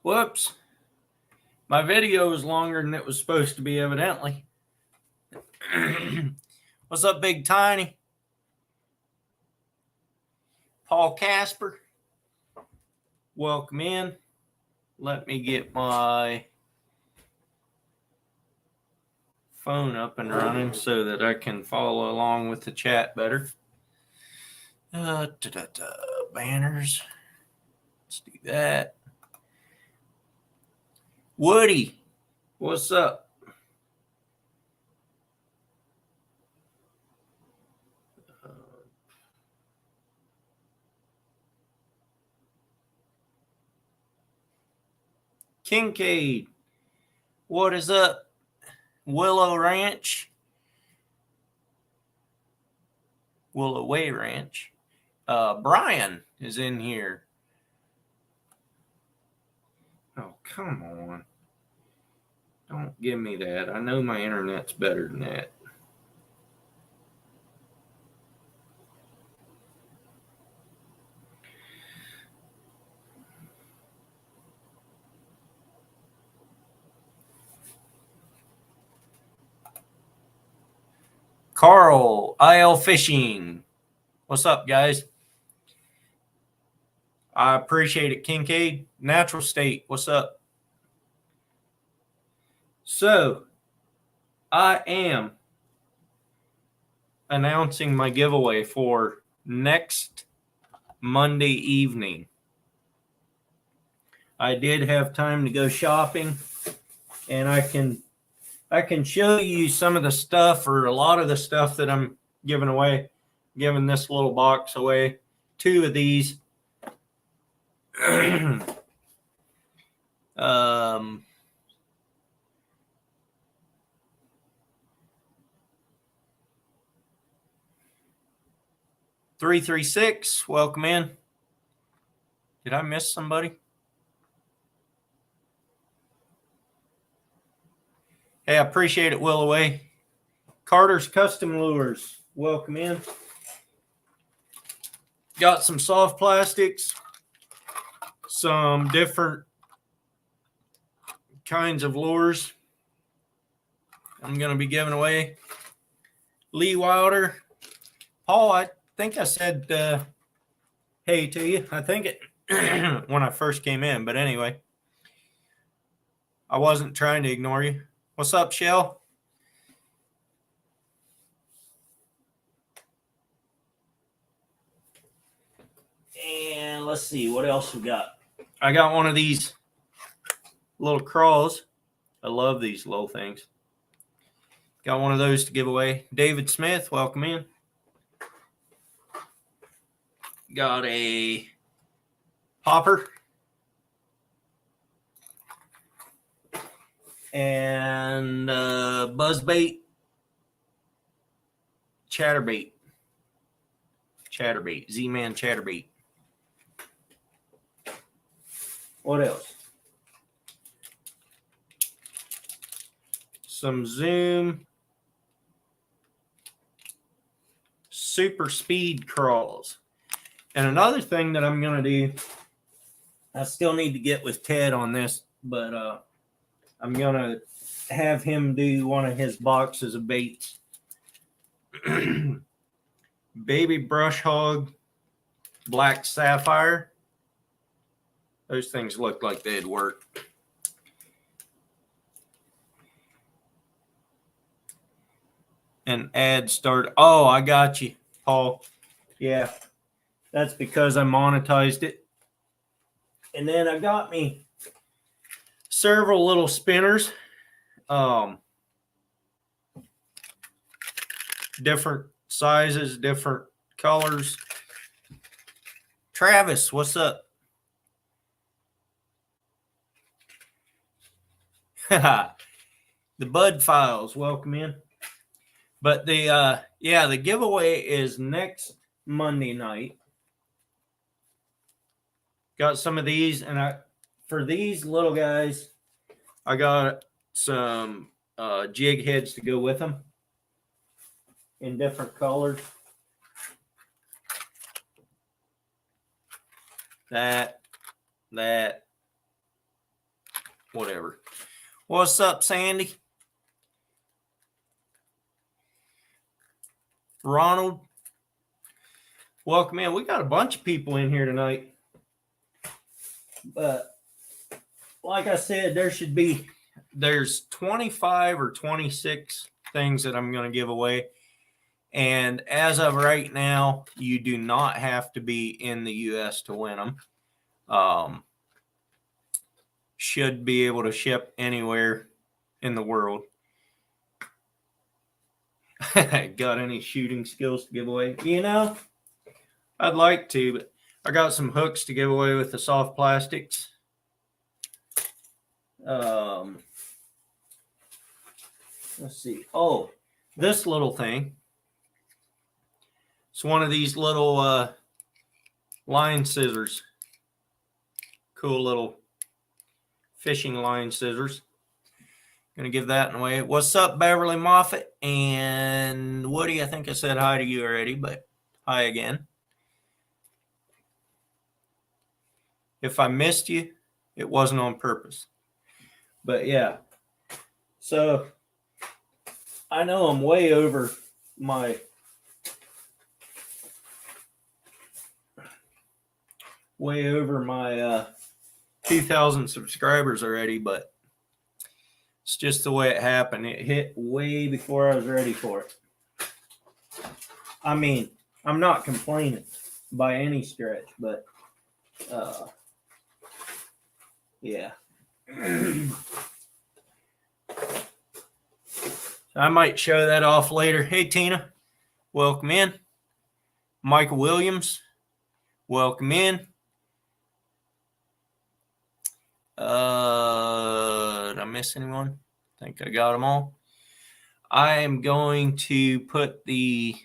Whoops. My video was longer than it was supposed to be, evidently. What's up, Big Tiny? Paul Casper. Welcome in. Let me get my phone up and running so that I can follow along with the chat better. Banners. Let's do that. Woody, what's up? Kincaid, what is up? Willow Way Ranch. Brian is in here. Oh, come on. Don't give me that. I know my internet's better than that. Carl, IL Fishing. What's up, guys? I appreciate it, Kincaid. Natural State, what's up? So, I am announcing my giveaway for next Monday evening. I did have time to go shopping, and I can show you some of the stuff, or a lot of the stuff that I'm giving away. Giving this little box away. 2 of these. 336, welcome in. Did I miss somebody? Hey, I appreciate it, Willoway. Carter's Custom Lures, welcome in. Got some soft plastics, some different kinds of lures I'm going to be giving away. Lee Wilder. Paul, I think I said hey to you. I think it when I first came in, but anyway, I wasn't trying to ignore you. What's up, Shell? And let's see what else we got. I got one of these little craws. I love these little things. Got one of those to give away. David Smith, welcome in. Got a popper. And buzzbait. Chatterbait. Z-Man Chatterbait. What else? Some Zoom super speed crawls. And another thing that I'm going to do, I still need to get with Ted on this, but I'm going to have him do one of his boxes of baits. Baby brush hog, black sapphire. Those things look like they'd work. And ad start. Oh, I got you, Paul. Yeah, that's because I monetized it. And then I got me several little spinners. Different sizes, different colors. Travis, what's up? The Bud Files, welcome in. But the giveaway is next Monday night. Got some of these, and for these little guys, I got some jig heads to go with them in different colors. That, whatever. What's up, Sandy? Ronald, welcome in. We got a bunch of people in here tonight. But like I said, there's 25 or 26 things that I'm going to give away. And as of right now, you do not have to be in the U.S. to win them. Should be able to ship anywhere in the world. Got any shooting skills to give away? You know, I'd like to, but I got some hooks to give away with the soft plastics. Let's see. Oh, this little thing. It's one of these little line scissors. Cool little fishing line scissors. Gonna give that away. What's up, Beverly Moffat and Woody? I think I said hi to you already, but hi again. If I missed you, it wasn't on purpose. But yeah, so I know I'm way over my 2,000 subscribers already, but it's just the way it happened. It hit way before I was ready for it. I mean, I'm not complaining by any stretch, but yeah. I might show that off later. Hey, Tina, welcome in. Michael Williams, welcome in. Did I miss anyone? I think I got them all. I am going to put the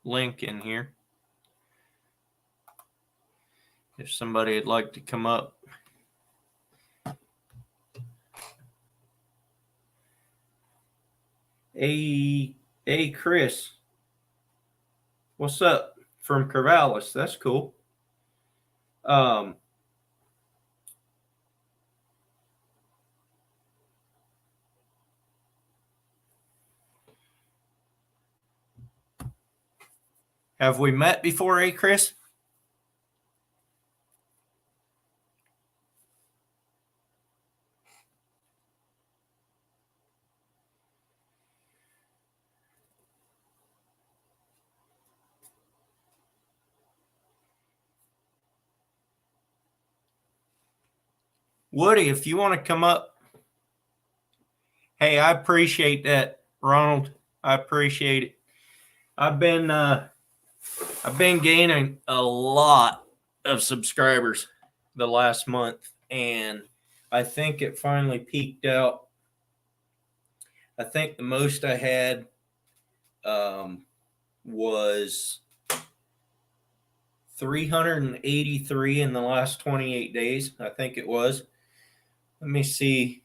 link in here. If somebody would like to come up. Hey, Chris. What's up? From Corvallis. That's cool. Have we met before, Chris? Woody, if you want to come up. Hey, I appreciate that, Ronald. I appreciate it. I've been gaining a lot of subscribers the last month, and I think it finally peaked out. I think the most I had was 383 in the last 28 days. I think it was. Let me see.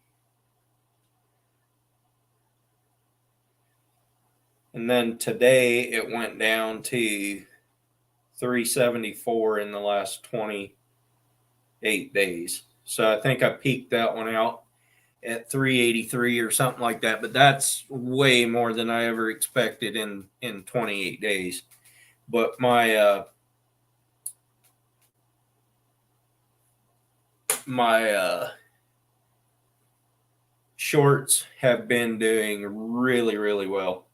And then today it went down to 374 in the last 28 days. So I think I peaked that one out at 383 or something like that. But that's way more than I ever expected in 28 days. But my shorts have been doing really, really well.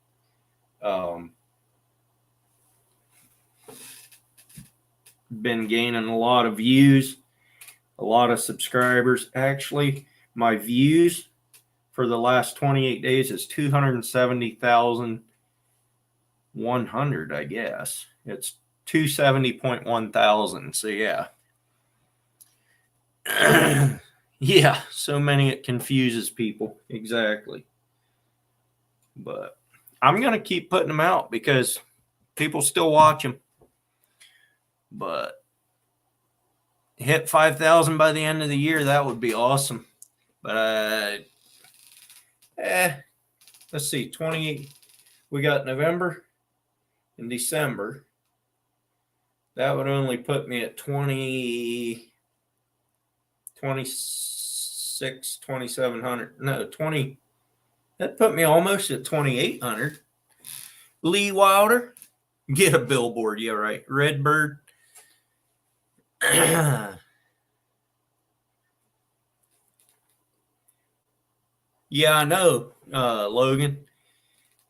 Been gaining a lot of views, a lot of subscribers. Actually, my views for the last 28 days is 270,100, I guess. It's 270.1 thousand. So yeah. Yeah, so many it confuses people. Exactly. But I'm going to keep putting them out because people still watch them. But hit 5,000 by the end of the year, that would be awesome. But let's see, 28. We got November and December. That would only put me at 20. 26, 2,700. No, 20. That put me almost at 2,800. Lee Wilder, get a billboard. Yeah, right. Redbird. Yeah, I know, Logan.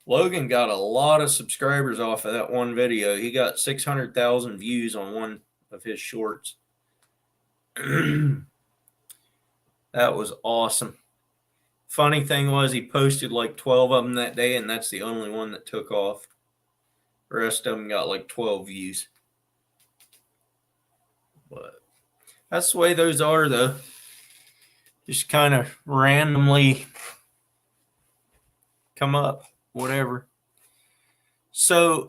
Logan got a lot of subscribers off of that one video. He got 600,000 views on one of his shorts. That was awesome. Funny thing was, he posted like 12 of them that day, and that's the only one that took off. The rest of them got like 12 views. But that's the way those are, though. Just kind of randomly come up, whatever. So,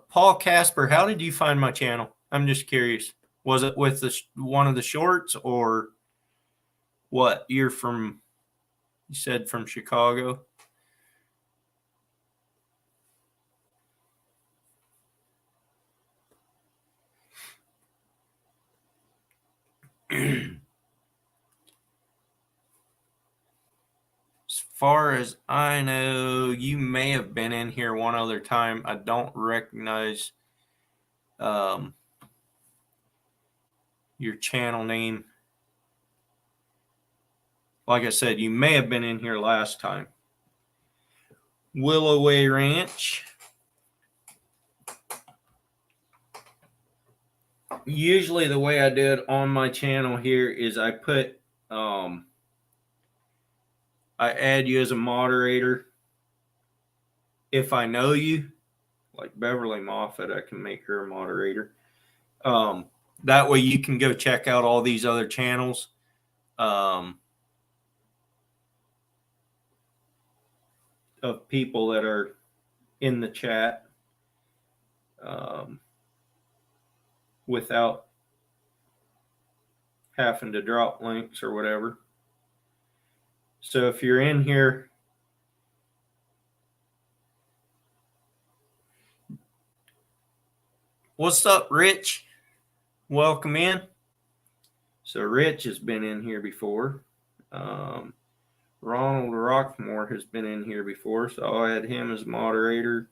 Paul Casper, how did you find my channel? I'm just curious. Was it with one of the shorts, or what? You're from, you said from Chicago? As far as I know, you may have been in here one other time. I don't recognize your channel name. Like I said, you may have been in here last time. Willoway Ranch. Usually the way I do it on my channel here is I put I add you as a moderator. If I know you, like Beverly Moffat, I can make her a moderator. That way you can go check out all these other channels. Of people that are in the chat without having to drop links or whatever. So if you're in here, what's up, Rich? Welcome in. So Rich has been in here before. Ronald Rockmore has been in here before, so I'll add him as moderator.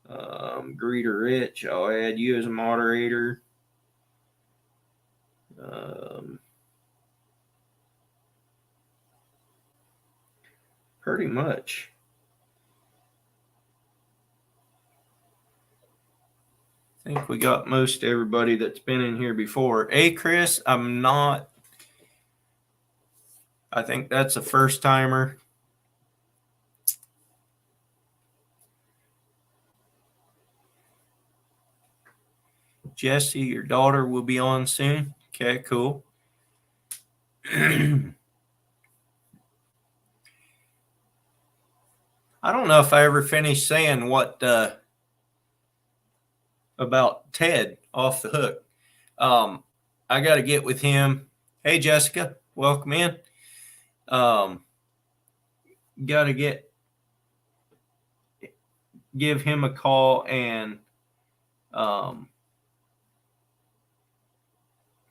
Greeter Rich, I'll add you as a moderator. Pretty much. I think we got most everybody that's been in here before. Hey, Chris, I'm not. I think that's a first timer. Jesse, your daughter will be on soon. Okay, cool. I don't know if I ever finished saying what about Ted off the hook. I got to get with him. Hey, Jessica, welcome in. Got to give him a call, and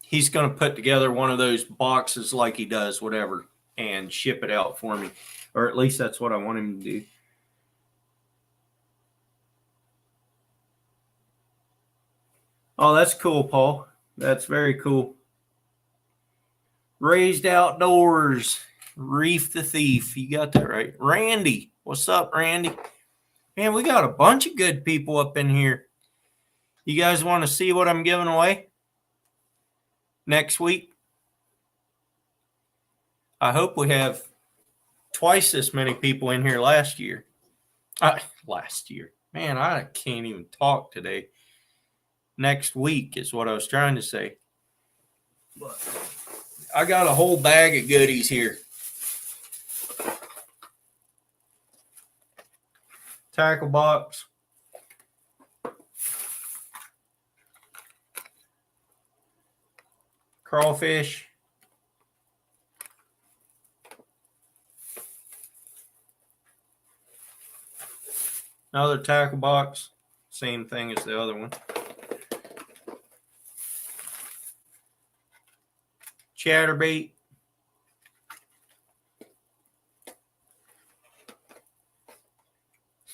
he's going to put together one of those boxes like he does, whatever, and ship it out for me. Or at least that's what I want him to do. Oh, that's cool, Paul. That's very cool. Raised Outdoors, Reef the Thief. You got that right. Randy, what's up, Randy? Man, we got a bunch of good people up in here. You guys want to see what I'm giving away next week? I hope we have twice this many people in here last year. Man, I can't even talk today. Next week is what I was trying to say. But I got a whole bag of goodies here. Tackle box. Crawfish. Another tackle box. Same thing as the other one. chatterbait.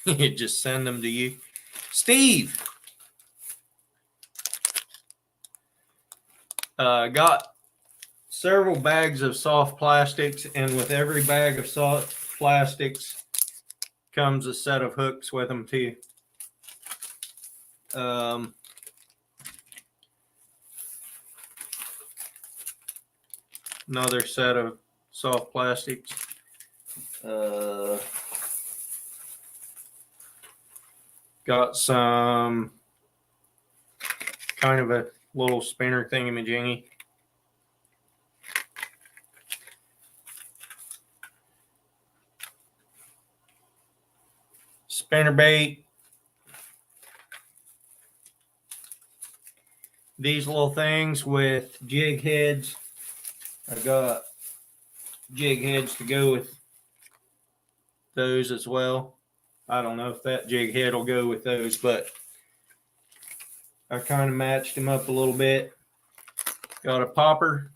Just send them to you. Steve. Got several bags of soft plastics, and with every bag of soft plastics comes a set of hooks with them too. Another set of soft plastics. Got some kind of a little spinner thingamajiggy. Spinner bait. These little things with jig heads. I've got jig heads to go with those as well. I don't know if that jig head will go with those, but I kind of matched them up a little bit. Got a popper.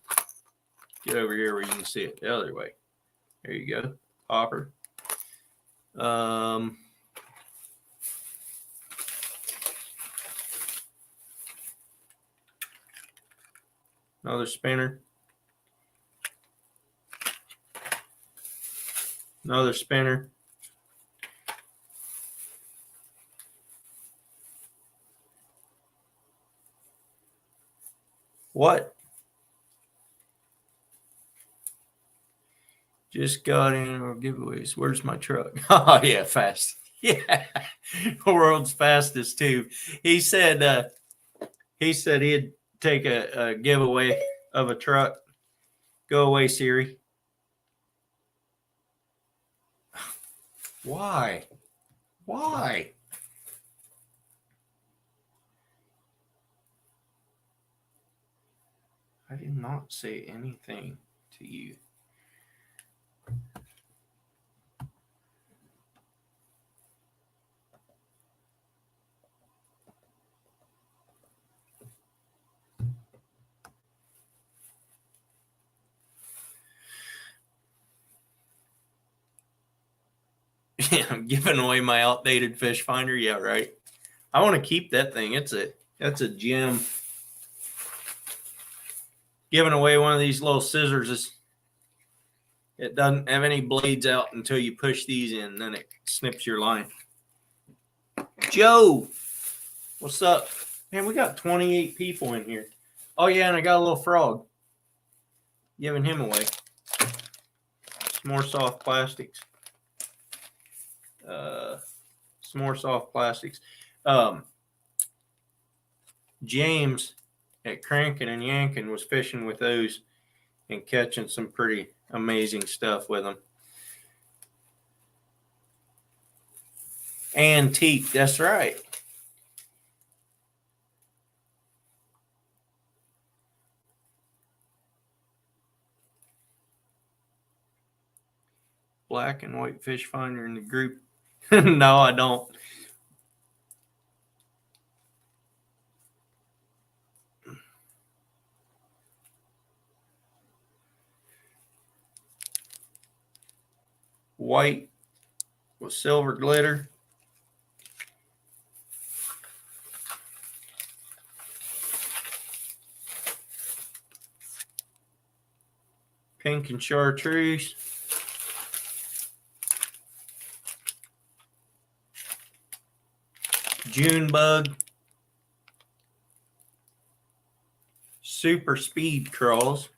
Get over here where you can see it the other way. There you go. Popper. Another spinner. Another spinner. What? Just got in or giveaways. Where's my truck? Oh, yeah, fast. Yeah. World's fastest, too. He said he'd take a giveaway of a truck. Go away, Siri. Why? Why? I did not say anything to you. Yeah, I'm giving away my outdated fish finder. Yeah, right. I want to keep that thing. That's a gem. Giving away one of these little scissors it doesn't have any blades out until you push these in, then it snips your line. Joe, what's up? Man, we got 28 people in here. Oh yeah, and I got a little frog. Giving him away. Some more soft plastics. Some more soft plastics. James at Crankin' and Yankin was fishing with those and catching some pretty amazing stuff with them. Antique, that's right. Black and white fish finder in the group. No, I don't. White with silver glitter. Pink and chartreuse. June bug. Super speed crawls.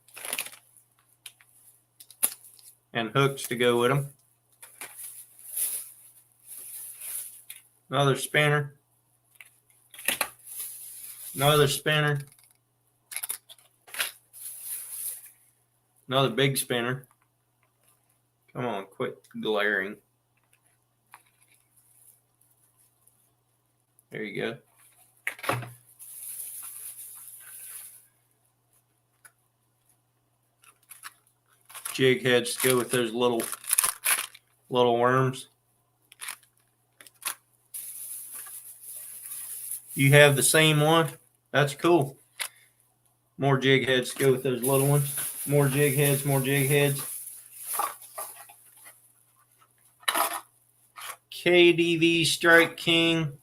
And hooks to go with them. Another spinner. Another spinner. Another big spinner. Come on, quit glaring. There you go. Jig heads to go with those little worms. You have the same one? That's cool. More jig heads to go with those little ones. More jig heads, more jig heads. KDV Strike King.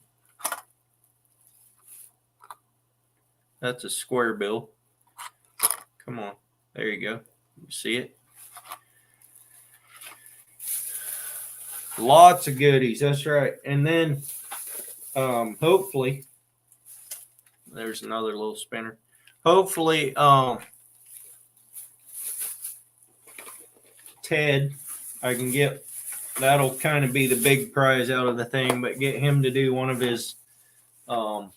That's a square bill. Come on. There you go. You see it? Lots of goodies. That's right. And then hopefully, there's another little spinner. Hopefully, Ted, I can get, that'll kind of be the big prize out of the thing, but get him to do one of his little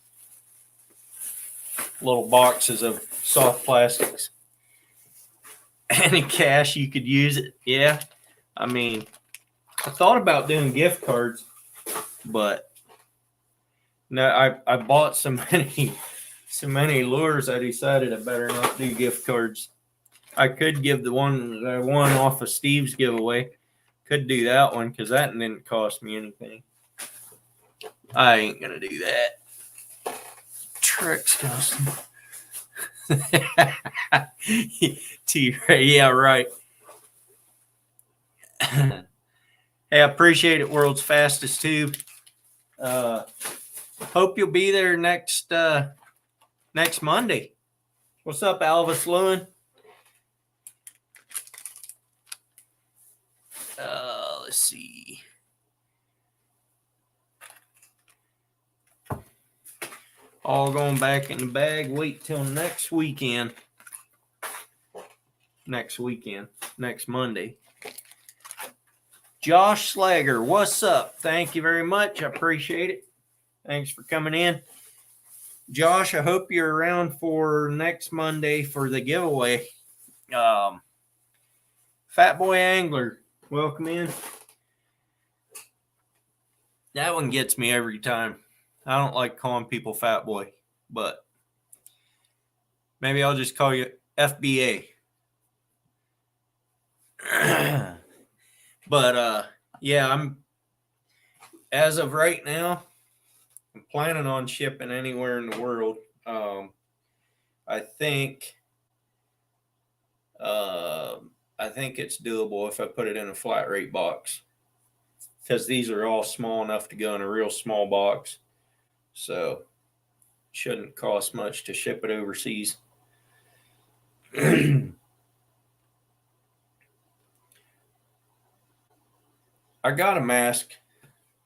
boxes of soft plastics. Any cash you could use it. Yeah. I mean, I thought about doing gift cards, but no, I bought so many lures, I decided I better not do gift cards. I could give the one that I won off of Steve's giveaway. Could do that one because that didn't cost me anything. I ain't gonna do that. Tricks custom. Yeah, right. Hey, I appreciate it, World's Fastest Tube. Hope you'll be there next Monday. What's up, Alvis Lewin? Let's see. All going back in the bag. Wait till next weekend. Next Monday. Josh Slager, what's up? Thank you very much. I appreciate it. Thanks for coming in. Josh, I hope you're around for next Monday for the giveaway. Fat Boy Angler, welcome in. That one gets me every time. I don't like calling people Fat Boy, but maybe I'll just call you FBA. But yeah, as of right now, I'm planning on shipping anywhere in the world. I think it's doable if I put it in a flat rate box, because these are all small enough to go in a real small box, so it shouldn't cost much to ship it overseas. I got a mask,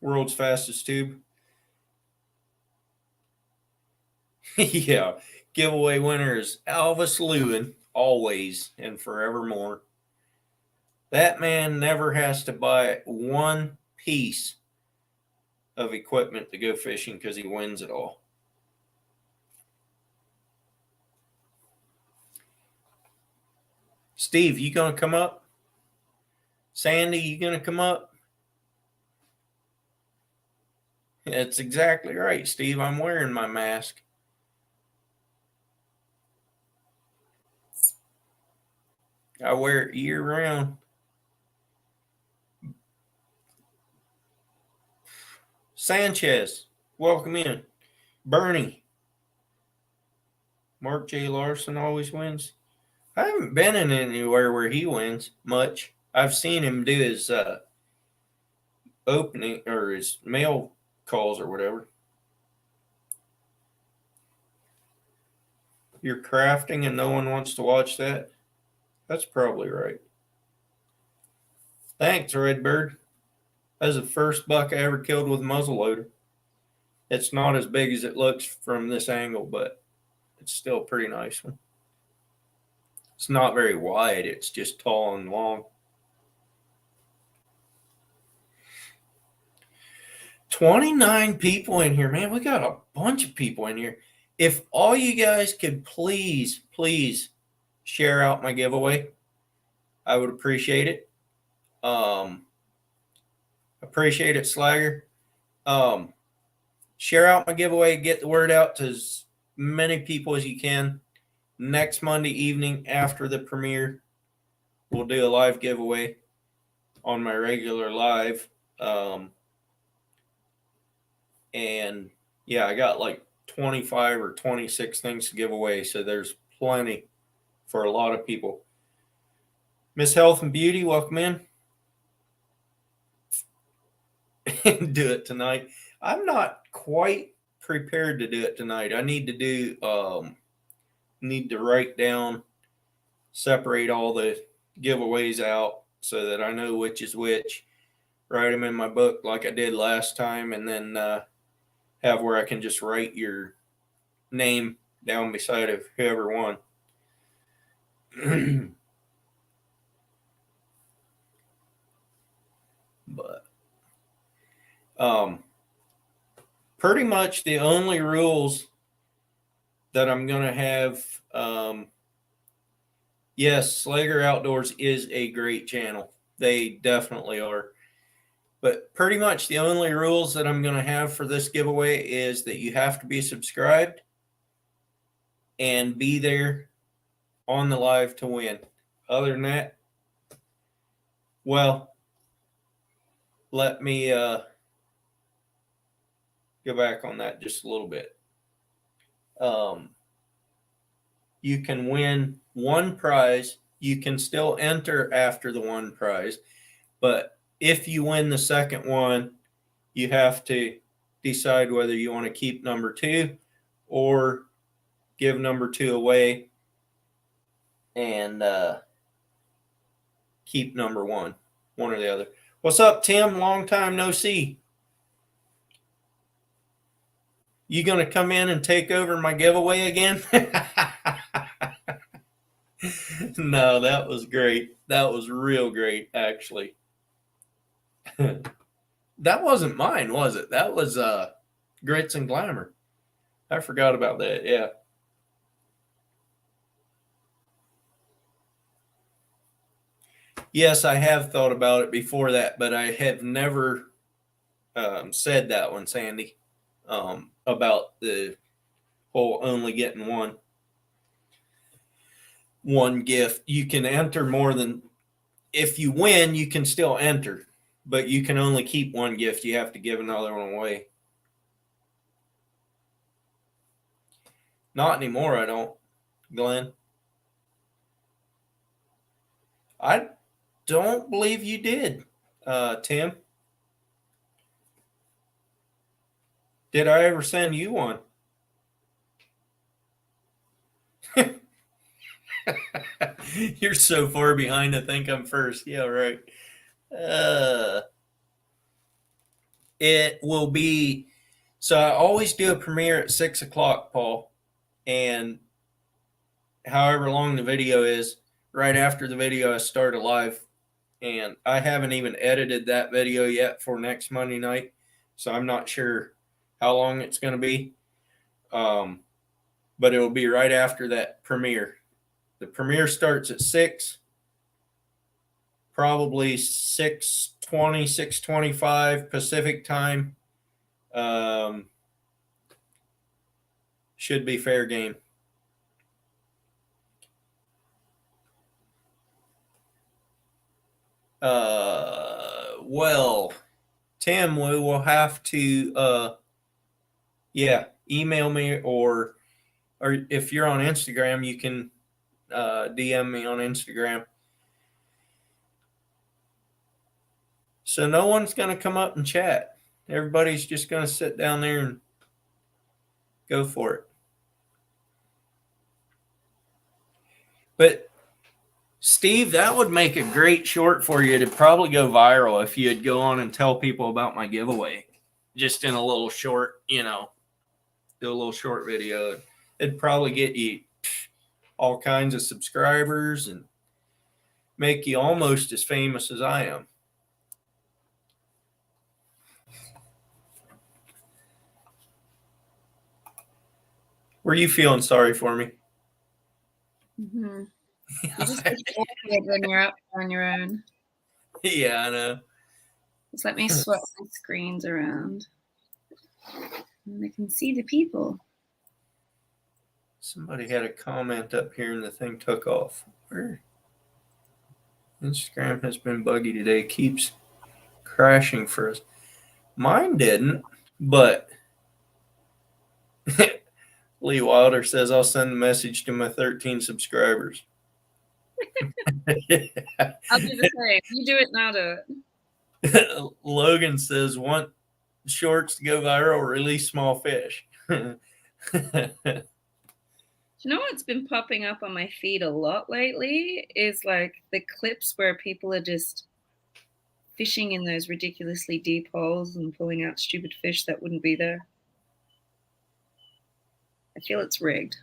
World's Fastest Tube. Yeah, giveaway winner is Alvis Lewin, always and forevermore. That man never has to buy one piece of equipment to go fishing because he wins it all. Steve, you gonna come up? Sandy, you gonna come up? That's exactly right, Steve. I'm wearing my mask. I wear it year round. Sanchez, welcome in. Bernie. Mark J. Larson always wins. I haven't been in anywhere where he wins much. I've seen him do his opening or his mail calls or whatever. You're crafting and no one wants to watch that? That's probably right. Thanks, Redbird. That's the first buck I ever killed with a muzzleloader. It's not as big as it looks from this angle, but it's still a pretty nice one. It's not very wide. It's just tall and long. 29 people in here, man. We got a bunch of people in here. If all you guys could please share out my giveaway, I would appreciate it. Appreciate it, Slagger. Share out my giveaway. Get the word out to as many people as you can. Next Monday evening after the premiere, we'll do a live giveaway on my regular live. And yeah, I got like 25 or 26 things to give away. So there's plenty for a lot of people. Miss Health and Beauty, welcome in. Do it tonight. I'm not quite prepared to do it tonight. I need to write down, separate all the giveaways out so that I know which is which. Write them in my book like I did last time, and then have where I can just write your name down beside of whoever won. But pretty much the only rules that I'm going to have, yes, Slager Outdoors is a great channel. They definitely are. But pretty much the only rules that I'm going to have for this giveaway is that you have to be subscribed and be there on the live to win. Other than that, well, let me go back on that just a little bit. You can win one prize. You can still enter after the one prize, but if you win the second one, you have to decide whether you want to keep number 2 or give number 2 away and keep number 1, one or the other. What's up, Tim? Long time no see. You going to come in and take over my giveaway again? No, that was great. That was real great, actually. That wasn't mine, was it? That was Grits and Glamour. I forgot about that. Yeah. Yes, I have thought about it before that, but I have never said that one, Sandy, about the whole only getting one gift. You can enter more than, if you win, you can still enter, but you can only keep one gift. You have to give another one away. Not anymore, I don't, Glenn. I don't believe you did, Tim. Did I ever send you one? You're so far behind to think I'm first. Yeah, right. It will be, so I always do a premiere at 6 o'clock, Paul, and however long the video is, right after the video I start a live, and I haven't even edited that video yet for next Monday night, so I'm not sure how long it's going to be, but it will be right after that premiere. The premiere starts at 6, probably 6:20, 6:25 Pacific time. Should be fair game. Well, Tim, we will have to, email me, or if you're on Instagram, you can DM me on Instagram. So no one's going to come up and chat. Everybody's just going to sit down there and go for it. But Steve, that would make a great short for you to probably go viral if you'd go on and tell people about my giveaway. Just in a little short, do a little short video. It'd probably get you all kinds of subscribers and make you almost as famous as I am. Were you feeling sorry for me? Mm-hmm. You just get awkward when you're up on your own. Yeah, I know. Just let me swap my screens around. And I can see the people. Somebody had a comment up here and the thing took off. Where? Instagram has been buggy today. Keeps crashing for us. Mine didn't, but Lee Wilder says I'll send a message to my 13 subscribers. I'll do the same. You do it, now do it. Logan says, want shorts to go viral, release small fish. Do you know what's been popping up on my feed a lot lately is like the clips where people are just fishing in those ridiculously deep holes and pulling out stupid fish that wouldn't be there. I feel it's rigged.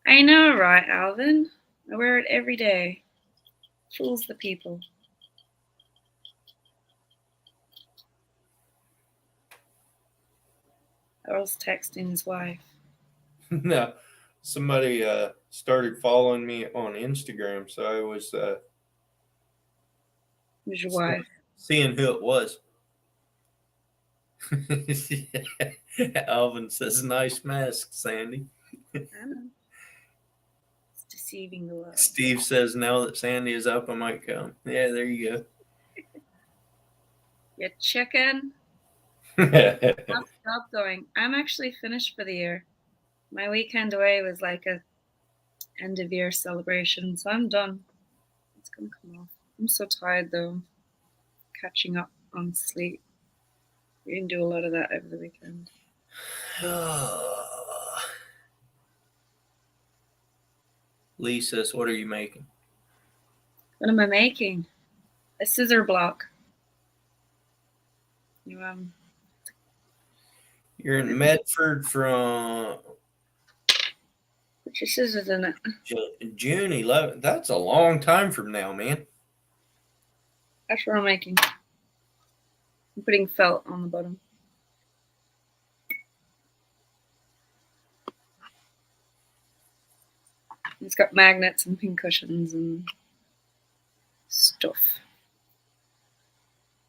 I know, right, Alvin? I wear it every day. Fools the people. Earl's texting his wife. No, somebody started following me on Instagram, so I was Who's your wife? seeing who it was. Alvin says, nice mask, Sandy. I know. It's deceiving the world. Steve says, now that Sandy is up, I might come. Yeah, there you go. You chicken. Stop going. I'm actually finished for the year. My weekend away was like a end of year celebration, so I'm done. It's gonna come off. I'm so tired though. Catching up on sleep. We didn't do a lot of that over the weekend. Lee says, what are you making? What am I making? A scissor block. You're in Medford from Put your scissors in it. June 11th. That's a long time from now, man. That's what I'm making. I'm putting felt on the bottom. It's got magnets and pin cushions and stuff.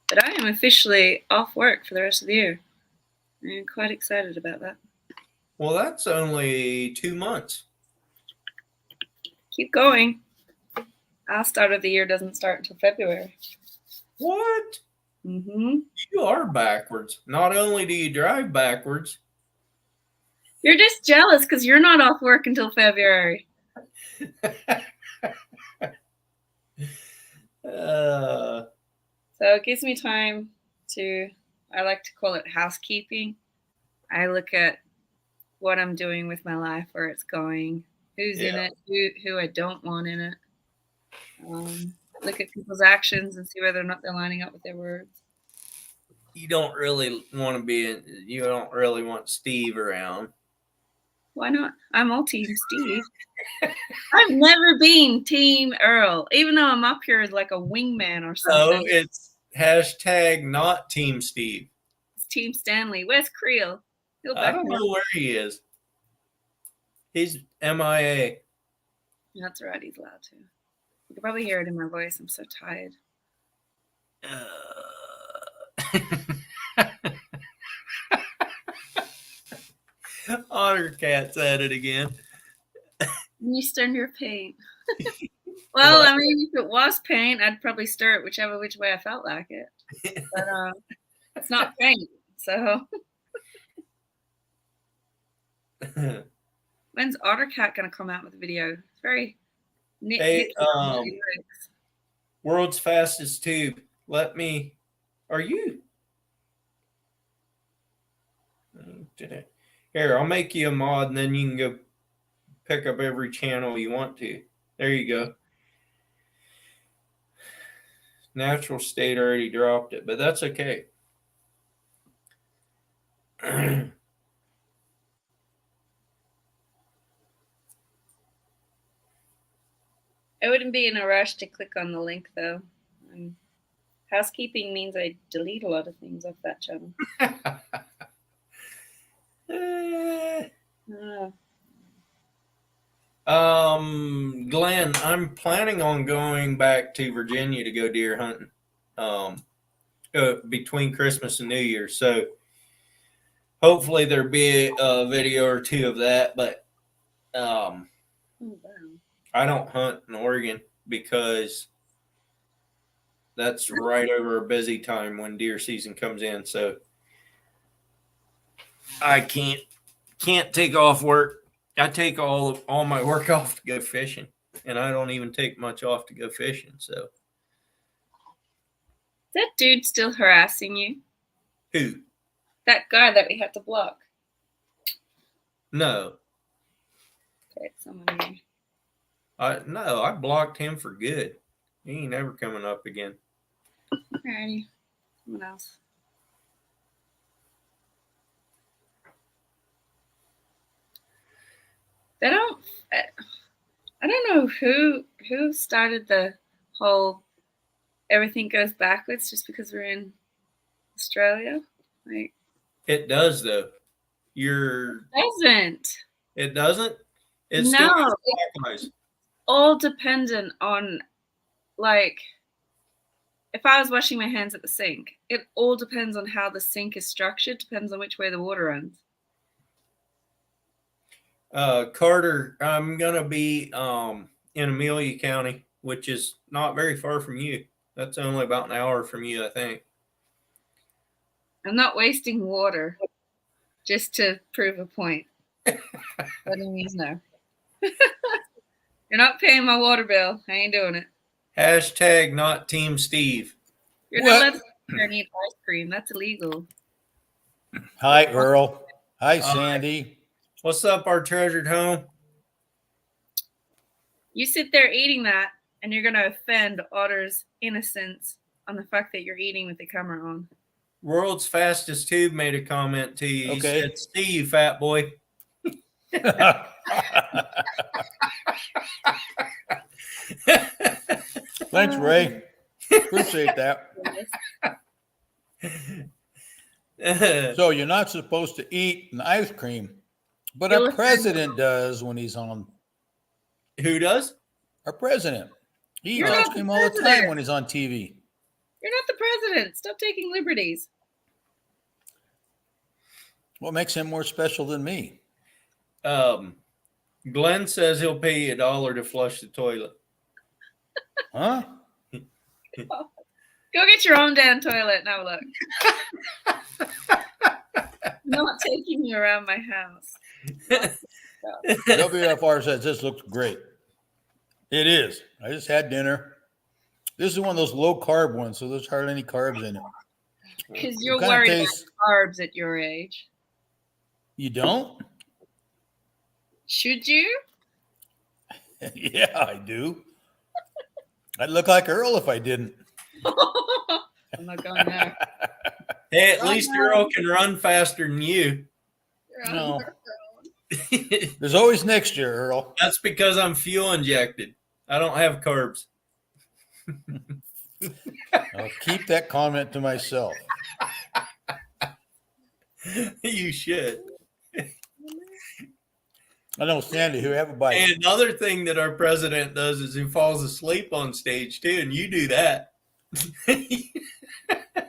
But I am officially off work for the rest of the year. I'm quite excited about that. Well, that's only 2 months. Keep going. Our start of the year doesn't start until February. What? Mm-hmm. You are backwards. Not only do you drive backwards. You're just jealous because you're not off work until February. So it gives me time to, I like to call it housekeeping. I look at what I'm doing with my life, where it's going, who's in it, who I don't want in it. Look at people's actions and see whether or not they're lining up with their words. You don't really want to be you don't really want Steve around. Why not? I'm all Team Steve. I've never been Team Earl, even though I'm up here as like a wingman or something. No, it's hashtag not Team Steve. It's Team Stanley. Where's Creel? I don't know where he is. He's MIA. That's right. He's loud too. You can probably hear it in my voice. I'm so tired. Otter Cat's at it again. You stirred your paint. Well, what? I mean, if it was paint, I'd probably stir it which way I felt like it. But it's not paint, so. When's Otter Cat gonna come out with a video? It's very Hey, world's fastest tube. Are you? Here, I'll make you a mod and then you can go pick up every channel you want to. There you go. Natural state already dropped it, but that's okay. I wouldn't be in a rush to click on the link, though. Housekeeping means I delete a lot of things off that channel. Glenn, I'm planning on going back to Virginia to go deer hunting between Christmas and New Year's. So hopefully there'll be a video or two of that. But I don't hunt in Oregon because that's right over a busy time when deer season comes in. So I can't take off work. I take all my work off to go fishing. and I don't even take much off to go fishing. So Is that dude still harassing you? who? That guy that we had to block. No, Okay, it's someone new. I blocked him for good. He ain't never coming up again. Alrighty. Someone else. They don't. I don't know who started the whole everything goes backwards just because we're in Australia. Like It does though. It doesn't. It still No, goes it's clockwise. all dependent on, like, if I was washing my hands at the sink, it all depends on how the sink is structured, depends on which way the water runs. Carter, I'm gonna be in Amelia County, which is not very far from you. That's only about an hour from you, I think. I'm not wasting water just to prove a point. Letting you know. You're not paying my water bill. I ain't doing it. Hashtag not Team Steve. You're What? not allowed to sit there and eat ice cream. That's illegal. Hi, Earl. Hi, Sandy. What's up, our treasured home? You sit there eating that, and you're going to offend Otter's innocence on the fact that you're eating with the camera on. World's fastest tube made a comment to you. He Okay. said, "Steve, fat boy." Thanks, Ray. Appreciate that. So you're not supposed to eat an ice cream, but You'll our offend president does when he's on. Who does? Our president. He You're eats ice not the cream all the time president. when he's on TV. You're not the president. Stop taking liberties. What makes him more special than me? Glenn says he'll pay you $1 to flush the toilet. Huh? Go get your own damn toilet. Now look. I'm not taking you around my house. WFR says this looks great. It is. I just had dinner. This is one of those low carb ones, so there's hardly any carbs in it. Because you're Kinda worried tastes- about carbs at your age. You don't? Should you? Yeah, I do. I'd look like Earl if I didn't. I'm not going there. Hey, at least Earl can run faster than you. You're on No. your own. There's always next year, Earl. That's because I'm fuel injected. I don't have carbs. I'll keep that comment to myself. You should. I know, Sandy, who have a bite. And another thing that our president does is he falls asleep on stage too, and you do that. I'm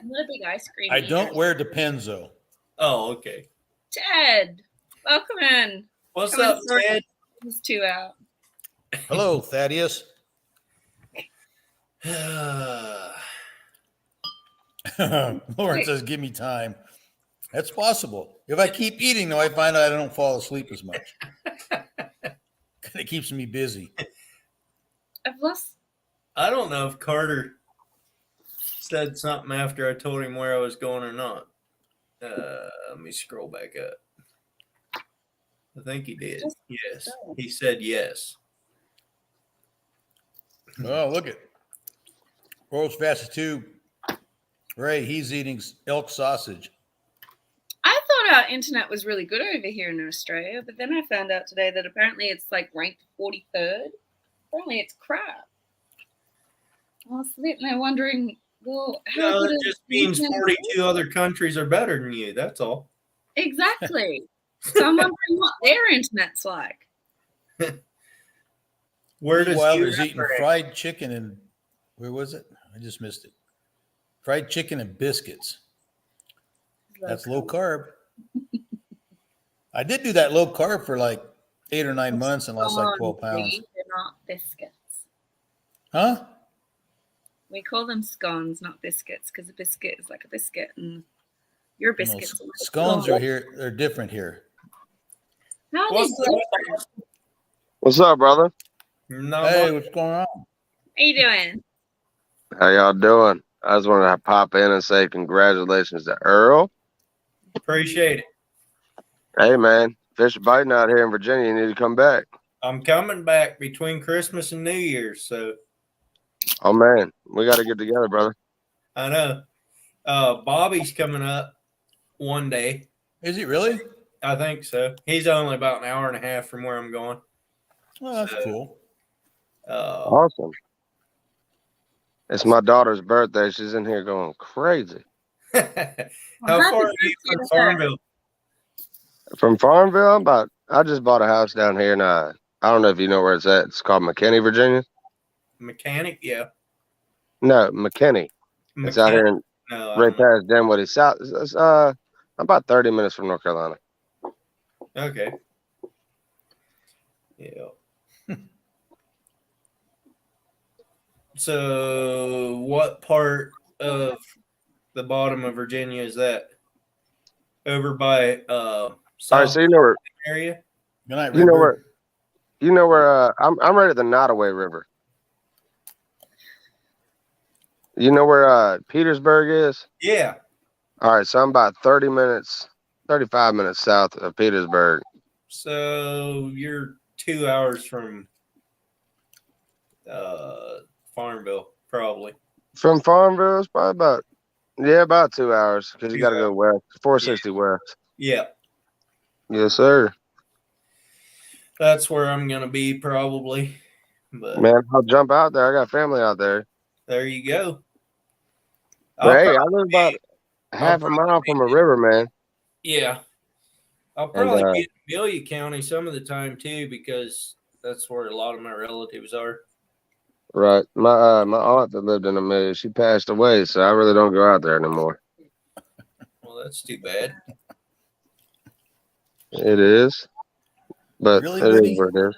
not a big ice cream I eater. don't wear Depends, though. Oh, okay. Ted, welcome in. What's Come up, on, sorry. Ted? He's 2 out. Hello, Thaddeus. Lauren says, give me time. That's possible. If I keep eating, though, I find out I don't fall asleep as much. It keeps me busy. I've lost. I don't know if Carter said something after I told him where I was going or not. Let me scroll back up. I think he did. Yes. He said yes. Oh, look at World's Fastest Tube. Ray, he's eating elk sausage. I thought our internet was really good over here in Australia, but then I found out today that apparently it's like ranked 43rd. Apparently it's crap. I was sitting there wondering, well, how No, good it is just means internet? 42 other countries are better than you. That's all. Exactly. So I'm wondering what their internet's like. Where does Meanwhile, you there's eating fried chicken and where was it? I just missed it. Fried chicken and biscuits. That's low carb. I did do that low carb for like 8 or 9 months and lost like 12 pounds. They're not biscuits. Huh? We call them scones, not biscuits, because a biscuit is like a biscuit, and your No, biscuits. are like a scones scone. are here. They're different here. How are What's they the- different? What's up, brother? No, Hey, much. what's going on? How you doing? How y'all doing? I just wanted to pop in and say congratulations to Earl. Appreciate it. Hey man, fish are biting out here in Virginia. You need to come back. I'm coming back between Christmas and New Year's, so Oh man, we got to get together, brother. I know. Bobby's coming up one day. Is he really? I think so. He's only about an hour and a half from where I'm going. Well, that's cool. Awesome. It's my daughter's birthday. She's in here going crazy. How happy far are you birthday from to her. Farmville? From Farmville, I just bought a house down here, and I don't know if you know where it's at. It's called McKinney, Virginia. Mechanic? Yeah. No, McKinney. It's out here in, No, I right don't know. past Denwood. South. It's, about 30 minutes from North Carolina. Okay. Yeah. So, what part of the bottom of Virginia is that? Over by All right, South so you know where area? Good night, you know Redbird. where I'm right at the Nottoway River. You know where Petersburg is? Yeah. All right, so I'm about 35 minutes south of Petersburg. So you're 2 hours from Farmville, probably. From Farmville, it's probably about 2 hours because you 2 got to go west, 460 west. Yeah. Yes, sir. That's where I'm gonna be probably. But Man, I'll jump out there. I got family out there. there you go. But hey, I live about half a probably mile from a river, man. Yeah. I'll And, probably be in Amelia County some of the time too, because that's where a lot of my relatives are. Right. My aunt that lived in Amelia, she passed away, so I really don't go out there anymore. Well, that's too bad. It is. But Really, it is Woody? what it is.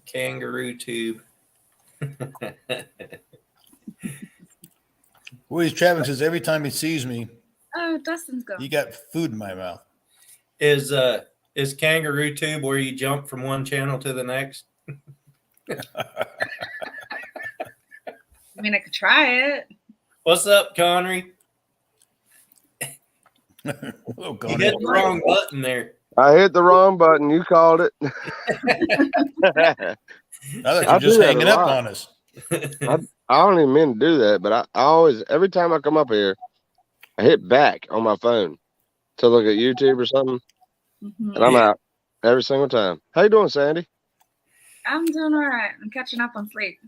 Kangaroo tube. Woody's Travis says every time he sees me, Oh, Dustin's gone. he got food in my mouth. Is kangaroo tube where you jump from one channel to the next? I mean, I could try it. What's up, Connery? Oh, You God. hit the wrong button there. I hit the wrong button. You called it. I thought you I were just do that hanging a up lot. on us. I don't even mean to do that, but I always, every time I come up here, I hit back on my phone to look at YouTube or something, Mhm. and I'm Yeah. out every single time. How you doing, Sandy? I'm doing all right. I'm catching up on sleep.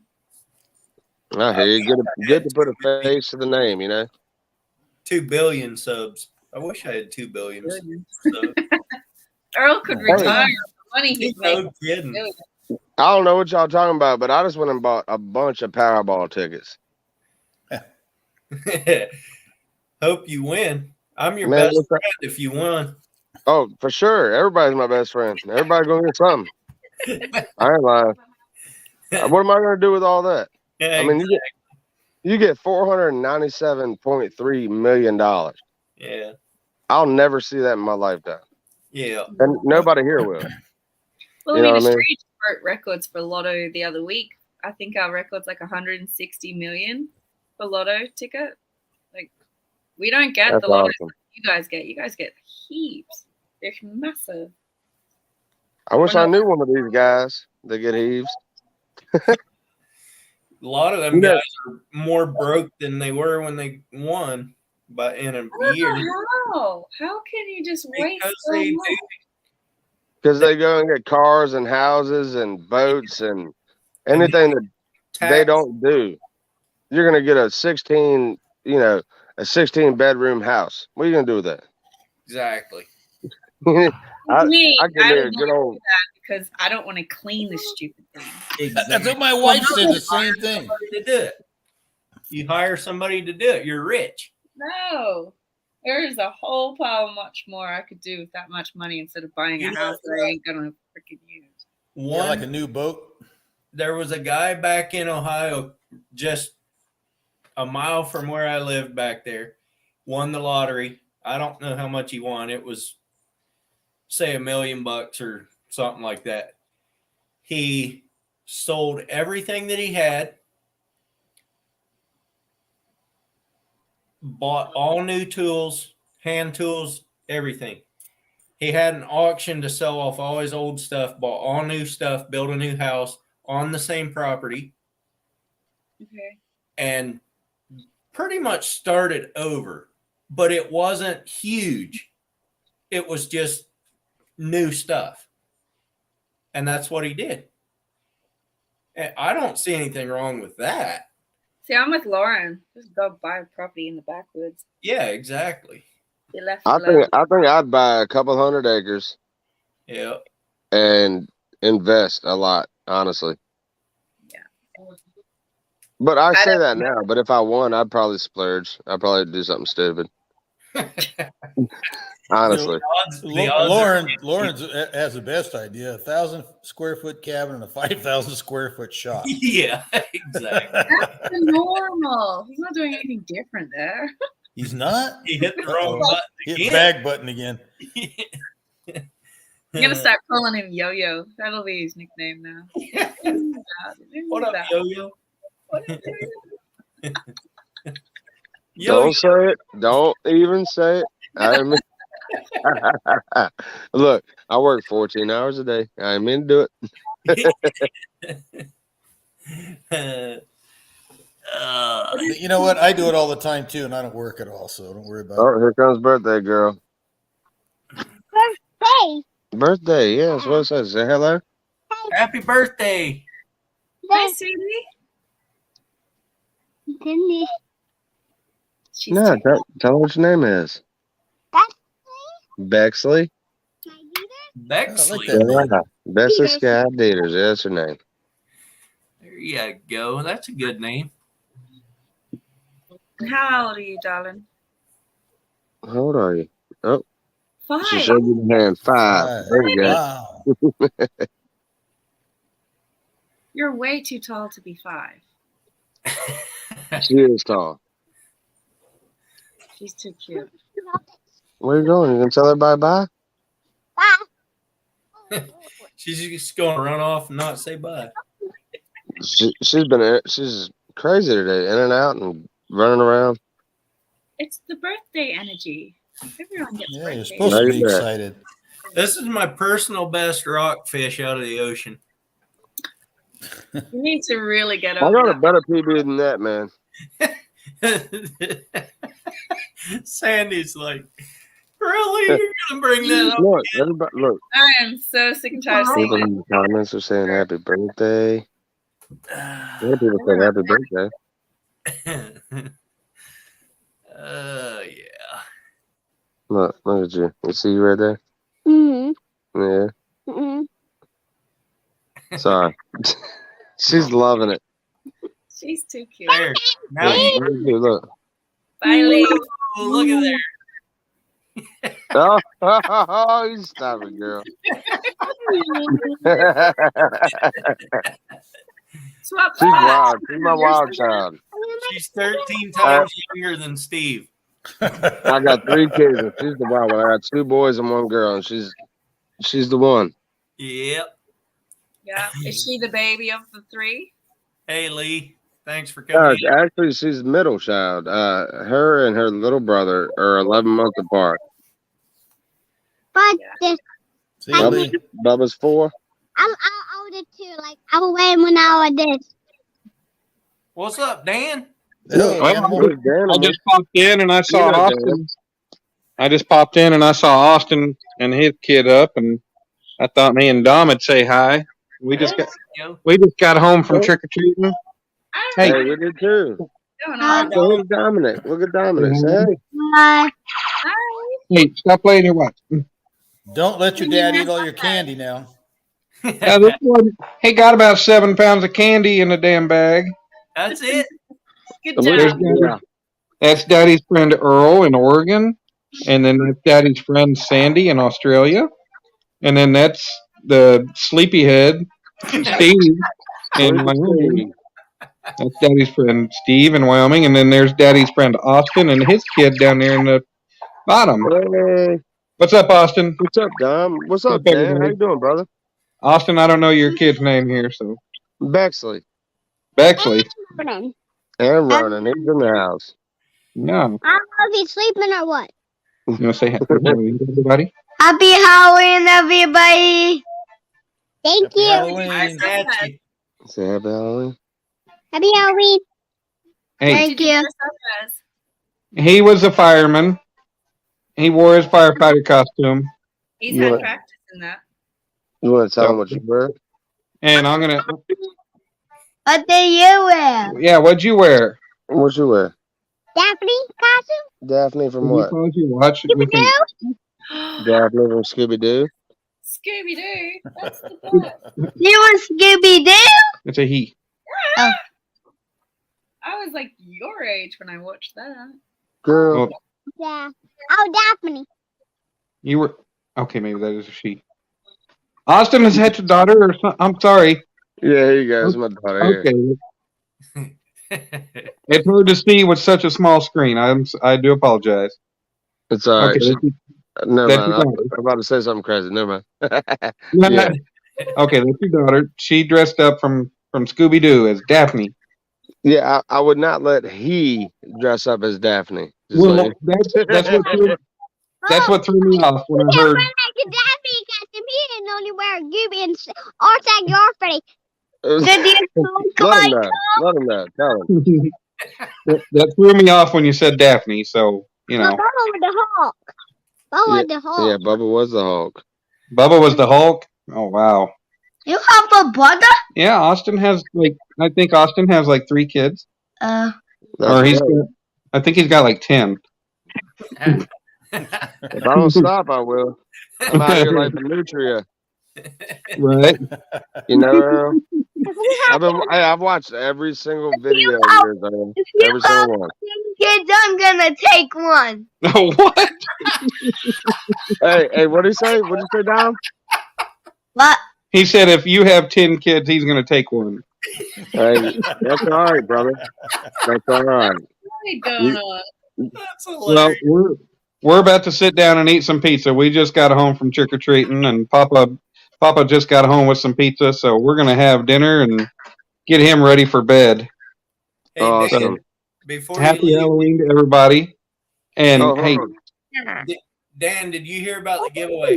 I hear you. Good to put a face to the name, you know. 2 billion subs. I wish I had 2 billion subs. Earl could Hey. retire. The money he'd make. No kidding. I don't know what y'all talking about, but I just went and bought a bunch of Powerball tickets. Hope you win. I'm your Man, best what's that? friend if you won. Oh, for sure. Everybody's my best friend. Everybody gonna get something. I ain't lying. What am I gonna do with all that? Yeah, I mean, you get $497.3 million. yeah, I'll never see that in my lifetime, yeah. and nobody here will. Well, You I know mean, what I mean? Australia broke records for Lotto the other week. I think our record's like 160 million for Lotto ticket. Like, we don't get That's the Lotto awesome. you guys get. You guys get heaps. They're massive. I wish We're I not- knew one of these guys that get heaves. A lot of them You know- guys are more broke than they were when they won, but in a I don't year. know how. How can you just waste Because so they much? do. Because they go and get cars and houses and boats and anything that they Tax. don't do. You're gonna get a 16 bedroom house. What are you gonna do with that? Exactly. I- Me, I can I do would a good never old. do that because I don't want to clean the stupid thing. That's what my wife said, the same thing. Somebody to do it. You hire somebody to do it. You're rich. No. There is a whole pile much more I could do with that much money instead of buying You a know house that I ain't gonna freaking use. Yeah, One, like a new boat. there was a guy back in Ohio, just a mile from where I lived back there, won the lottery. I don't know how much he won. It was, say, $1 million or something like that. He sold everything that he had, bought all new tools, hand tools, everything. He had an auction to sell off all his old stuff, bought all new stuff, built a new house on the same property, Okay. and pretty much started over. But it wasn't huge. It was just new stuff. And that's what he did. And I don't see anything wrong with that. See, I'm with Lauren. Just go buy a property in the backwoods. Yeah, exactly. You left I alone. think I'd buy a couple 100 acres Yeah. and invest a lot, honestly. Yeah. But I say don't that now. But if I won, I'd probably splurge. I'd probably do something stupid. Honestly, The odds Lauren has the best idea: 1,000 square foot cabin and a 5,000 square foot shop. Yeah, exactly. That's normal. He's not doing anything different there. He's not. He hit the wrong Uh-oh. button Hit again. bag button again. I'm gonna start calling him Yo-Yo. That'll be his nickname now. What up, Yo-Yo? What up, Yo-Yo? don't say it. Don't even say it. I didn't mean- Look, I work 14 hours a day. I didn't mean to do it. You know what? I do it all the time too, and I don't work at all, so don't worry about it. Oh, here comes birthday girl. Birthday. Birthday, yes. What it says? Say hello. Happy birthday. Hi, sweetie. Cindy. She's No, too- tell her what your name is. Bexley. Bexley. that. Yeah. Bexley Sky Dealers. Yeah, that's her name. There you go. That's a good name. How old are you, darling? How old are you? Oh, 5. she showed you the hand. 5. There you go. Wow. You're way too tall to be 5. She is tall. She's too cute. Where you going? You gonna tell her bye-bye? She's just going to run off and not say bye. She's crazy today, in and out and running around. It's the birthday energy. Everyone gets Yeah, you're birthday. supposed to Now be you're back. excited. This is my personal best rockfish out of the ocean. You need to really get I over got a that. better PB than that, man. Sandy's like, really? You're gonna bring that up? Look, everybody, look. I am so sick and tired of seeing People it. in the comments are saying happy birthday. Other people say happy birthday. Yeah. Look at you. You see you right there? Mm-hmm. Yeah. Mm-hmm. Sorry. She's loving it. She's too cute. There. Now you Look. Bye, Lee. look at there. Oh, you stop it, girl. Swap She's spots. wild. She's my wild child. She's 13 times younger than Steve. I got 3 kids, and she's the wild one. I got 2 boys and 1 girl, and she's the one. Yep. Yeah. Is she the baby of the 3? Hey, Lee. Thanks for No, coming. actually, she's the middle child. Her and her little brother are 11 months apart. But Yeah. See, Lee? Bubba's 4. I'm older too. Like I was waiting when I was this. What's up, Dan? Hello, Well, animal. I just popped in and I saw You know, Austin. I just popped in and I saw Austin and his kid up, and I thought me and Dom would say hi. We just got home from trick or treating. I Hey. don't Hey, we did too. know. So look at Dominic. Look at Dominic. Say, hey. Bye. Hi. Hey, stop playing your watch. Don't let your dad eat all your candy now. Now, this one, he got about 7 pounds of candy in the damn bag. That's it. Good There's job. Daddy- That's Daddy's friend Earl in Oregon, and then that's Daddy's friend Sandy in Australia, and then that's the sleepyhead Steve in Wyoming. That's Daddy's friend Steve in Wyoming, and then there's Daddy's friend Austin and his kid down there in the bottom. Hey. What's up, Austin? What's up, Dom? What's up, What's up, Dan? How everybody? you doing, brother? Austin, I don't know your kid's name here, so Bexley Bexley. Happening. and Ronan. He's in the house. No, I don't know if he's sleeping or what. you want to say happy Halloween to everybody? Happy Halloween, everybody. Thank Happy you. Halloween. Got you. Say happy Halloween. Happy Halloween. Hey, Thank you. dress up as? he was a fireman. He wore his firefighter costume, He's Yeah. had practice in that. You want to tell him what you wear? and I'm gonna. What do you wear? Yeah, what'd you wear? What you wear? Daphne costume? Daphne from Can you what? close your watch? We can. Daphne from Scooby Doo. Scooby Doo. That's the best. You want Scooby Doo? It's a he. I was like your age when I watched that. Girl. Oh, Yeah. Oh, Daphne. you were okay. Maybe that is a she. Austin, has had your daughter, or I'm sorry. Yeah, here you go. It's my daughter here. Okay, it's hard to see with such a small screen. I do apologize. It's all right. Okay, Never that's mind. your I'm daughter. about to say something crazy. Never mind. No, Yeah. Okay, that's your daughter. She dressed up from Scooby Doo as Daphne. Yeah, I would not let he dress up as Daphne. Just Well, like- that's what threw me off when I Yeah, heard. wear like a Daphne costume. He didn't only wear a Gooby and or tag your Freddy. Good deal. Come Let him on. know. Let him know. Tell him. that threw me off when you said Daphne. So you know, Bubba with the Hulk. Bubba with the Hulk. Yeah, Bubba was the Hulk. Bubba was the Hulk. Oh wow. You have a brother? Yeah, Austin has I think Austin has like 3 kids, That's or he's right. got, I think he's got like 10. If I don't stop, I will. I'm out here like the Nutria. Right. You know, Earl? I've watched every single video of yours, Earl. If you Every have single one. 10 kids, I'm gonna take one. What? Hey, what did he say? What did you say, Dom? What? He said if you have 10 kids, he's going to take one. Hey, that's all right, brother. That's all right. What's going on? That's Well, hilarious. we're about to sit down and eat some pizza. We just got home from trick or treating, and Papa just got home with some pizza, so we're going to have dinner and get him ready for bed. Hey, Awesome. Dan, before Happy you leave, Halloween to everybody. And Oh, hey, hold on. Dan, did you hear about the giveaway?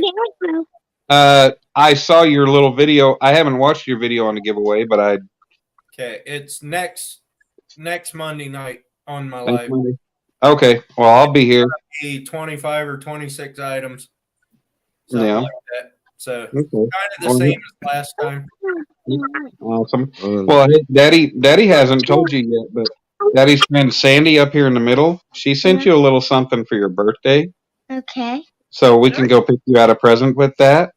I saw your little video. I haven't watched your video on the giveaway, but I Okay, it's next Monday night on my live. Okay, well, I'll be here. Be 25 or 26 items, Yeah. something like that. So Okay. kind of the Well, same as last time. Awesome. Well, hey, Daddy hasn't told you yet, but Daddy's friend Sandy up here in the middle, she sent you a little something for your birthday, Okay. so we can go pick you out a present with that.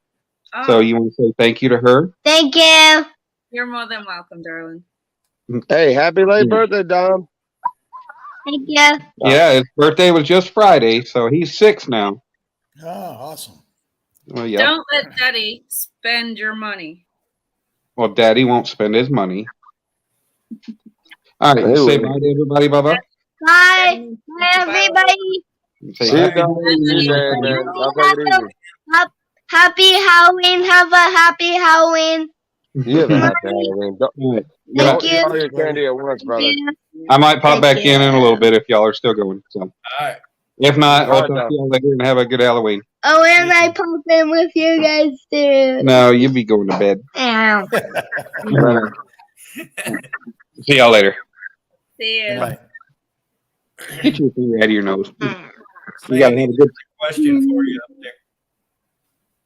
Oh, So you want to say thank you to her? Thank you. you're more than welcome, darling. Hey, happy late birthday, Dom. Thank you. Yeah, his birthday was just Friday, so he's 6 now. Oh, awesome. Well, yeah. Don't let Daddy spend your money. Well, Daddy won't spend his money. All right, Hey, say Willie. bye to everybody, Bubba. Bye. Bye, everybody. Say See you, happy Dom. Halloween. Man. Y'all take it easy. Happy Halloween. Have a happy Halloween. You have a happy Halloween. Don't All right. Thank don't you. eat all your candy at once, brother. I might pop Thank back you. in a little bit if y'all are still going. So, All right. if not, All I'll right, talk Dom. to y'all later and have a good Halloween. Oh, and I pop in with you guys too. No, you be going to bed. Ow. See y'all later. See Good you. night. Get your finger out of your nose. You gotta Sandy, have a good. question for you up there.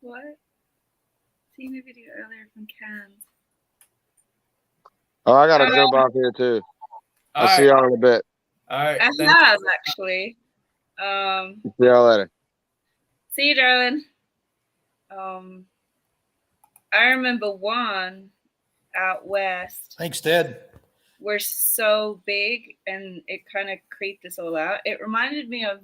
What? Seen a video earlier from Cans. Oh, I gotta jump off here too. All I'll see right. y'all in a bit. All right. I thank have actually. See y'all later. See you, darling. I remember one out west Thanks, Ted. were so big and it kind of creeped us all out. It reminded me of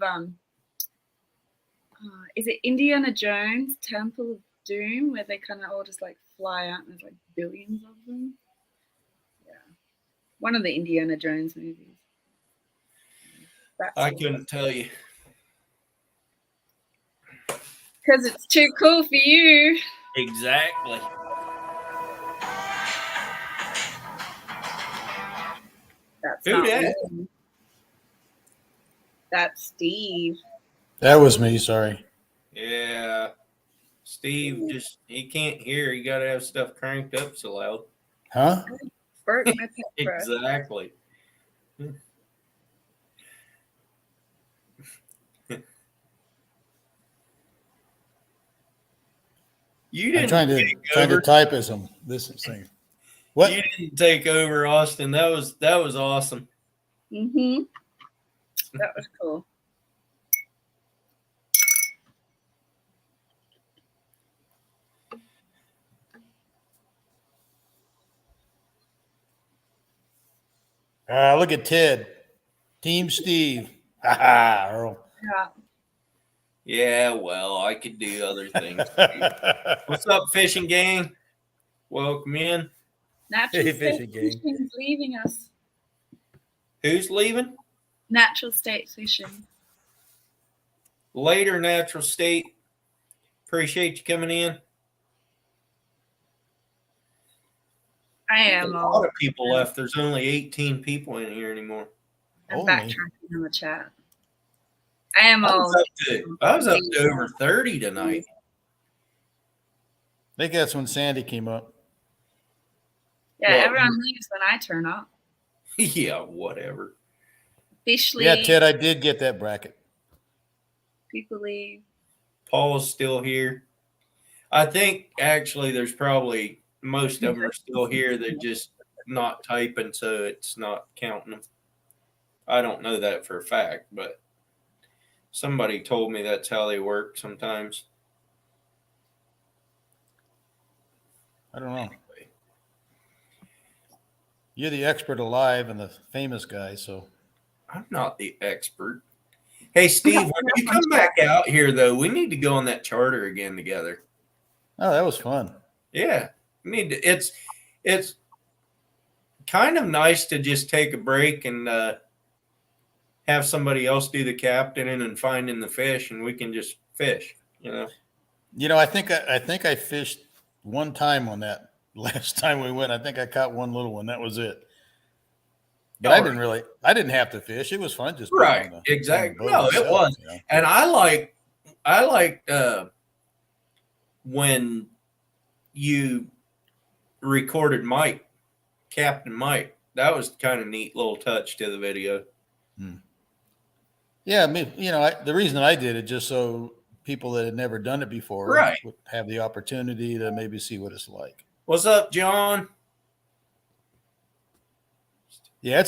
is it Indiana Jones Temple of Doom, where they kind of all just like fly out and there's like billions of them? Yeah, one of the Indiana Jones movies. That's I couldn't tell you. because it's too cool for you. Exactly. That's Who not dat? me. That's Steve. That was me. Sorry. Yeah. Steve he can't hear. You got to have stuff cranked up so loud. Huh? Burp my pet breath. Exactly. You I'm didn't trying to take over. type as I'm listening. What? You didn't take over, Austin. That was awesome. Mm-hmm. That was cool. Look at Ted. Team Steve. Ha ha, Earl. Yeah. Yeah, well, I could do other things. What's up, fishing gang? Welcome in. Natural Hey, State fishing gang. Fishing is leaving us. Who's leaving? Natural State Fishing. Later, Natural State. Appreciate you coming in. I A am lot all. of people left. There's only 18 people in here anymore. I'm Only. backtracking in the chat. I am I all. was up to over 30 tonight. I think that's when Sandy came up. Yeah, Well, everyone leaves when I turn up. Yeah, whatever. Fish leave. Yeah, Ted, I did get that bracket. People leave. Paul's still here. I think actually there's probably most of them are still here. They're just not typing, so it's not counting them. I don't know that for a fact, but somebody told me that's how they work sometimes. I don't know. You're the expert alive and the famous guy, so. I'm not the expert. Hey, Steve, when you come back out here, though, we need to go on that charter again together. Oh, that was fun. Yeah, we need to. It's kind of nice to just take a break and have somebody else do the captaining and finding the fish, and we can just fish. You know. You know, I think I fished one time on that last time we went. I think I caught one little one. That was it. But I didn't have to fish. It was fun just being Right, on the exactly. boat No, it itself, was. you know? And I like when you recorded Mike, Captain Mike. That was kind of neat little touch to the video. Yeah, I mean, you know, the reason I did it just so people that had never done it before Right. would have the opportunity to maybe see what it's like. What's up, John? Yeah,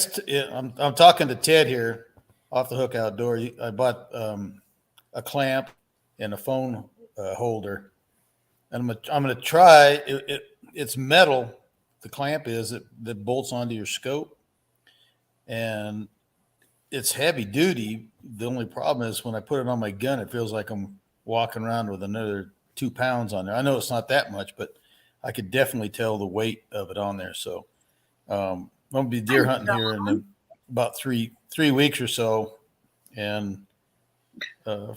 I'm talking to Ted here, Off the Hook Outdoor. I bought a clamp and a phone holder, and I'm gonna try it. It's metal. The clamp is that bolts onto your scope, and it's heavy duty. The only problem is when I put it on my gun, it feels like I'm walking around with another 2 pounds on there. I know it's not that much, but I could definitely tell the weight of it on there. So I'm gonna be deer hunting here in about three weeks or so, and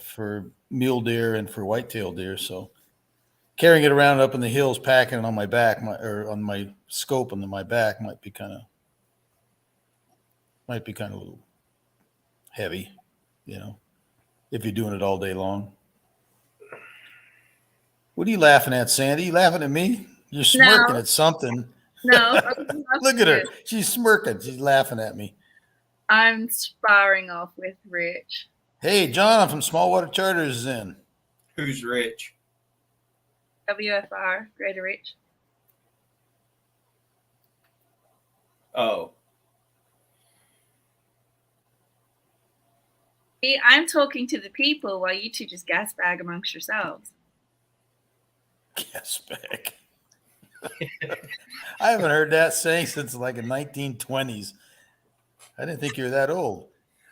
for mule deer and for whitetail deer. So carrying it around up in the hills, packing it on my back, or on my scope on my back might be kind of a little heavy, you know, if you're doing it all day long. What are you laughing at, Sandy? You laughing at me? You're smirking at something. No. Look at her. She's smirking. She's laughing at me. I'm sparring off with Rich. Hey, John, I'm from Smallwater Charters is in. Who's Rich? WFR, Greater Rich. Oh, See, I'm talking to the people while you two just gas bag amongst yourselves. Gas bag. I haven't heard that saying since like the 1920s. I didn't think you were that old.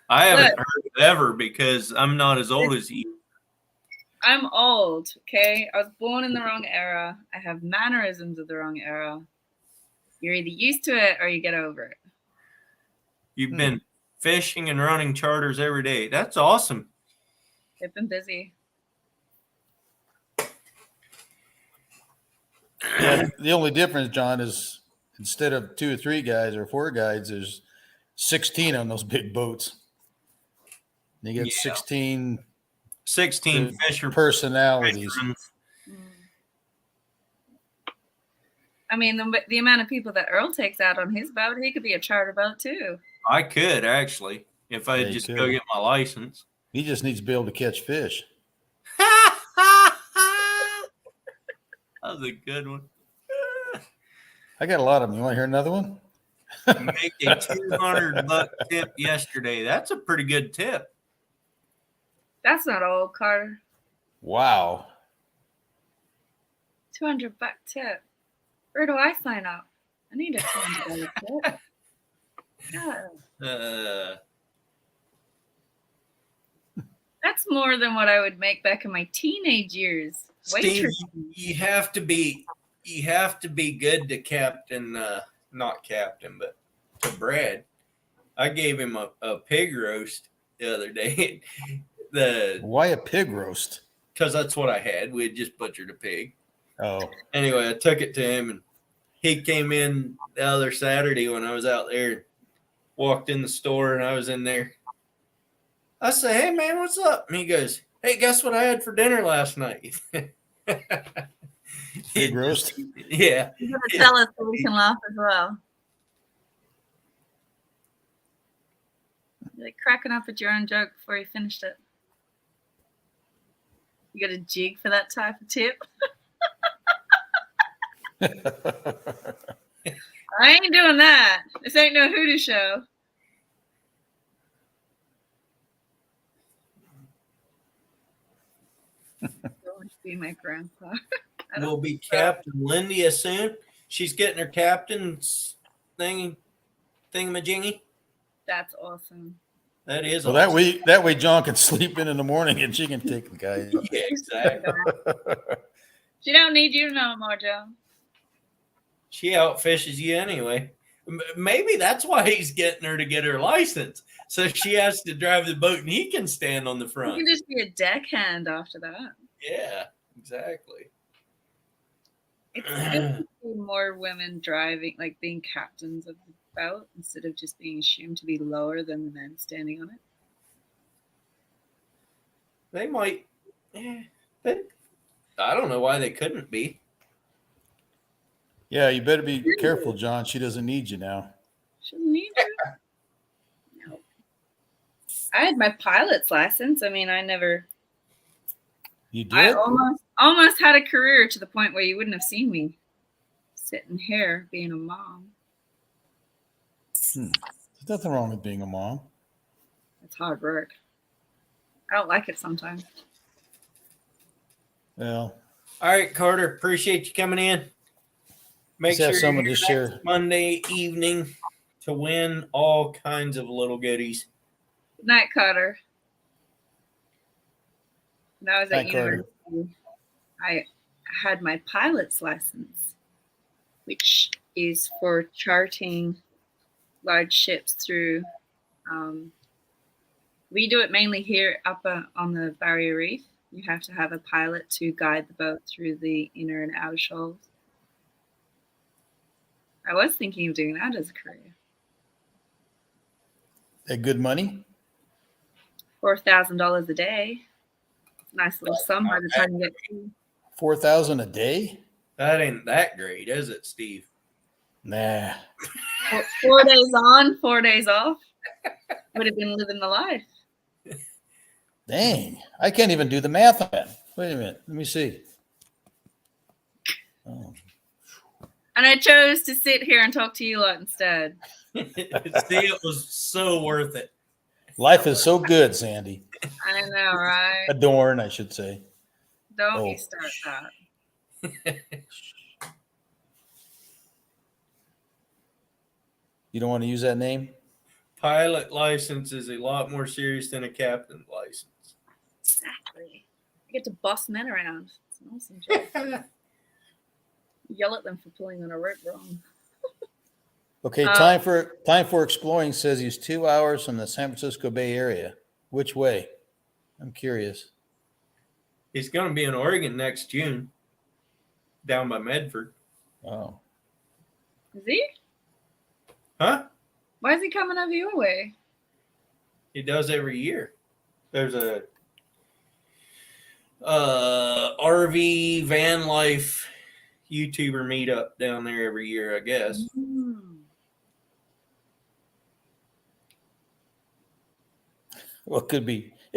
I haven't heard it ever because I'm not as old as you. I'm old, okay? I was born in the wrong era. I have mannerisms of the wrong era. You're either used to it or you get over it. You've been fishing and running charters every day. That's awesome. They've been busy. Yeah, the only difference, John, is instead of 2 or 3 guys or 4 guys, there's 16 on those big boats. You get Yeah. 16 16 Good fisher personalities. fishermen's. I mean, the amount of people that Earl takes out on his boat, he could be a charter boat too. I could actually, if I Yeah, you just could. go get my license. He just needs to be able to catch fish. That was a good one. I got a lot of them. You want to hear another one? Make a $200 tip yesterday. That's a pretty good tip. That's not old, Carter. Wow. $200 tip. Where do I sign up? I need a $200 tip. God. That's more than what I would make back in my teenage years. Steve, Waitress. you have to be good to Captain, not Captain, but to Brad. I gave him a pig roast the other day. Why a pig roast? Because that's what I had. We had just butchered a pig. Oh, Anyway, I took it to him, and he came in the other Saturday when I was out there, walked in the store, and I was in there. I said, "Hey, man, what's up?" And he goes, "Hey, guess what I had for dinner last night?" pig roast. Yeah. You gotta tell us so we can laugh as well. You're like cracking up at your own joke before you finished it. You got a jig for that type of tip? I ain't doing that. This ain't no hoodoo show. Going to be my grandpa. Will be Captain Lindy soon. She's getting her captain's thingamajiggy. That's awesome. That is Well, awesome. that way John can sleep in the morning and she can take the guy. Yeah, exactly. She don't need you no more, Joe. She outfishes you anyway. Maybe that's why he's getting her to get her license. So she has to drive the boat and he can stand on the You front. can just be a deckhand after that. Yeah, exactly. It's good to see more women driving, like being captains of the boat instead of just being assumed to be lower than the men standing on it. They might. I don't know why they couldn't be. Yeah, you better be careful, John. She doesn't need you now. Shouldn't need to. No. I had my pilot's license. I mean, You I did? almost had a career to the point where you wouldn't have seen me sitting here being a mom. There's nothing wrong with being a mom. It's hard work. I don't like it sometimes. Well, All right, Carter. Appreciate you coming in. Make let's have sure someone you're to here next share. Monday evening to win all kinds of little goodies. Good night, Carter. When I was at Night, Carter. university, I had my pilot's license, which is for charting large ships through. We do it mainly here up on the Barrier Reef. You have to have a pilot to guide the boat through the inner and outer shoals. I was thinking of doing that as a career. At good money? $4,000 a day. Nice little sum by the time you get to. $4,000 a day? That ain't that great, is it, Steve? Nah. 4 days on, 4 days off. Would have been living the life. Dang. I can't even do the math on that. Wait a minute. Let me see. Oh. And I chose to sit here and talk to you lot instead. See, it was so worth it. Life is so good, Sandy. I know, right? Adorn, I should say. Don't you Oh. start that. You don't want to use that name? Pilot license is a lot more serious than a captain license. Exactly. I get to boss men around. It's an awesome job. Yell at them for pulling on a rope wrong. Okay, time for exploring says he's 2 hours from the San Francisco Bay Area. Which way? I'm curious. He's going to be in Oregon next June, down by Medford. Oh. Is he? Huh? Why is he coming over your way? He does every year. There's a RV van life YouTuber meetup down there every year, I guess. Well, it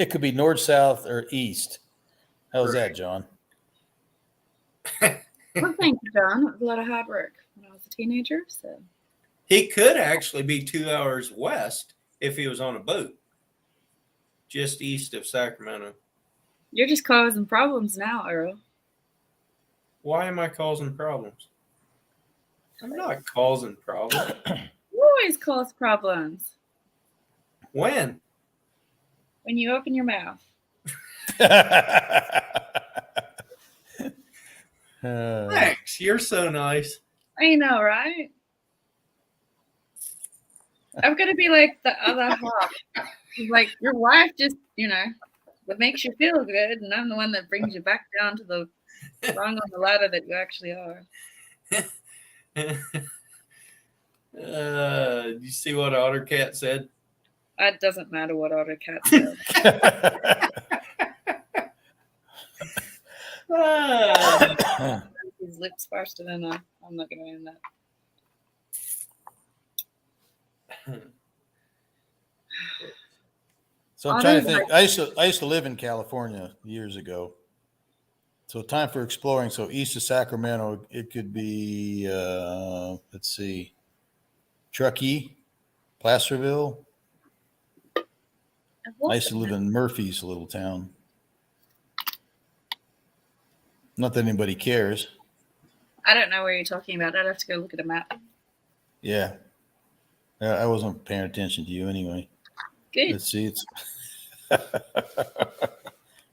could be north, south, or east. How's that, John? Well, thank you, John. It was a lot of hard work when I was a teenager. So He could actually be 2 hours west if he was on a boat, just east of Sacramento. you're just causing problems now, Earl. Why am I causing problems? I'm not causing problems. You always cause problems When? when you open your mouth. Thanks. You're so nice. I know, right? I'm gonna be like the other half. Like your wife just, what makes you feel good, and I'm the one that brings you back down to the rung on the ladder that you actually are. You see what Ottercat said? It doesn't matter what other cat says. His lips faster than I'm not gonna end that. So I'm trying to think. I used to live in California years ago. So time for exploring. So east of Sacramento, it could be let's see, Truckee, Placerville. I used to live in Murphy's little town. Not that anybody cares. I don't know where you're talking about. I'd have to go look at a map. Yeah. I wasn't paying attention to you anyway. Good. Let's see. It's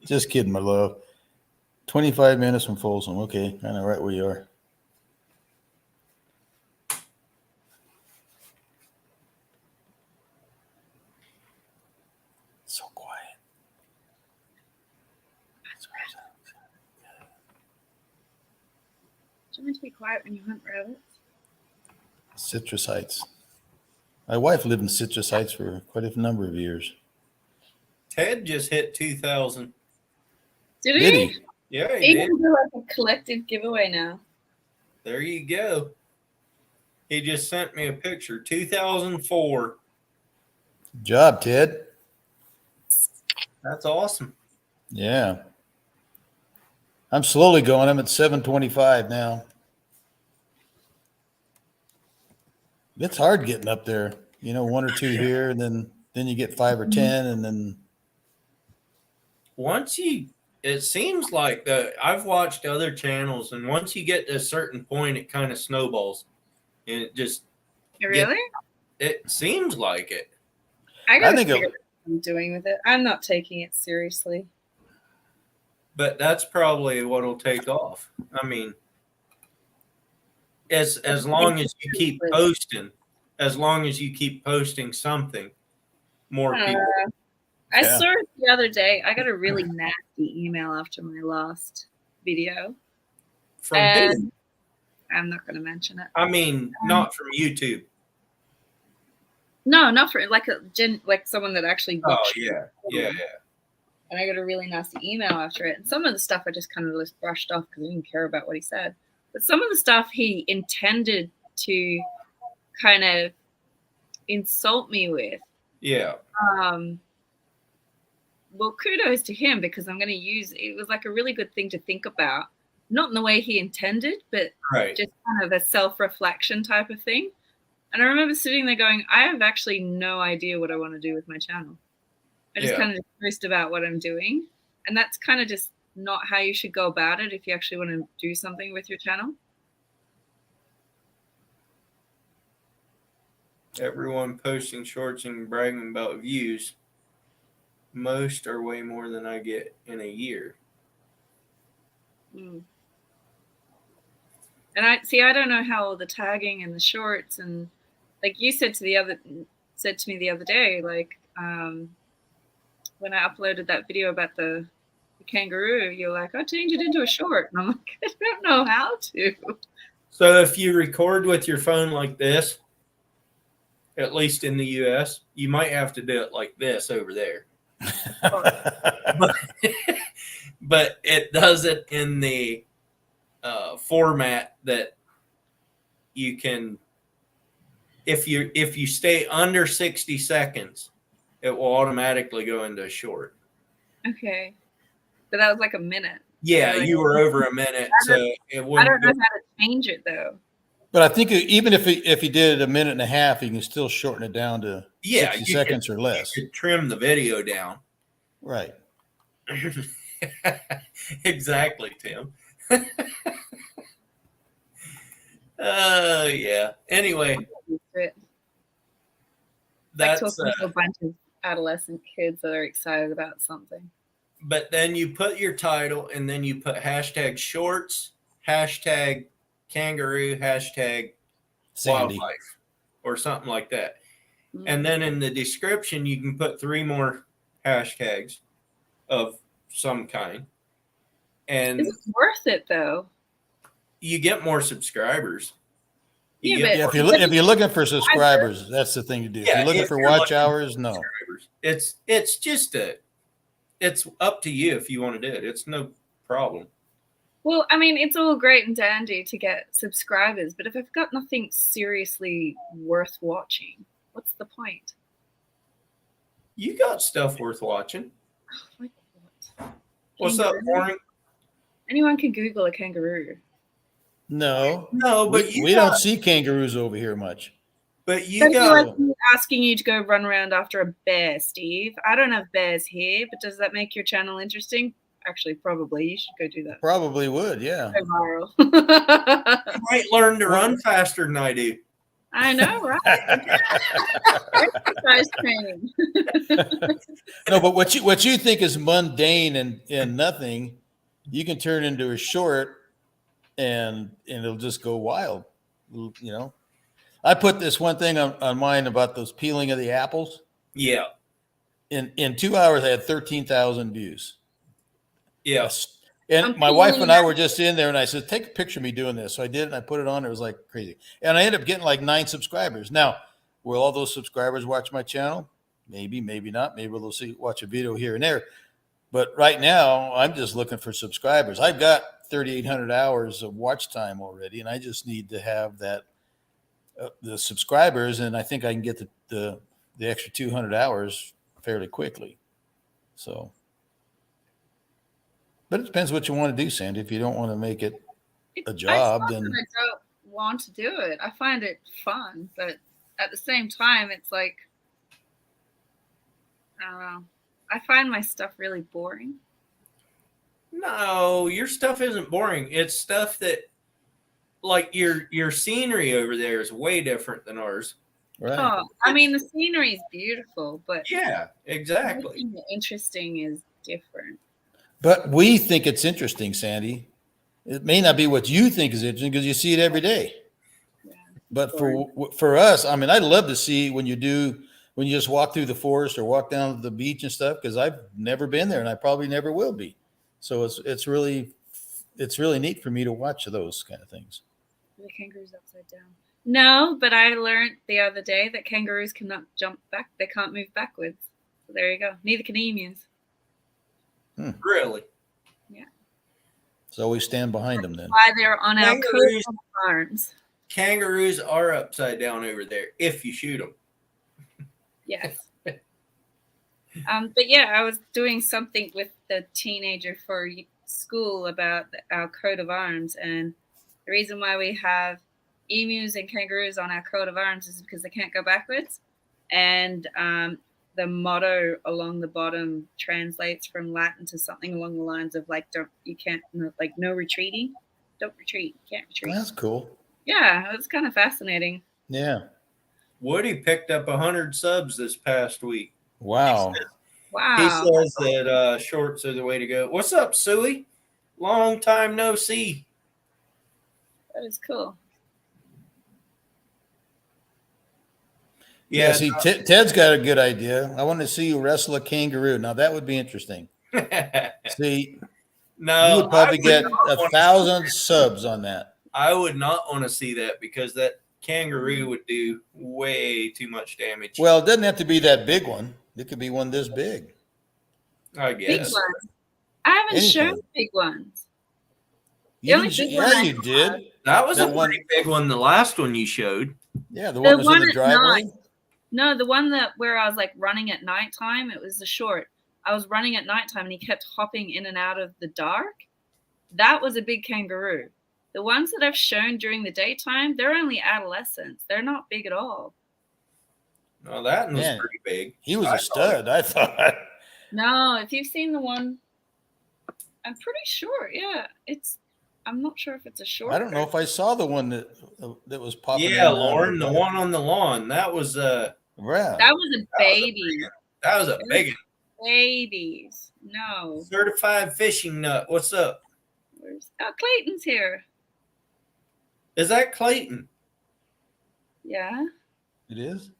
just kidding, my love. 25 minutes from Folsom. Okay. I know right where you are. So quiet. Do you want to be quiet when you hunt rabbits? Citrus Heights. My wife lived in Citrus Heights for quite a number of years. Ted just hit 2,000. Did Did he? he? Yeah, He he did. can do like a collective giveaway now. There you go. He just sent me a picture. 2004. Good job, Ted. That's awesome. Yeah. I'm slowly going. I'm at 725 now. It's hard getting up there. One or two here, and then you get 5 or 10, and then It seems like I've watched other channels, and once you get to a certain point, it kind of snowballs, and it just Really? it seems like it. I gotta think figure out what I'm doing with it. I'm not taking it seriously. But that's probably what'll take off. I mean, as long as you keep posting something, more people. I Yeah. saw it the other day. I got a really nasty email after my last video. From who? And I'm not going to mention it. I mean, not from YouTube. No, not for like someone that actually. Oh watched yeah, it. yeah. And I got a really nasty email after it. And some of the stuff I just kind of just brushed off because I didn't care about what he said. But some of the stuff he intended to kind of insult me with. Yeah. Well, kudos to him because I'm going to use it was like a really good thing to think about. Not in the way he intended, but Right. just kind of a self-reflection type of thing. And I remember sitting there going, I have actually no idea what I want to do with my channel. I just kind of post about what I'm doing. And that's kind of just not how you should go about it if you actually want to do something with your channel. Everyone posting shorts and bragging about views. Most are way more than I get in a year. And I don't know how the tagging and the shorts and like you said to me the other day, like when I uploaded that video about the kangaroo, you're like, I'll change it into a short. And I'm like, I don't know how to. So if you record with your phone like this at least in the US. You might have to do it like this over there. But it does it in the format that you can, if you stay under 60 seconds, it will automatically go into a short. Okay. But that was like a minute. Yeah, Really? you were over a minute, so it I wouldn't. don't know how to change it though. But I think even if he did it a minute and a half, you can still shorten it down to Yeah, 60 you seconds or less. You could trim the video down. Right. Exactly, Tim. Yeah. Anyway, I that's talking to a bunch of adolescent kids that are excited about something. but then you put your title and then you put hashtag shorts, hashtag kangaroo, hashtag Sandy. wildlife, or something like that. Mhm. And then in the description, you can put 3 more hashtags of some kind. And Is it worth it though? you get more subscribers. You Yeah, get Yeah, more if you're looking for subscribers, that's the thing to do. If Yeah, you're looking if for you're watch looking hours, no. subscribers. It's just it's up to you if you want to do it. It's no problem. Well, I mean, it's all great and dandy to get subscribers, but if I've got nothing seriously worth watching, what's the point? You got stuff worth watching. Like what? What's up, Kangaroo? Warren? Anyone can Google a kangaroo. No. No, but We don't see kangaroos over here much. But you That'd be got like me asking you to go run around after a bear, Steve. I don't have bears here, but does that make your channel interesting? Actually, probably. You should go do that. Probably would, yeah. Go viral. you might learn to run faster than I do. I know, right? Exercise training. No, but what you think is mundane and nothing, you can turn into a short and it'll just go wild. You know. I put this one thing on mine about those peeling of the apples. Yeah. In 2 hours, I had 13,000 views. Yeah. And I'm my wife peeling and I apples. were just in there, and I said, "Take a picture of me doing this." So I did, and I put it on. It was like crazy, and I ended up getting like 9 subscribers. Now, will all those subscribers watch my channel? Maybe, maybe not. Maybe they'll watch a video here and there. But right now, I'm just looking for subscribers. I've got 3,800 hours of watch time already, and I just need to have that the subscribers, and I think I can get the extra 200 hours fairly quickly. So. But it depends what you want to do, Sandy. If you don't want to make it a job, I then don't want to do it. I find it fun, but at the same time, it's like, I don't know. I find my stuff really boring. No, your stuff isn't boring. It's stuff that, like your scenery over there is way different than ours. right. Oh, I mean, the scenery is beautiful, but Yeah, exactly. everything interesting is different. But we think it's interesting, Sandy. It may not be what you think is interesting because you see it every day. Yeah. But for us, I mean, I'd love to see when you just walk through the forest or walk down to the beach and stuff, because I've never been there and I probably never will be. So it's really neat for me to watch those kind of things. The kangaroo's upside down. No, but I learned the other day that kangaroos cannot jump back. They can't move backwards. So there you go. Neither can emus. Really. So we stand behind them then. Why they're on our Kangaroos- coat of arms. Kangaroos are upside down over there if you shoot them. Yes. But yeah, I was doing something with the teenager for school about our coat of arms, and the reason why we have emus and kangaroos on our coat of arms is because they can't go backwards, and the motto along the bottom translates from Latin to something along the lines of like no retreating, don't retreat, can't retreat. That's cool. Yeah, it was kind of fascinating. Yeah. Woody picked up 100 subs this past week. Wow. Wow. He says that shorts are the way to go. What's up, Suey? Long time no see. That is cool. Yeah. See, Ted's got a good idea. I want to see you wrestle a kangaroo. Now that would be interesting. See, No, you would probably I get not wanna- 1,000 subs on that. I would not want to see that because that kangaroo would do way too much damage. Well, it doesn't have to be that big one. It could be one this big. I Big guess. ones. I haven't Anything. shown big ones. You only didn't big one yeah, I you did. That was That a one- pretty big one. The last one you showed. Yeah, the The one was one in the at driveway. No, the one that where I was like running at nighttime, it was the short. I was running at nighttime and he kept hopping in and out of the dark. That was a big kangaroo. The ones that I've shown during the daytime, they're only adolescents. They're not big at all. No, that one was Man. pretty big. He was I a stud, I thought. No, if you've seen the one, I'm pretty sure. Yeah, I'm not sure if it's a short. I don't know if I saw the one that was popping. in Yeah, and out of Lauren, the dark. one on the lawn. That was Yeah. That was a baby. that was a big one. Babies. No. Certified fishing nut. What's up? Clayton's here. Is that Clayton? Yeah. It is.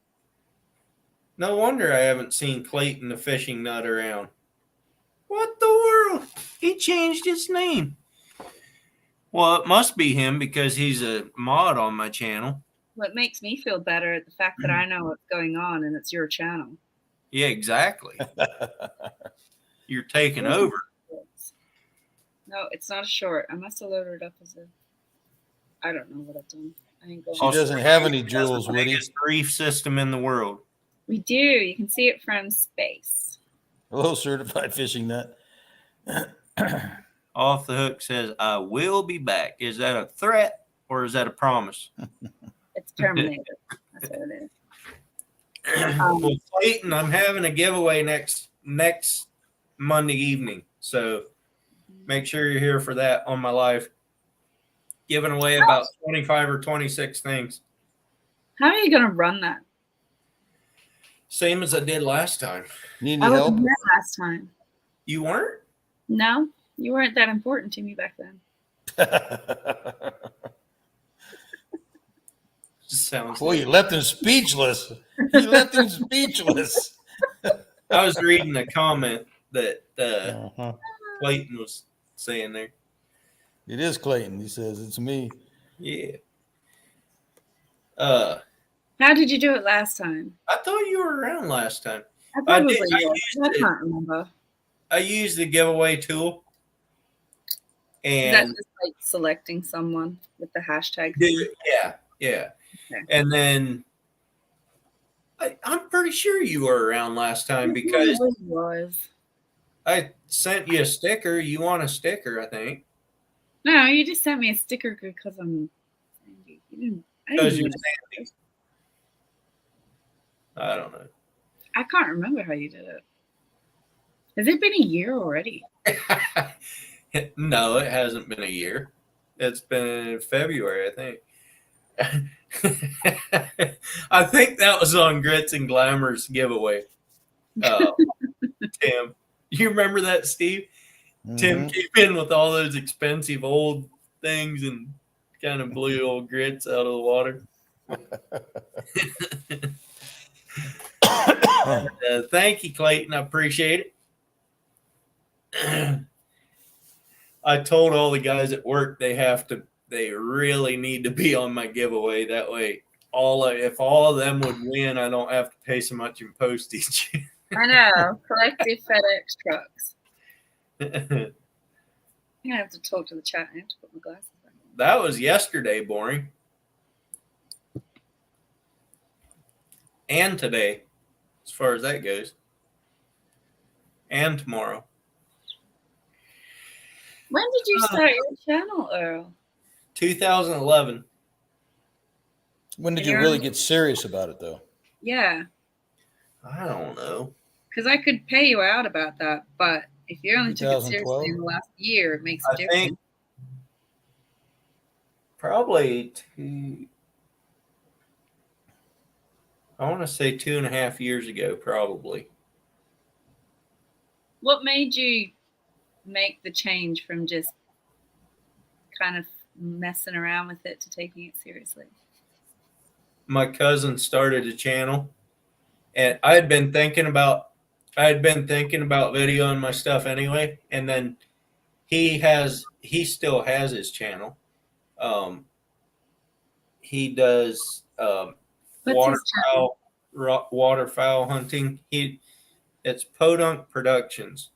No wonder I haven't seen Clayton the fishing nut around. What the world? He changed his name. Well, it must be him because he's a mod on my channel. What makes me feel better is the fact that I know what's going on and it's your channel. Yeah, exactly. You're taking over. No, it's not a short. I must have loaded it up as a. I don't know what I've done. I ain't going. She doesn't have any That's jewels, the Woody. biggest reef system in the world. We do. You can see it from space. Hello, certified fishing nut. Off the Hook says, I will be back. Is that a threat or is that a promise? It's terminated. That's what it is. Well, Clayton, I'm having a giveaway next Monday evening. So make sure you're here for that on my live. Giving away about 25 or 26 things. How are you going to run that? Same as I did last time. Need I any wasn't help? here last time. You weren't? No, you weren't that important to me back then. Sounds Boy, you left him speechless. You left him speechless. I was reading a comment that Uh-huh. Clayton was saying there. It is Clayton. He says it's me. Yeah. How did you do it last time? I thought you were around last time. I probably did. I was. used I it. can't remember. I used the giveaway tool. Is that And just like selecting someone with the hashtag? yeah. Okay. And then I'm pretty sure you were around last time because It was. I sent you a sticker. You want a sticker, I think. No, you just sent me a sticker because I'm. You didn't. I Because didn't you're even- Sandy. I don't know. I can't remember how you did it. Has it been a year already? No, it hasn't been a year. It's been February, I think. I think that was on Grits and Glamour's giveaway. Tim, you remember that, Steve? Tim Mhm. came in with all those expensive old things and kind of blew old Grits out of the water. Thank you, Clayton. I appreciate it. I told all the guys at work they really need to be on my giveaway. That way, if all of them would win, I don't have to pay so much in postage. I know. Collective FedEx trucks. I'm gonna have to talk to the chat. I have to put my glasses on. That was yesterday, boring. And today, as far as that goes. And tomorrow. When did you start your channel, Earl? 2011. When did you really get serious about it, though? Yeah, I don't know. because I could pay you out about that, but if you only took it 2012? seriously in the last year, it makes a I difference. think probably I want to say 2.5 years ago, probably. What made you make the change from just kind of messing around with it to taking it seriously? My cousin started a channel, and I had been thinking about videoing my stuff anyway, and then he still has his channel. he does What's his channel? waterfowl hunting. It's Podunk Productions,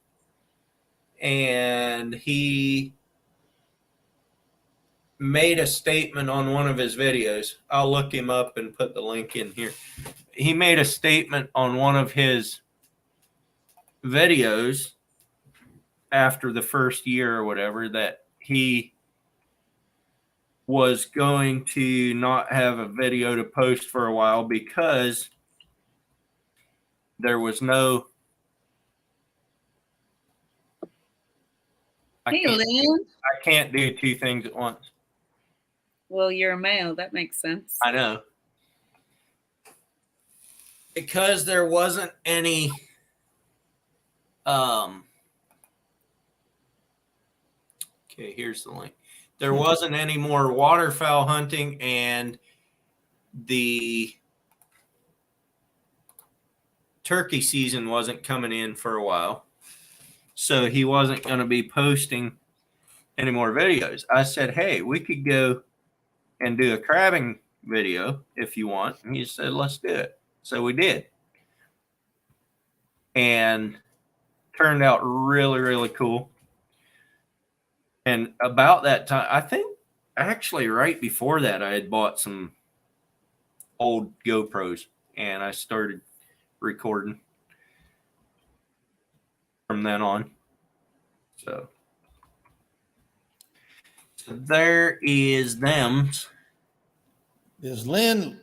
and he made a statement on one of his videos. I'll look him up and put the link in here. He made a statement on one of his videos after the first year or whatever that he was going to not have a video to post for a while because there was no Hey, Lynn. I can't do two things at once. Well, you're a male. That makes sense. I know. Because there wasn't any okay, here's the link. There wasn't any more waterfowl hunting, and the turkey season wasn't coming in for a while. So he wasn't going to be posting any more videos. I said, hey, we could go and do a crabbing video if you want. And he said, let's do it. So we did. And turned out really, really cool. And about that time, I think actually right before that, I had bought some old GoPros and I started recording from then on. So there is them. Is Lynn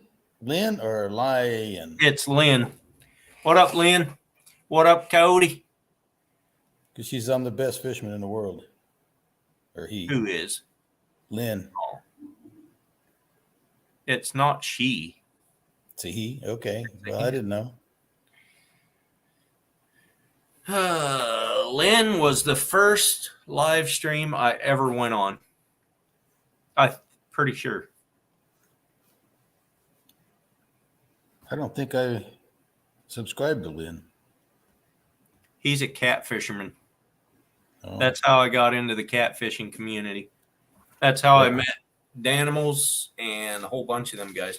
or Lion? It's Lynn. What up, Lynn? What up, Cody? Because she's I'm the best fisherman in the world. Or he. Who is? Lynn. It's not she. It's a he. Okay. Well, I didn't know. Lynn was the first live stream I ever went on. I'm pretty sure. I don't think I subscribed to Lynn. He's a cat fisherman. Oh. That's how I got into the catfishing community. That's how I met Danimals and a whole bunch of them guys.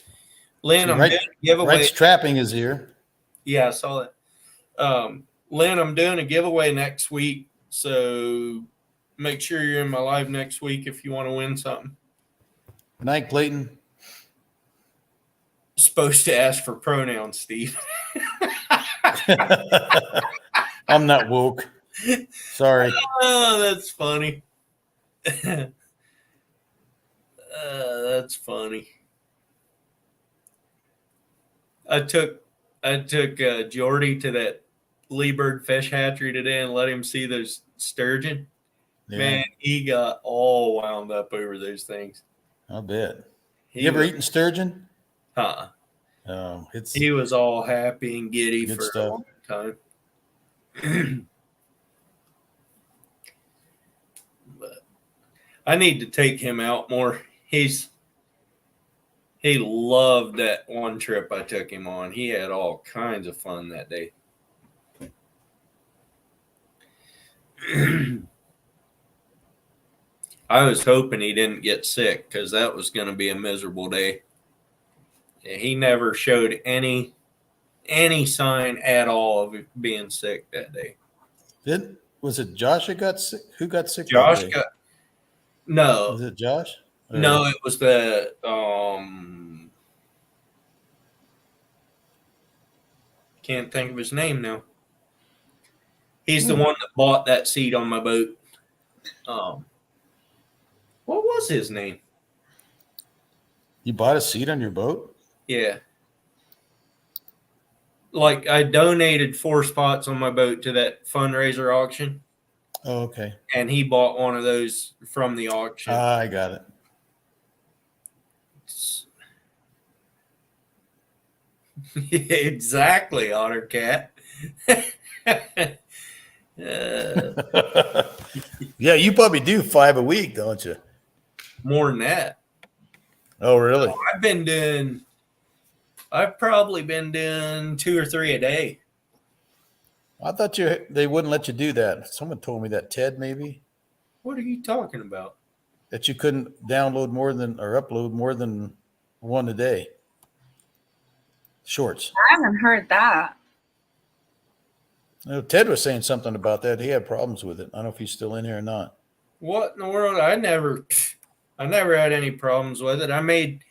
Lynn, I'm doing a giveaway. Wright's Trapping is here. Yeah, I saw that. Lynn, I'm doing a giveaway next week, so make sure you're in my live next week if you want to win something. Good night, Clayton. Supposed to ask for pronouns, Steve. I'm not woke. Sorry. Oh, that's funny. That's funny. I took Jordy to that Lee Bird Fish Hatchery today and let him see those sturgeon. Yeah, Man, he got all wound up over those things. I bet. You ever eaten sturgeon? He was all happy and giddy Good for stuff. a long time. But I need to take him out more. He loved that one trip I took him on. He had all kinds of fun that day. I was hoping he didn't get sick because that was going to be a miserable day. He never showed any sign at all of being sick that day. Was it Josh who got sick? Who got sick? Josh that day? got no. Was it Josh? Or- No, it was the can't think of his name now. He's the one that bought that seat on my boat. What was his name? You bought a seat on your boat? Yeah. Like I donated 4 spots on my boat to that fundraiser auction, Oh, okay. and he bought one of those from the auction. I got it. Exactly, Otter Cat. Yeah, you probably do 5 a week, don't you? More than that. Oh, really? I've probably been doing 2 or 3 a day. I thought they wouldn't let you do that. Someone told me that, Ted, maybe, What are you talking about? that you couldn't download more than or upload more than One a day. Shorts. I haven't heard that. Ted was saying something about that. He had problems with it. I don't know if he's still in here or not. What in the world? I never had any problems with it. I made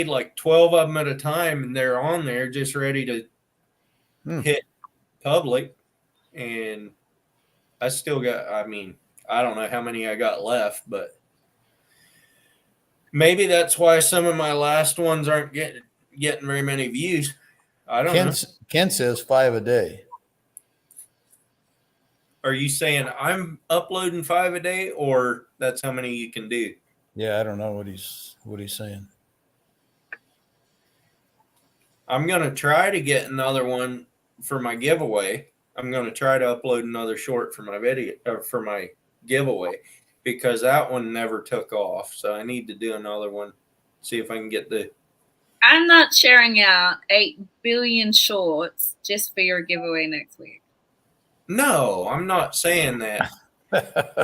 like 12 of them at a time, and they're on there just ready to hit public. And I still got, I mean, I don't know how many I got left, but maybe that's why some of my last ones aren't getting very many views. I don't know. Ken says 5 a day. Are you saying I'm uploading 5 a day, or that's how many you can do? Yeah, I don't know what he's saying. I'm going to try to get another one for my giveaway. I'm going to try to upload another short for my video, or for my giveaway, because that one never took off. So I need to do another one. See if I can get the. I'm not sharing out 8 billion shorts just for your giveaway next week. No, I'm not saying that.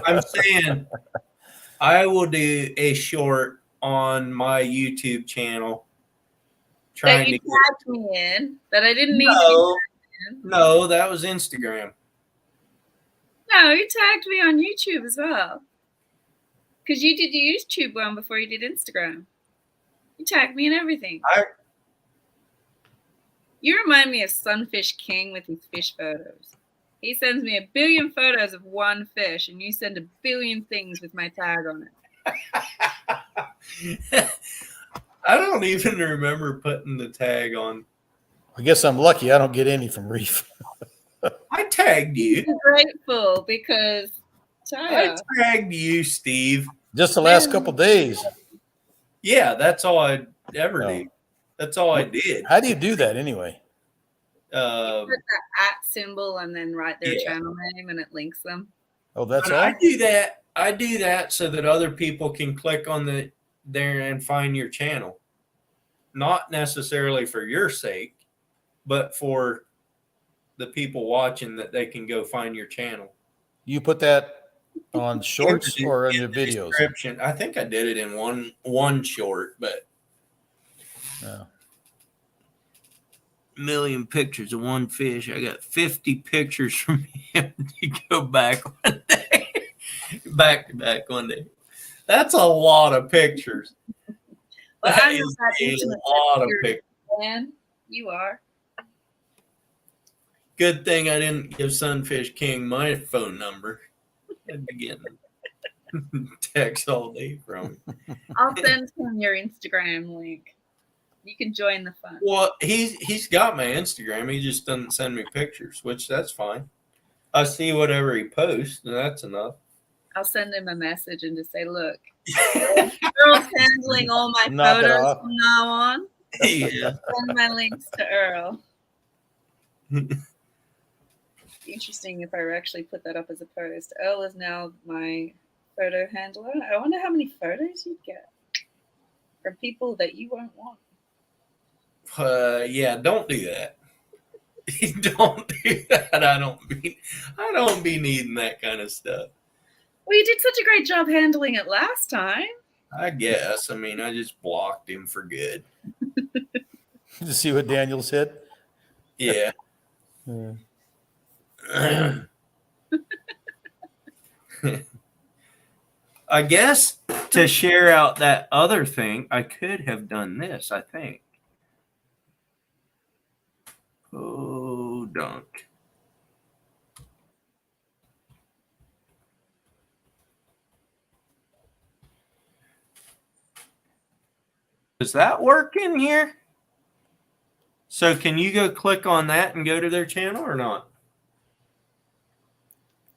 I'm saying I will do a short on my YouTube channel. That Trying you to tagged me in, that I didn't need to no, be tagged in. no, that was Instagram. No, you tagged me on YouTube as well. Because you did the YouTube one before you did Instagram. You tagged me in everything. You remind me of Sunfish King with his fish photos. He sends me 1 billion photos of one fish, and you send 1 billion things with my tag on it. I don't even remember putting the tag on. I guess I'm lucky I don't get any from Reef. I tagged you. I'm grateful because I tagged you, Steve. Just the last couple days. Yeah, that's all I ever Oh. did. That's all I did. How do you do that anyway? put the @ symbol and then write their Yeah. channel name, and it links them. Oh, that's But all? I do that so that other people can click on there and find your channel. Not necessarily for your sake, but for the people watching, that they can go find your channel. You put that on shorts In the- or in in your the videos? description. I think I did it in one short, but No. million pictures of one fish. I got 50 pictures from him to go back one day. back to back one day. That's a lot of pictures. Well, That I'm is not a intimate lot of with your pictures. fan. You are. Good thing I didn't give Sunfish King my phone number. I'd be getting texts all day from him. I'll send him your Instagram link. You can join the fun. Well, he's got my Instagram. He just doesn't send me pictures, which that's fine. I see whatever he posts, and that's enough. I'll send him a message and just say, look, Earl's handling all my Knock it photos off. from now on. Yeah. Send my links to Earl. Interesting if I actually put that up as a post. Earl is now my photo handler. I wonder how many photos you'd get from people that you won't want. Yeah, don't do that. Don't do that. I don't be needing that kind of stuff. Well, you did such a great job handling it last time. I guess. I mean, I just blocked him for good. Did you see what Daniel said? Yeah. I guess to share out that other thing, I could have done this, I think. Oh, dunk. Does that work in here? So can you go click on that and go to their channel or not?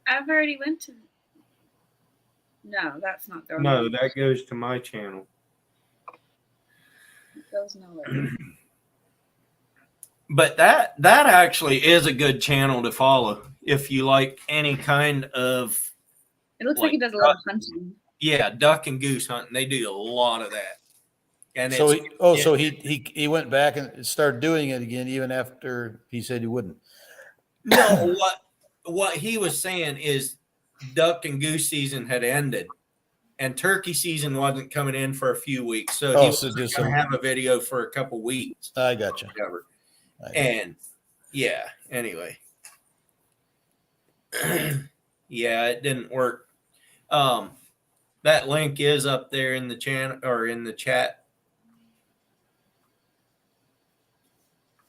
I've already went to. No, that's not going. No, that goes to my channel. It goes nowhere. But that actually is a good channel to follow if you like any kind of It looks like he does a lot of hunting. duck and goose hunting. They do a lot of that. And So it's, so he went back and started doing it again even after he said he wouldn't. no, what he was saying is duck and goose season had ended. and turkey season wasn't coming in for a few weeks, so Oh, he so wasn't just going to some- have a video for a couple weeks. I got you. Whatever. I got And yeah, anyway. Yeah, it didn't work. That link is up there in the channel or in the chat.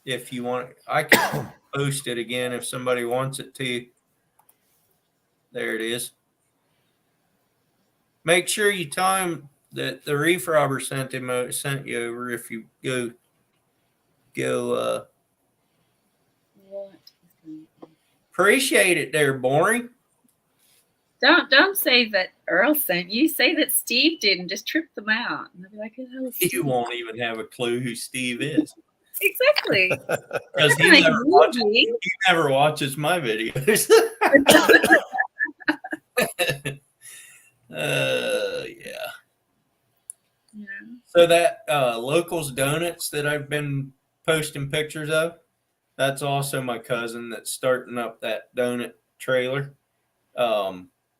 If you want, I can post it again if somebody wants it to. There it is. Make sure you time that the reef robber sent you over if you go What? appreciate it there, boring. Don't say that Earl sent you. Say that Steve did and just trip them out. And they'll be like, "Who the hell is You Steve?" won't even have a clue who Steve is Exactly. because he never watches my videos. Yeah. Yeah. So that Locals Donuts that I've been posting pictures of, that's also my cousin that's starting up that donut trailer.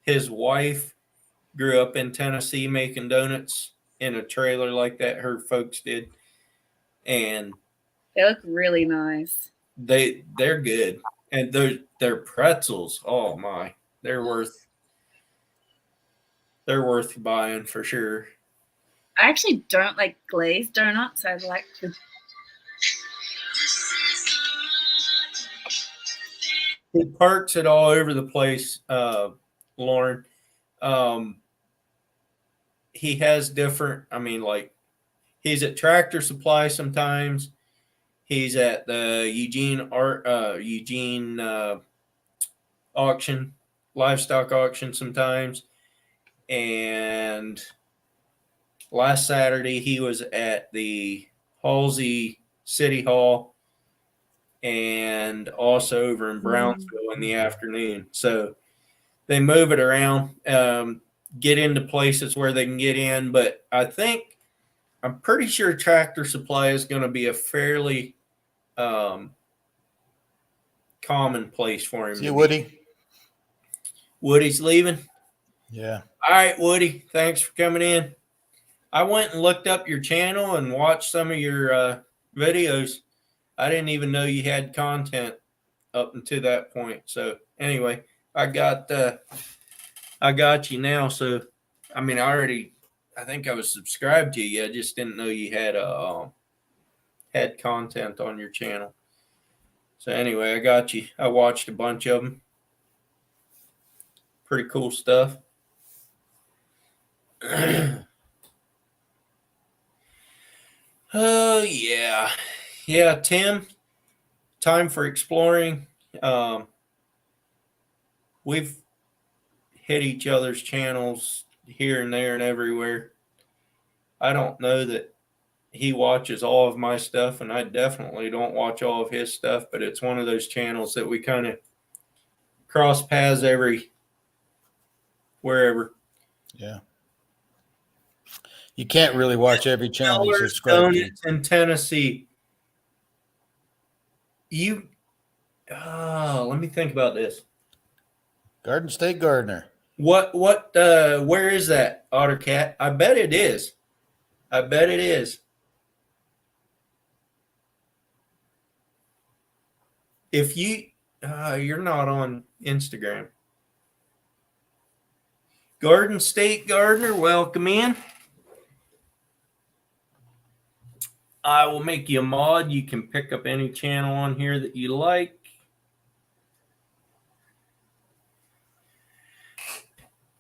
His wife grew up in Tennessee making donuts in a trailer like that. Her folks did, and They look really nice. they're good. And their pretzels, oh my, they're worth buying for sure. I actually don't like glazed donuts. I like the He parks it all over the place, Lauren. He has different, I mean, like he's at Tractor Supply sometimes. He's at the Eugene auction, livestock auction sometimes. And last Saturday he was at the Halsey City Hall and also over in Brownsville in the afternoon. So they move it around, get into places where they can get in. But I'm pretty sure Tractor Supply is going to be a fairly common place for him. See you, Woody. Woody's leaving. Yeah. All right, Woody, thanks for coming in. I went and looked up your channel and watched some of your videos. I didn't even know you had content up until that point. So anyway, I got you now. So I mean, I think I was subscribed to you. I just didn't know you had content on your channel. So anyway, I got you. I watched a bunch of them. Pretty cool stuff. Oh yeah. Yeah, Tim, time for exploring. We've hit each other's channels here and there and everywhere. I don't know that he watches all of my stuff, and I definitely don't watch all of his stuff, but it's one of those channels that we kind of cross paths wherever. Yeah. You can't really watch every channel you subscribe to. Donuts in Tennessee. Let me think about this. Garden State Gardener. Where is that, Ottercat? I bet it is. If you're not on Instagram. Garden State Gardener, welcome in. I will make you a mod. You can pick up any channel on here that you like.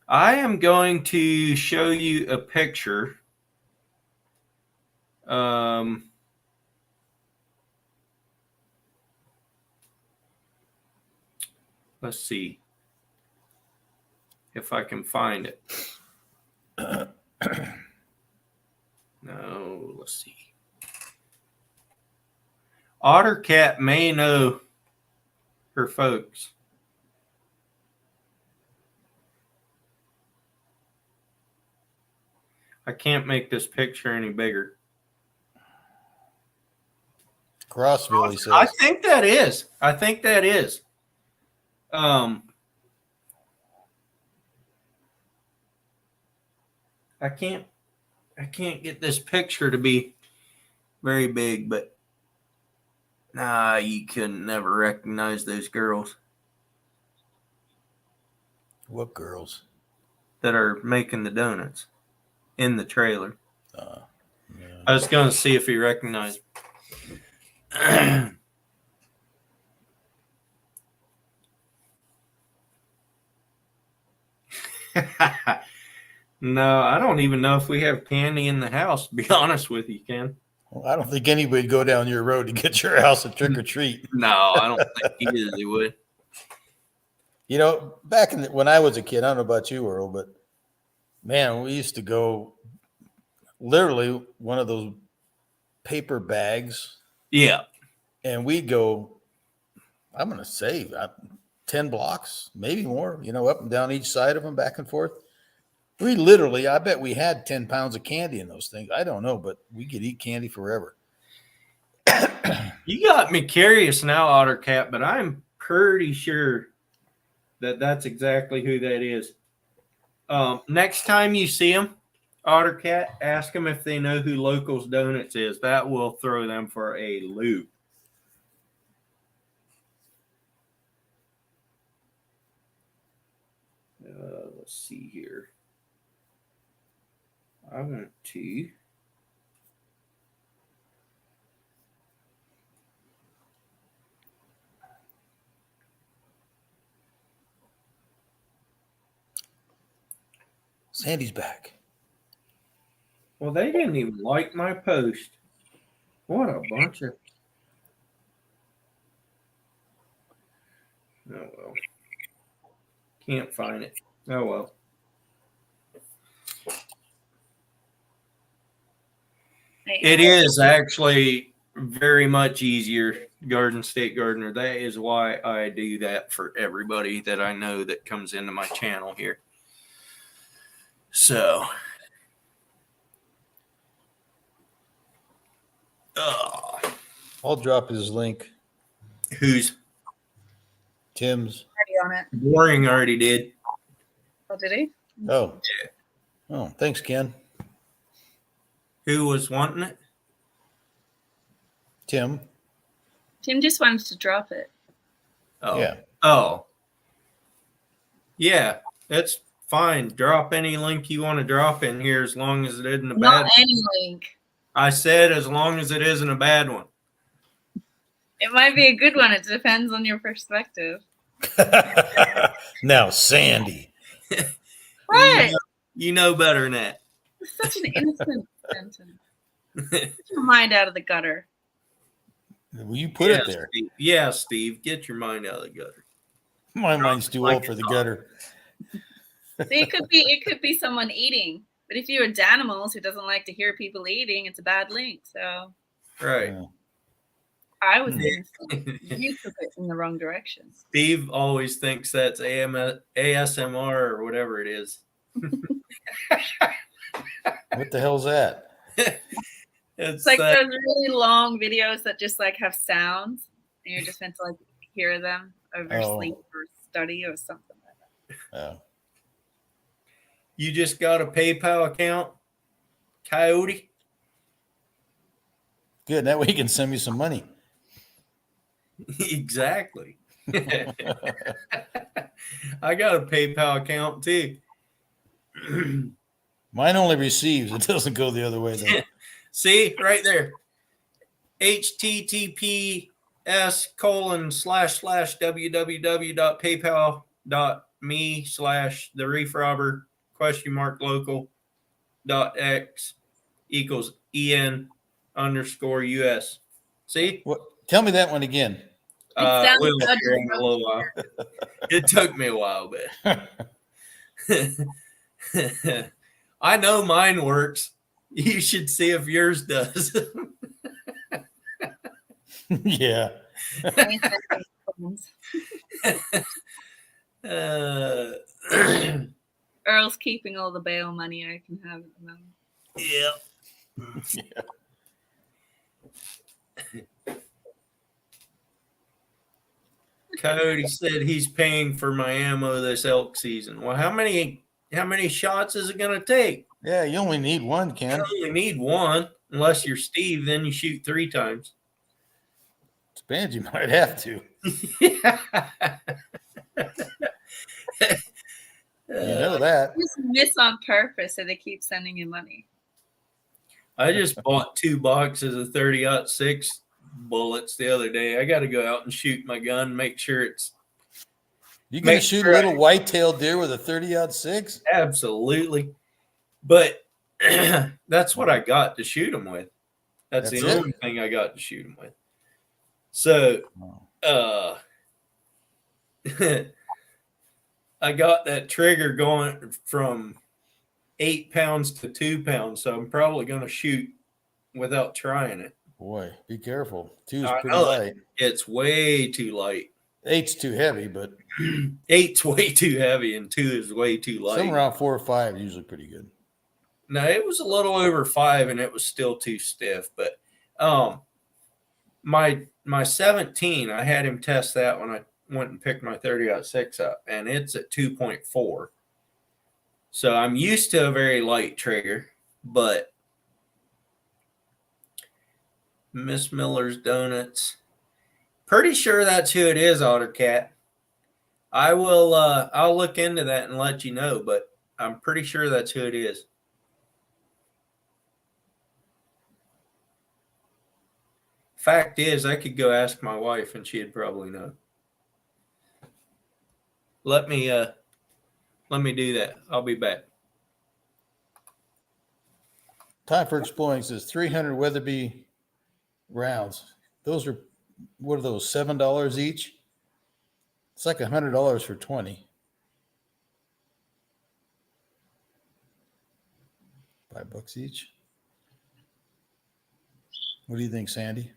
I am going to show you a picture. Let's see if I can find it. No, let's see. Ottercat may know her folks. I can't make this picture any bigger. Crossville, he says. I think that is. I can't get this picture to be very big, but nah, you couldn't never recognize those girls What girls? that are making the donuts in the trailer. Yeah. I was going to see if he recognized. No, I don't even know if we have candy in the house, to be honest with you, Ken. Well, I don't think anybody would go down your road to get your house a trick or treat. No, I don't think he would. You know, back when I was a kid, I don't know about you, Earl, but man, we used to go literally one of those paper bags, Yeah. and we'd go, I'm going to say 10 blocks, maybe more, you know, up and down each side of them, back and forth. We literally, I bet we had 10 pounds of candy in those things. I don't know, but we could eat candy forever. You got me curious now, Otter Cat, but I'm pretty sure that that's exactly who that is. Next time you see them, Otter Cat, ask them if they know who Locals Donuts is. That will throw them for a loop. Let's see here. I went to. Sandy's back. Well, they didn't even like my post. What a bunch of. Oh, well. Can't find it. Oh, well. It is actually very much easier, Garden State Gardener. That is why I do that for everybody that I know that comes into my channel here. So, I'll drop his link. who's Tim's. Already on it. Boring already did. Oh, did he? Oh. Oh, thanks, Ken. Who was wanting it? Tim. Tim just wanted to drop it. Oh. Yeah. Oh. Yeah, that's fine. Drop any link you want to drop in here as long as it isn't a bad Not any link. I said as long as it isn't a bad one. It might be a good one. It depends on your perspective. Now, Sandy. What? You know better than that. It's such an innocent sentence. Get your mind out of the gutter. Will you put it there? Steve. Yeah, Steve, get your mind out of the gutter. My mind's too old for the gutter. See, it could be someone eating. But if you're Danimals who doesn't like to hear people eating, it's a bad link. So Right. Yeah. I was innocent. You took it in the wrong direction. Steve always thinks that's ASMR or whatever it is. What the hell's that? It's like those really long videos that just like have sounds and you're just meant to like hear them over sleep or study or something like that. Oh. You just got a PayPal account, Coyote? Good. That way you can send me some money. Exactly. I got a PayPal account too. Mine only receives. It doesn't go the other way, though. See, right there. https://www.paypal.me/the_local.x=en_us. See? What? Tell me that one again. sounds We'll good. hear in a little while. It took me a while, but I know mine works. You should see if yours does. Yeah. Earl's keeping all the bail money I can have at the moment. Yeah. Cody said he's paying for my ammo this elk season. Well, how many shots is it going to take? Yeah, you only need one, Ken. You only need one, unless you're Steve. Then you shoot 3 times. Depends. You might have to. You know that. Just miss on purpose, so they keep sending you money. I just bought 2 boxes of 30-06 bullets the other day. I got to go out and shoot my gun, make sure it's You gonna Make shoot sure a little white-tailed deer with a 30-06? absolutely. But that's what I got to shoot them with. That's That's the it? only thing I got to shoot them with. So, I got that trigger going from 8 pounds to 2 pounds. So I'm probably going to shoot without trying it. Boy, be careful. 2's I pretty know light. It's way too light. 8's too heavy, but 8's way too heavy and 2 is way too light. somewhere around 4 or 5 usually pretty good. No, it was a little over 5 and it was still too stiff. But my 17, I had him test that when I went and picked my 30-06 up, and it's at 2.4. So I'm used to a very light trigger, but Miss Miller's Donuts. Pretty sure that's who it is, Ottercat. I will I'll look into that and let you know, but I'm pretty sure that's who it is. Fact is, I could go ask my wife and she'd probably know. Let me do that. I'll be back. Time for exploring says 300 Weatherby rounds. Those are, what are those, $7 each? It's like $100 for 20. $5 each. What do you think, Sandy?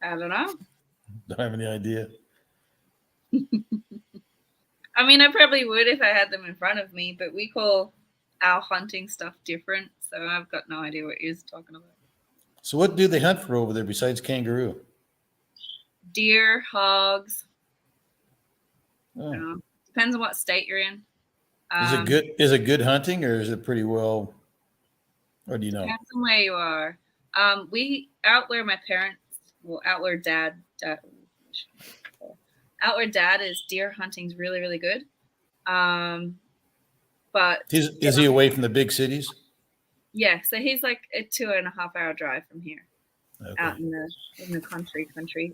I don't know. Don't have any idea. I mean, I probably would if I had them in front of me, but we call our hunting stuff different, so I've got no idea what you're talking about. So what do they hunt for over there besides kangaroo? Deer, hogs. Oh. Depends on what state you're in. Is it good? Is it good hunting, or is it pretty well? What do you know? Depends on where you are. We out where my parents, well, out where dad is, deer hunting's really, really good. But Is he away from the big cities? yeah, so he's like a 2.5 hour drive from here, Okay. out in the country.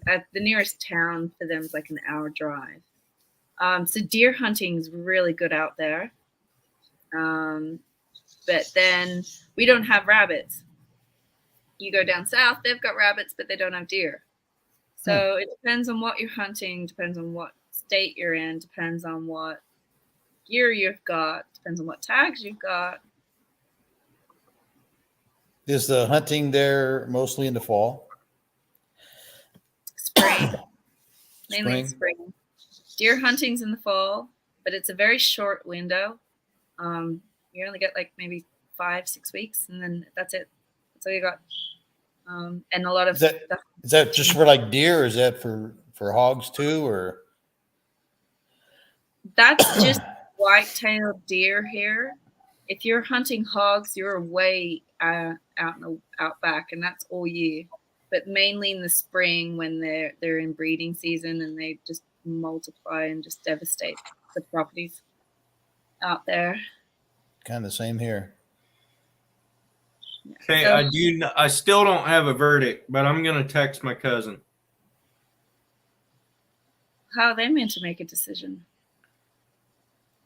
The nearest town for them is like an hour drive. So deer hunting's really good out there. But then we don't have rabbits. You go down south, they've got rabbits, but they don't have deer. So it depends on what you're hunting, depends on what state you're in, depends on what gear you've got, depends on what tags you've got. Is the hunting there mostly in the fall? Spring. Mainly Spring? spring. Deer hunting's in the fall, but it's a very short window. You only get like maybe 5-6 weeks, and then that's it. That's all you got. And a lot of stuff. Is that just for like deer, or is that for hogs too, or? That's just white-tailed deer here. If you're hunting hogs, you're way out back, and that's all year. But mainly in the spring when they're in breeding season and they just multiply and just devastate the properties out there. Kind of the same here. Okay, So- I still don't have a verdict, but I'm gonna text my cousin. How are they meant to make a decision?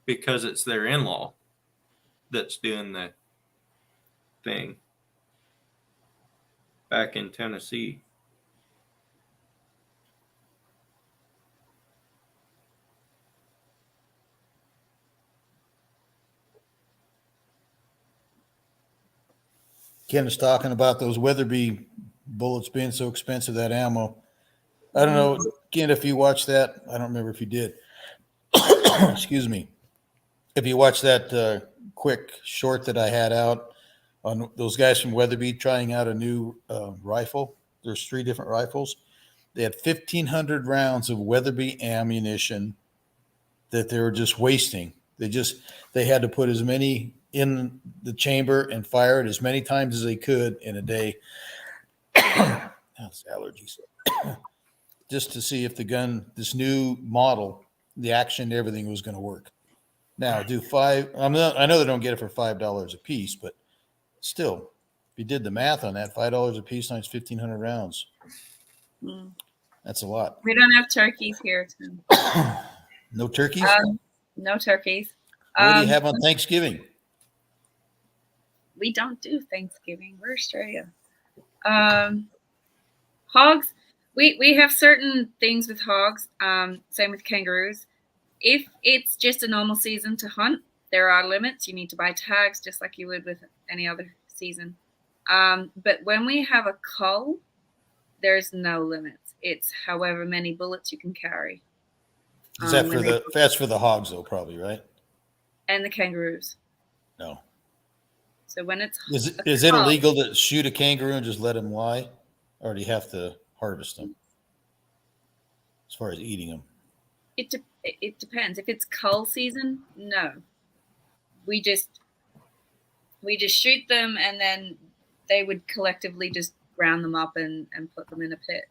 Because it's their in-law that's doing the thing back in Tennessee. Ken was talking about those Weatherby bullets being so expensive, that ammo. I don't know, Ken, if you watched that. I don't remember if you did. Excuse me. If you watched that quick short that I had out on those guys from Weatherby trying out a new rifle. There's 3 different rifles. They had 1,500 rounds of Weatherby ammunition that they were just wasting They had to put as many in the chamber and fire it as many times as they could in a day. That's allergies. Just to see if the gun, this new model, the action, everything was going to work. Now, I know they don't get it for $5 a piece, but still, if you did the math on that, $5 a piece times 1,500 rounds, Mm. that's a lot. We don't have turkeys here, Tim. No turkeys? No turkeys. What do you have on Thanksgiving? We don't do Thanksgiving. We're Australia. Hogs. We have certain things with hogs. Same with kangaroos. If it's just a normal season to hunt, there are limits. You need to buy tags just like you would with any other season. But when we have a cull, there's no limits. It's however many bullets you can carry. Is that that's for the hogs though, probably, right? And the kangaroos. No. So when it's Is it illegal to shoot a kangaroo and just let them lie? Or do you have to harvest them? As far as eating them? It depends. If it's cull season, no. We just shoot them, and then they would collectively just ground them up and put them in a pit.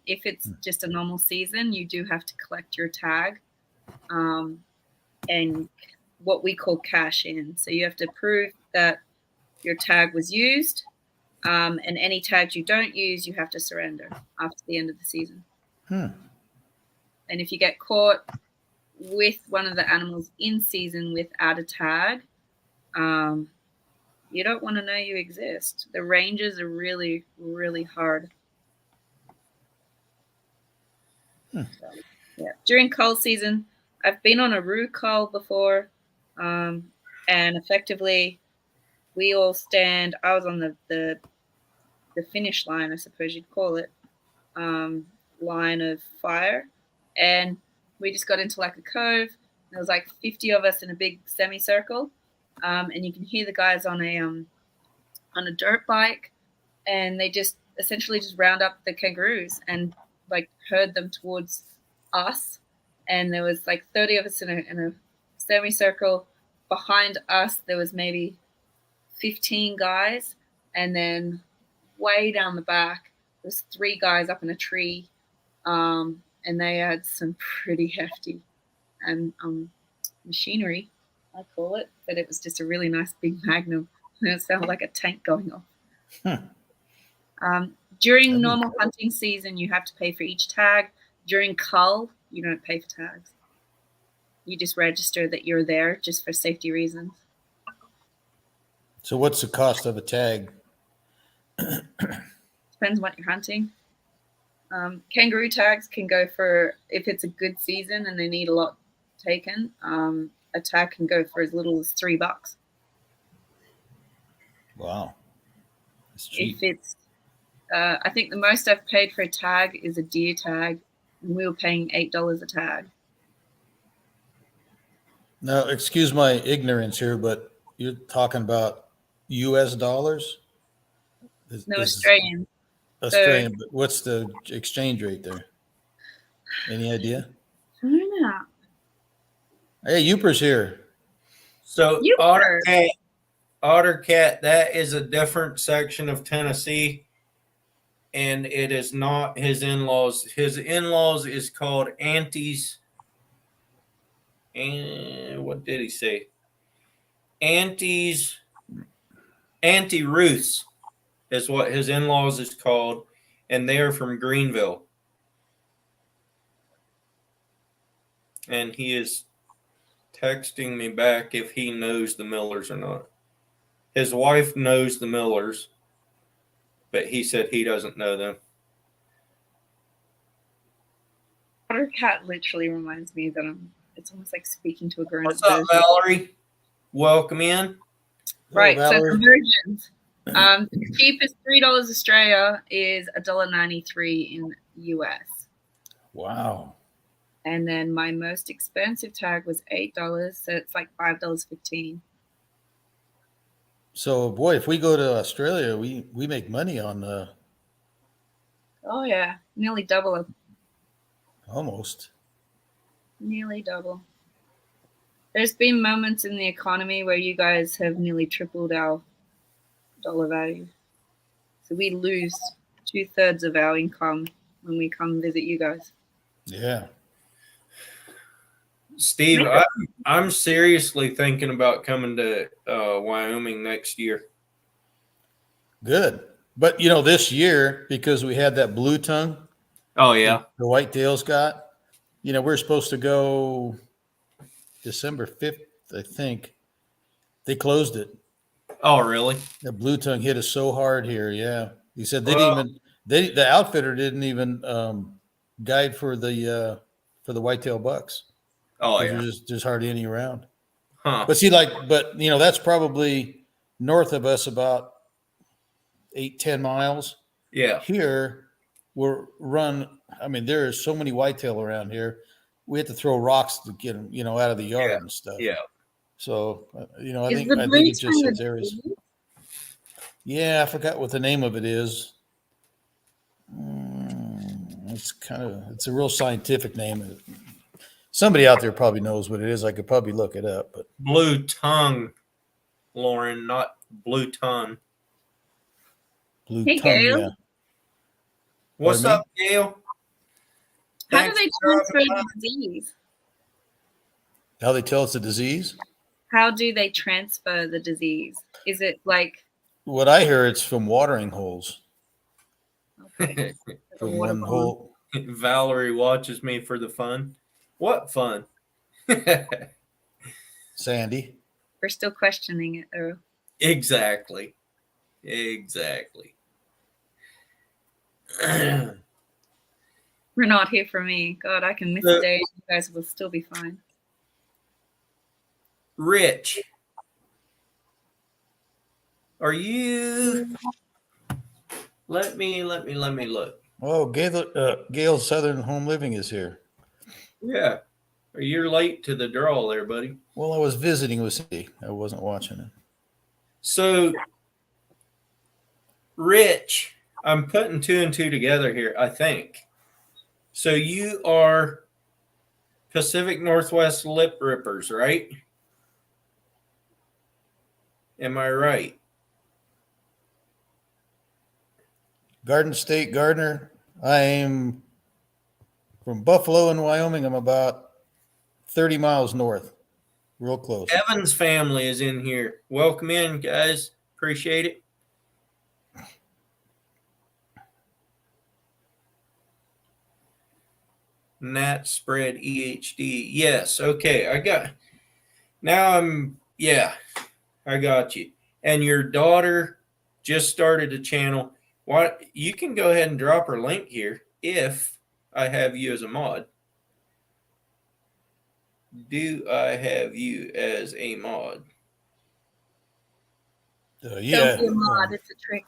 If it's just a normal season, you do have to collect your tag, and what we call cash in. So you have to prove that your tag was used, and any tags you don't use, you have to surrender after the end of the season. And if you get caught with one of the animals in season without a tag, you don't want to know you exist. The ranges are really, really hard. So, yeah. During cull season, I've been on a roo cull before, and effectively, we all stand. I was on the finish line, I suppose you'd call it, line of fire, and we just got into like a cove. There was like 50 of us in a big semicircle, and you can hear the guys on a dirt bike, and they just essentially just round up the kangaroos and like herd them towards us. And there was like 30 of us in a semicircle. Behind us, there was maybe 15 guys, and then way down the back, there's 3 guys up in a tree, and they had some pretty hefty and machinery, I call it, but it was just a really nice big Magnum. And it sounded like a tank going off. During normal hunting season, you have to pay for each tag. During cull, you don't pay for tags. You just register that you're there just for safety reasons. So what's the cost of a tag? Depends on what you're hunting. Kangaroo tags can go for, if it's a good season and they need a lot taken, a tag can go for as little as $3. Wow. That's cheap. If it's, I think the most I've paid for a tag is a deer tag, and we were paying $8 a tag. Now, excuse my ignorance here, but you're talking about U.S. dollars? No, This is Australian. Australian, but what's the exchange rate there? Any idea? I don't know. Hey, Uper's here. So You Otter Cat, that is a different section of Tennessee, and it is not his in-laws. His in-laws is called Auntie's. And what did he say? Auntie Ruth's is what his in-laws is called, and they are from Greenville. And he is texting me back if he knows the Millers or not. His wife knows the Millers, but he said he doesn't know them. Otter Cat literally reminds me that it's almost like speaking to a grown-up. What's up, Valerie? Welcome in. Right, Hello, so Valerie. conversions. The cheapest $3 Australia is $1.93 in US. Wow. And then my most expensive tag was $8, so it's like $5.15. So, boy, if we go to Australia, we make money on Oh yeah, nearly double. almost. Nearly double. There's been moments in the economy where you guys have nearly tripled our dollar value. So we lose 2/3 of our income when we come visit you guys. Yeah. Steve, I'm seriously thinking about coming to Wyoming next year. Good. But you know, this year, because we had that blue tongue, Oh yeah. the whitetails got, you know, we're supposed to go December 5th, I think. They closed it. Oh really? The blue tongue hit us so hard here. Yeah. He said they Well- didn't even, the outfitter didn't even guide for the whitetail bucks. Oh There's yeah. just hardly any around. Huh. But see, but you know, that's probably north of us about 8-10 miles. Yeah. Here, I mean, there is so many whitetail around here. We have to throw rocks to get them, you know, out of the yard and stuff. Yeah. So, you know, I Is think the it blue just tongue hits a areas. disease? Yeah, I forgot what the name of it is. It's a real scientific name. Somebody out there probably knows what it is. I could probably look it up, but Blue tongue, Lauren, not blue tongue. blue Hey, tongue. Gail. Yeah. What's Pardon me? up, Gail? How do Thanks they for transfer dropping the disease? How they tell it's a disease? How do they transfer the disease? Is it like What I hear, it's from watering holes. okay, by. a From water one bomb? hole. Valerie watches me for the fun. What fun? Sandy. We're still questioning it though. Exactly. Exactly. We're not here for me. God, I can miss The- a day and you guys will still be fine. Rich, are you? Let me look. Oh, Gail's Southern Home Living is here. Yeah, you're late to the draw there, buddy. Well, I was visiting with Cindy. I wasn't watching it. So, Rich, I'm putting two and two together here, I think. So you are Pacific Northwest Lip Rippers, right? Am I right? Garden State Gardener. I'm from Buffalo in Wyoming. I'm about 30 miles north, real close. Evan's family is in here. Welcome in, guys. Appreciate it. Nat spread EHD. Yes. Okay. I got you. And your daughter just started a channel. What you can go ahead and drop her link here if I have you as a mod. Do I have you as a mod? Yeah. Don't be a mod, it's a trick.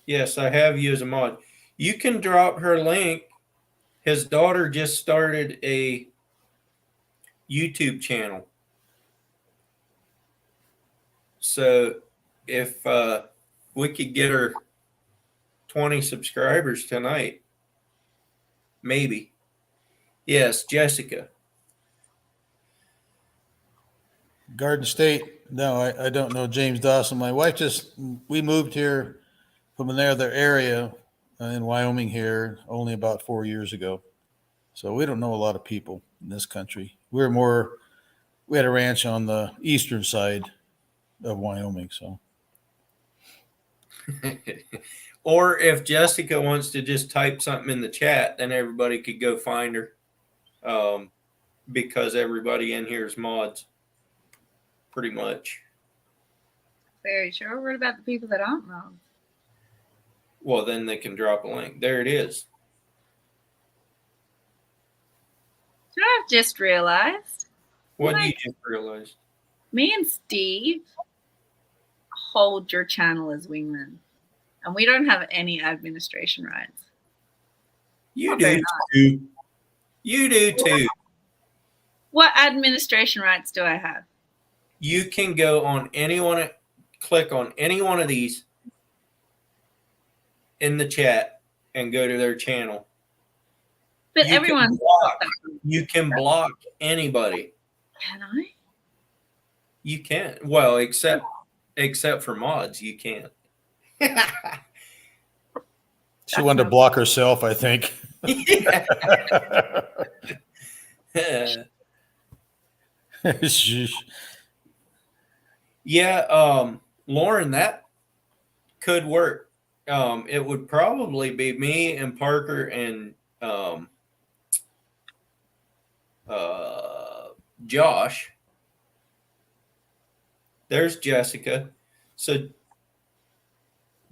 Yes, I have you as a mod. You can drop her link. His daughter just started a YouTube channel. So if we could get her 20 subscribers tonight, maybe. Yes, Jessica. Garden State. No, I don't know James Dawson. My wife we moved here from another area in Wyoming here only about 4 years ago. So we don't know a lot of people in this country. We had a ranch on the eastern side of Wyoming. So Or if Jessica wants to just type something in the chat, then everybody could go find her. Because everybody in here is mods. Pretty much. Very sure. What about the people that aren't mods? Well, then they can drop a link. There it is. You know what I've just realized? What do you just realize? Me and Steve hold your channel as wingmen. And we don't have any administration rights. You Not do very too. You do too. What administration rights do I have? You can go on click on any one of these in the chat and go to their channel. But You can everyone's block. got that. You can block anybody. Can I? You can't. Well, except for mods, you can't. She wanted to block herself, I think. Yeah. Sheesh. Yeah, Lauren, that could work. It would probably be me and Parker and Josh. There's Jessica. So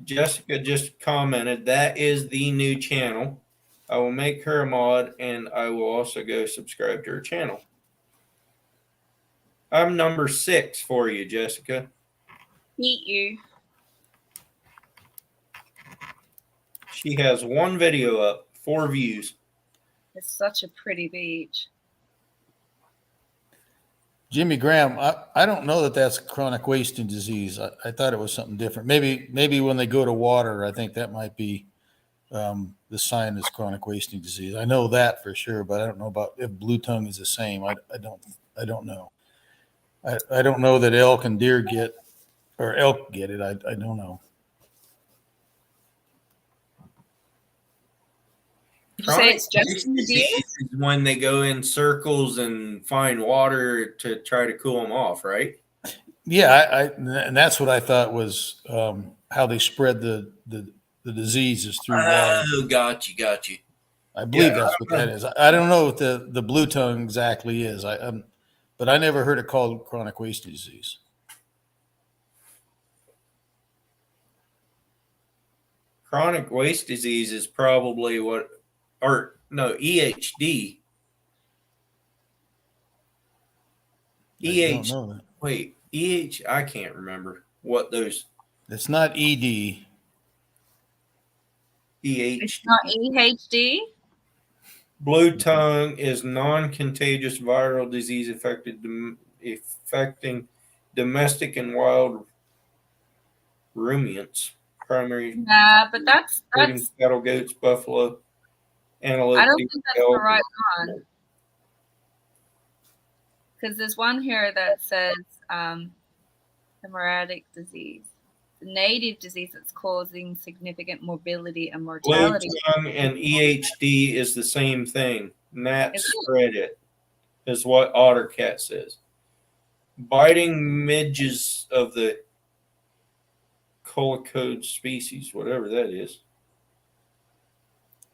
Jessica just commented that is the new channel. I will make her a mod and I will also go subscribe to her channel. I'm number 6 for you, Jessica. Meet you. She has 1 video up, 4 views. It's such a pretty beach. Jimmy Graham, I don't know that that's chronic wasting disease. I thought it was something different. Maybe when they go to water, I think that might be the sign is chronic wasting disease. I know that for sure, but I don't know about if blue tongue is the same. I don't know. I don't know that elk and deer get or elk get it. I don't know. Did you say it's just Chronic in the deer? disease is when they go in circles and find water to try to cool them off, right? Yeah, and that's what I thought was how they spread the disease is through water. Oh, got you. I believe Yeah, that's what that is. I don't know what the blue tongue exactly is. But I never heard it called chronic wasting disease. Chronic waste disease is probably EHD. I don't know that. Wait, I can't remember what those It's not ED. It's EH. not EHD. Blue tongue is non-contagious viral disease affecting domestic and wild ruminants. Primary Nah, but that's including cattle, goats, buffalo, antelope. I don't think that's the elk. right one. Because there's one here that says hemorrhagic disease, the native disease that's causing significant morbidity and Blue mortality. tongue and EHD is the same thing. Gnat Is it? spread it, is what OtterCat says. Biting midges of the Colicode species, whatever that is.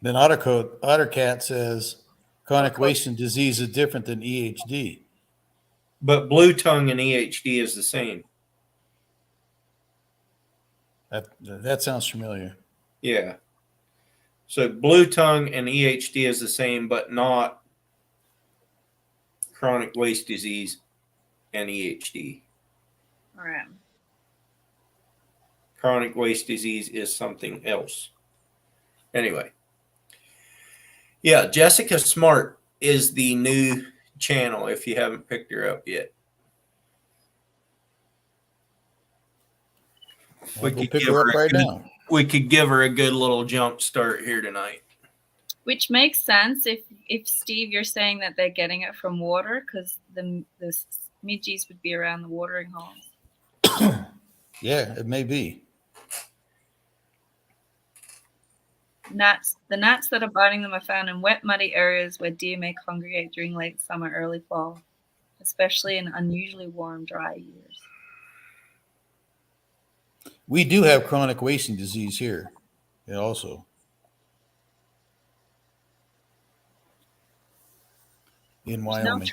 Then OtterCat says chronic wasting disease is different than EHD. But blue tongue and EHD is the same. That sounds familiar. Yeah. So blue tongue and EHD is the same, but not chronic waste disease and EHD. All right. Chronic waste disease is something else. Anyway. Yeah, Jessica Smart is the new channel if you haven't picked her up yet. I'll go pick her up right now. We could give her a good little jump start here tonight. Which makes sense if Steve, you're saying that they're getting it from water, because the midges would be around the watering holes. Yeah, it may be. The gnats that are biting them are found in wet, muddy areas where deer may congregate during late summer, early fall, especially in unusually warm, dry years. We do have chronic wasting disease here. Yeah, also. In Wyoming.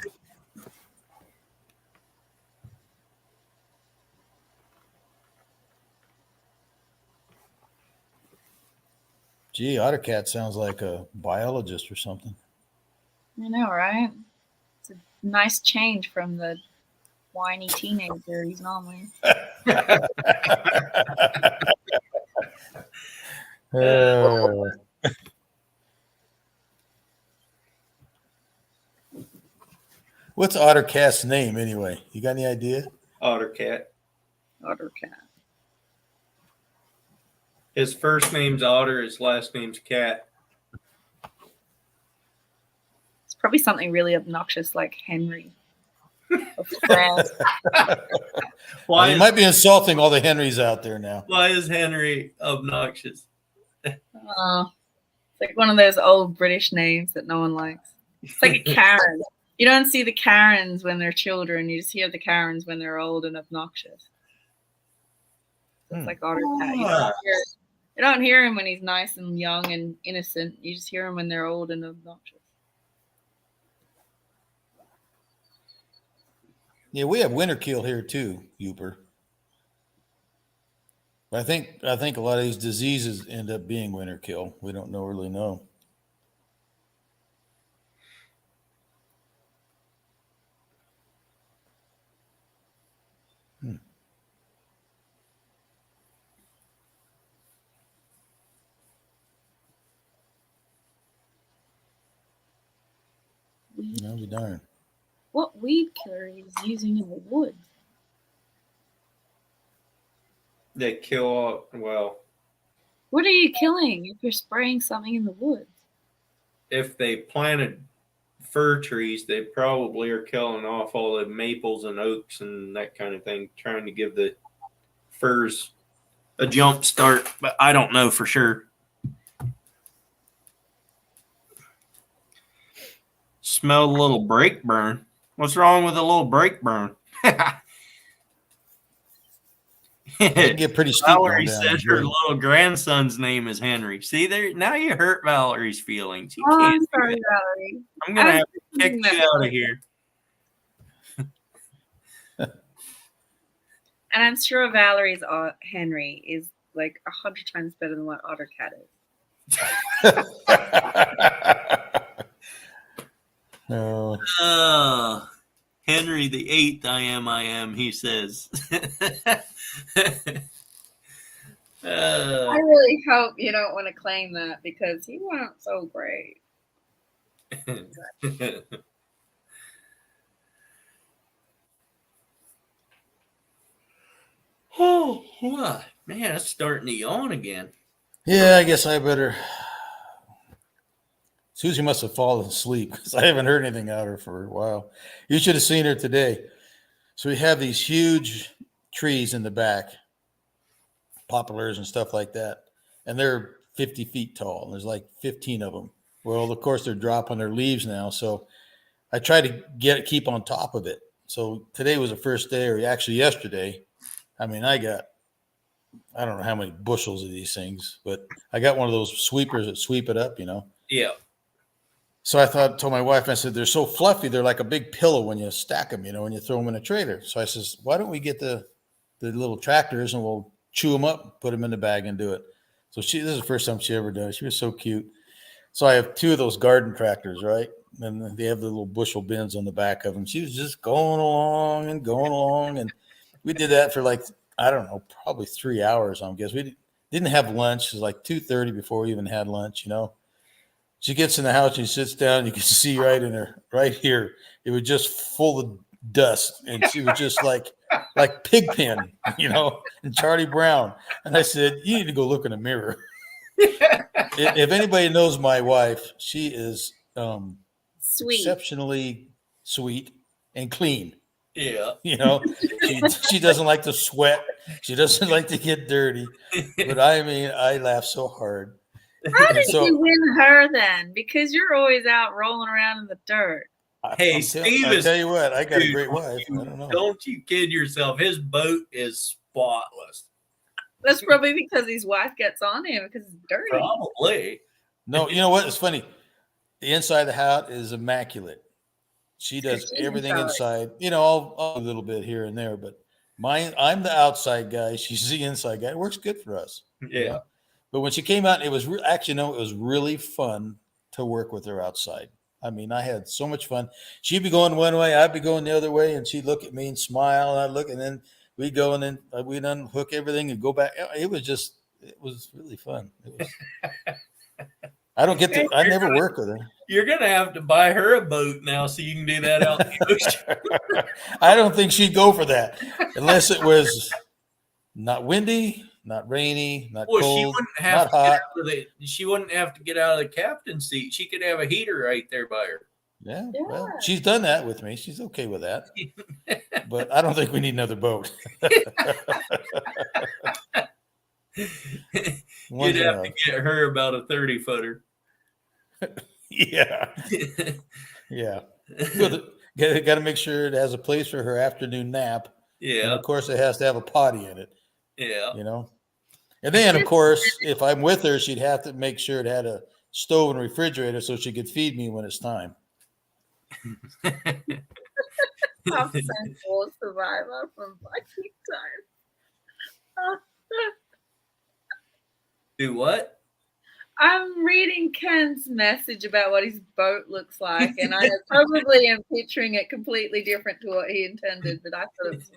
Gee, OtterCat sounds like a biologist or something. I know, right? It's a nice change from the whiny teenager he's normally. What's OtterCat's name anyway? You got any idea? OtterCat. OtterCat. His first name's Otter. His last name's Cat. Probably something really obnoxious like Henry. Or Fred. Why You is, might be insulting all the Henrys out there now. why is Henry obnoxious? Oh, it's like one of those old British names that no one likes. It's like a Karen. You don't see the Karens when they're children. You just hear the Karens when they're old and obnoxious. It's like Otter Cat. You don't hear him when he's nice and young and innocent. You just hear him when they're old and obnoxious. Yeah, we have winter kill here too, Uper. But I think a lot of these diseases end up being winter kill. We don't really know. I'll be darned. What weed killer is using in the woods? They kill, well, What are you killing if you're spraying something in the woods? if they planted fir trees, they probably are killing off all the maples and oaks and that kind of thing, trying to give the firs a jump start. But I don't know for sure. Smell a little brake burn. What's wrong with a little brake burn? It get pretty steep. Valerie down said here. her little grandson's name is Henry. See there, now you hurt Valerie's feelings. You Oh, can't I'm do sorry, that. Valerie. I'm gonna I was have to kick thinking you that- out of here. And I'm sure Valerie's Henry is like 100 times better than what Otter Cat is. No. Henry the Eighth, I am, he says. I really hope you don't want to claim that because he wasn't so great. Oh, what? Man, it's starting to yawn again. Yeah, I guess I better. Susie must have fallen asleep because I haven't heard anything out of her for a while. You should have seen her today. So we have these huge trees in the back, poplars and stuff like that, and they're 50 feet tall. There's like 15 of them. Well, of course, they're dropping their leaves now, so I try to keep on top of it. So today was the first day, or actually yesterday. I mean, I don't know how many bushels of these things, but I got one of those sweepers that sweep it up, Yeah. So I told my wife, I said, they're so fluffy. They're like a big pillow when you stack them, when you throw them in a trailer. So I says, why don't we get the little tractors and we'll chew them up, put them in the bag and do it. So this is the first time she ever done it. She was so cute. So I have two of those garden tractors, right? And they have the little bushel bins on the back of them. She was just going along. And we did that for like, I don't know, probably 3 hours, I guess. We didn't have lunch. It was like 2:30 before we even had lunch, She gets in the house and she sits down. You can see right here. It was just full of dust, and she was just like Pigpen, and Charlie Brown. And I said, "You need to go look in the mirror." If anybody knows my wife, she is Sweet. exceptionally sweet and clean. Yeah. She doesn't like to sweat. She doesn't like to get dirty. But I mean, I laugh so hard. How did So- you win her then? Because you're always out rolling around in the dirt. Hey, I Steve tell you what, I got a Dude, great wife. I don't know. Don't you kid yourself. His boat is spotless. That's probably because his wife gets on him because it's dirty. Probably. No, you know what? It's funny. The inside of the house is immaculate. She does She's everything inside. inside. I'll a little bit here and there, but I'm the outside guy. She's the inside guy. It works good for us. Yeah. But when she came out, it was it was really fun to work with her outside. I mean, I had so much fun. She'd be going one way, I'd be going the other way, and she'd look at me and smile, and I'd look, and then we'd go, and then we'd unhook everything and go back. It was really fun. I never work with her. You're going to have to buy her a boat now so you can do that out in the ocean. I don't think she'd go for that unless it was not windy, not rainy, not Well, cold, she wouldn't have not hot. she wouldn't have to get out of the captain's seat. She could have a heater right there by her. Yeah, Yeah. well, she's done that with me. She's okay with that. But I don't think we need another boat. One's You'd have enough. to get her about a 30-footer. Yeah, yeah. Got to make sure it has a place for her afternoon nap. And Yeah, of course, it has to have a potty in it, yeah. you know. And then, of course, if I'm with her, she'd have to make sure it had a stove and refrigerator so she could feed me when it's time. Top sensual survivor from Viking time. Do what? I'm reading Ken's message about what his boat looks like, and I probably am picturing it completely different to what he intended, but I thought it was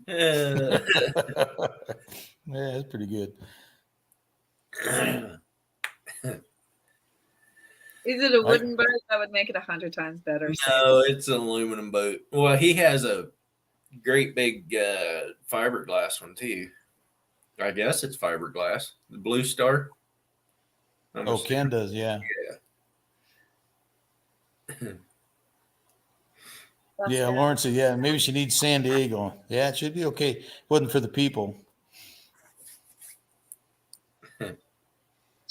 hilarious. Yeah, that's pretty good. Is it a wooden boat? That would make it 100 times better. No, it's an aluminum boat. Well, he has a great big fiberglass one too. I guess it's fiberglass. The Blue Star. I'm Oh, assuming. Ken does, yeah. Yeah, Lawrence said, yeah, maybe she needs San Diego. Yeah, it should be okay. Wasn't for the people. What's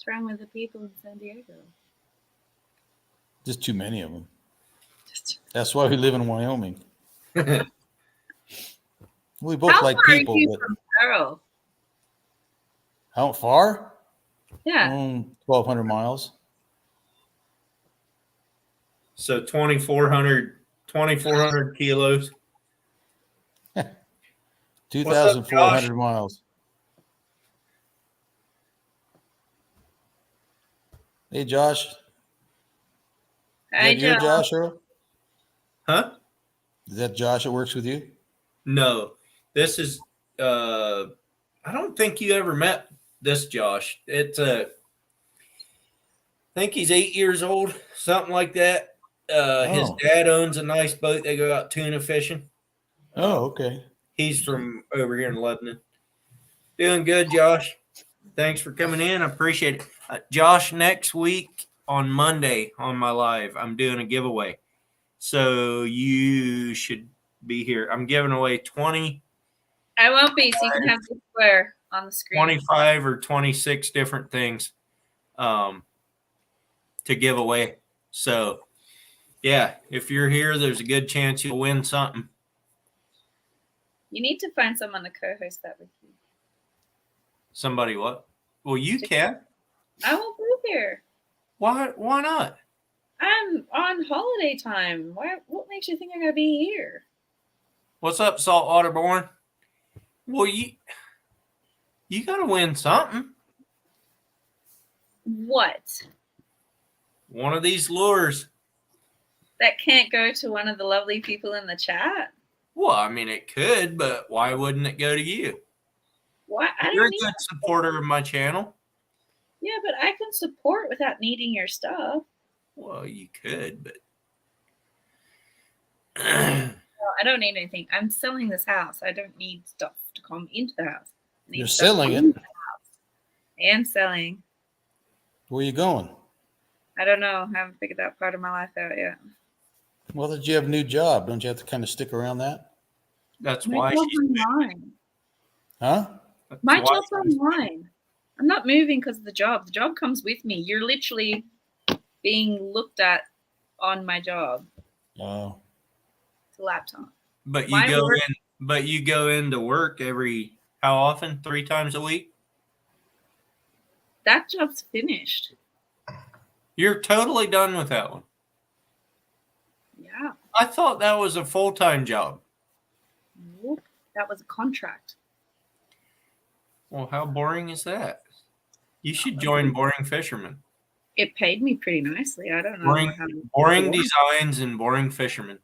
wrong with the people in San Diego? Just too many of them. Just That's why we live in Wyoming. We both how like far people, are you but from Pearl? how far? Yeah. 1,200 miles. So 2,400 kilos. 2,400 miles. Hey, Josh. Hi, Is that your Joe. Josh, Earl? Huh? Is that Josh that works with you? No. This is I don't think you ever met this Josh. It's I think he's 8 years old, something like that. His Oh. dad owns a nice boat. They go out tuna fishing. Oh, okay. He's from over here in Lebanon. Doing good, Josh. Thanks for coming in. I appreciate it. Josh, next week on Monday on my live, I'm doing a giveaway. So you should be here. I'm giving away 20, I won't be, so you can have the square on the screen. 25 or 26 different things to give away. So, yeah, if you're here, there's a good chance you'll win something. You need to find someone to co-host that with you. Somebody what? Well, you can. I won't be here. Why not? I'm on holiday time. What makes you think I'm gonna be here? What's up, Saltwater Born? Well, you got to win something. What? One of these lures. That can't go to one of the lovely people in the chat? Well, I mean, it could, but why wouldn't it go to you? What? I You're a don't need. good supporter of my channel. Yeah, but I can support without needing your stuff. Well, you could, but No, I don't need anything. I'm selling this house. I don't need stuff to come into the house. I need You're stuff selling into it? the house. And selling. Where you going? I don't know. I haven't figured that part of my life out yet. Well, that you have a new job. Don't you have to kind of stick around that? that's My why job's she's online. Huh? that's My why job's she's- online. I'm not moving because of the job. The job comes with me. You're literally being looked at on my job. Oh. It's a laptop. But you My go work- in. But you go into work every how often? 3 times a week. That job's finished. You're totally done with that one. Yeah. I thought that was a full-time job. Nope. That was a contract. Well, how boring is that? You should join Boring Fisherman. It paid me pretty nicely. I don't know Boring, how. boring designs and Boring Fisherman.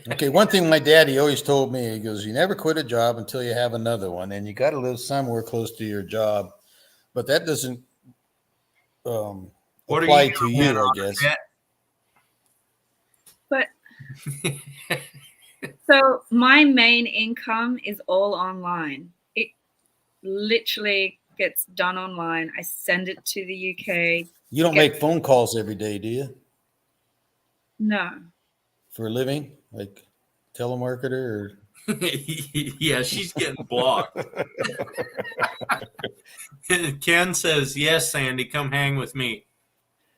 Okay, one thing my daddy always told me, he goes, you never quit a job until you have another one, and you got to live somewhere close to your job. But that doesn't What are apply you to gonna you, win I on guess. that? So my main income is all online. It literally gets done online. I send it to the UK. You don't make phone calls every day, do you? No. For a living, like telemarketer or Yeah, she's getting blocked. Ken says, yes, Sandy, come hang with me.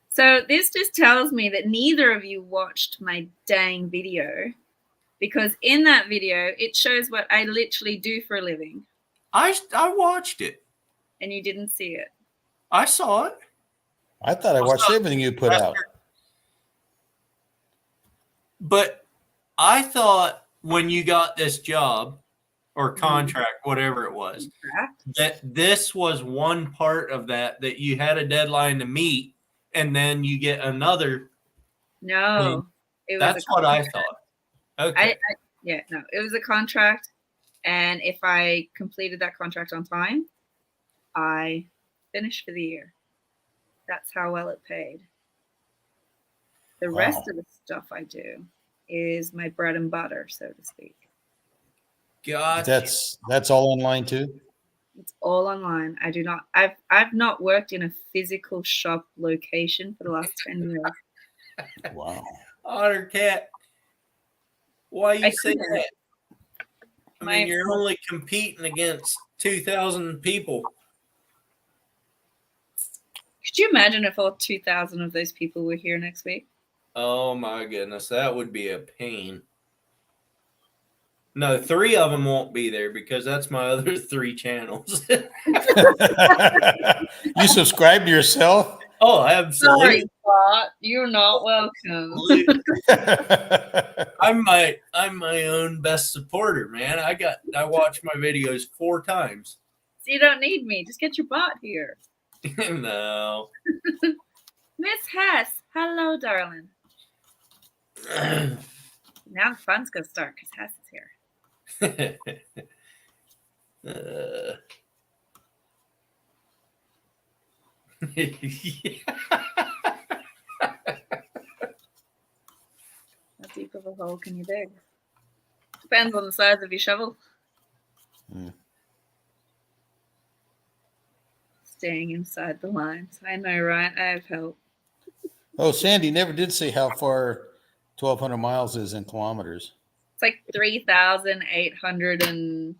So this just tells me that neither of you watched my dang video, because in that video, it shows what I literally do for a living, I watched it. and you didn't see it. I saw it. I thought I watched everything you put out. But I thought when you got this job or contract, whatever it was, that this was one part of that you had a deadline to meet, and then you get another. No, it was That's what I thought. Okay. No, it was a contract, and if I completed that contract on time, I finished for the year. That's how well it paid. The rest of the stuff I do is my bread and butter, so to speak. Gotcha. That's all online too. It's all online. I do not. I've not worked in a physical shop location for the last 10 years. Wow. Otter Cat, why you say that? I mean, you're only competing against 2,000 people. Could you imagine if all 2,000 of those people were here next week? Oh my goodness, that would be a pain. No, 3 of them won't be there because that's my other 3 channels. You subscribe to yourself? Oh, absolutely. Sorry, Bot. You're not welcome. I'm my own best supporter, man. I watch my videos 4 times. So you don't need me. Just get your bot here. No. Miss Hess. Hello, darling. Now the fun's going to start because Hess is here. How deep of a hole can you dig? Depends on the size of your shovel. Staying inside the lines. I know, right? I have help. Oh, Sandy never did say how far 1,200 miles is in kilometers. It's like 3,800 and...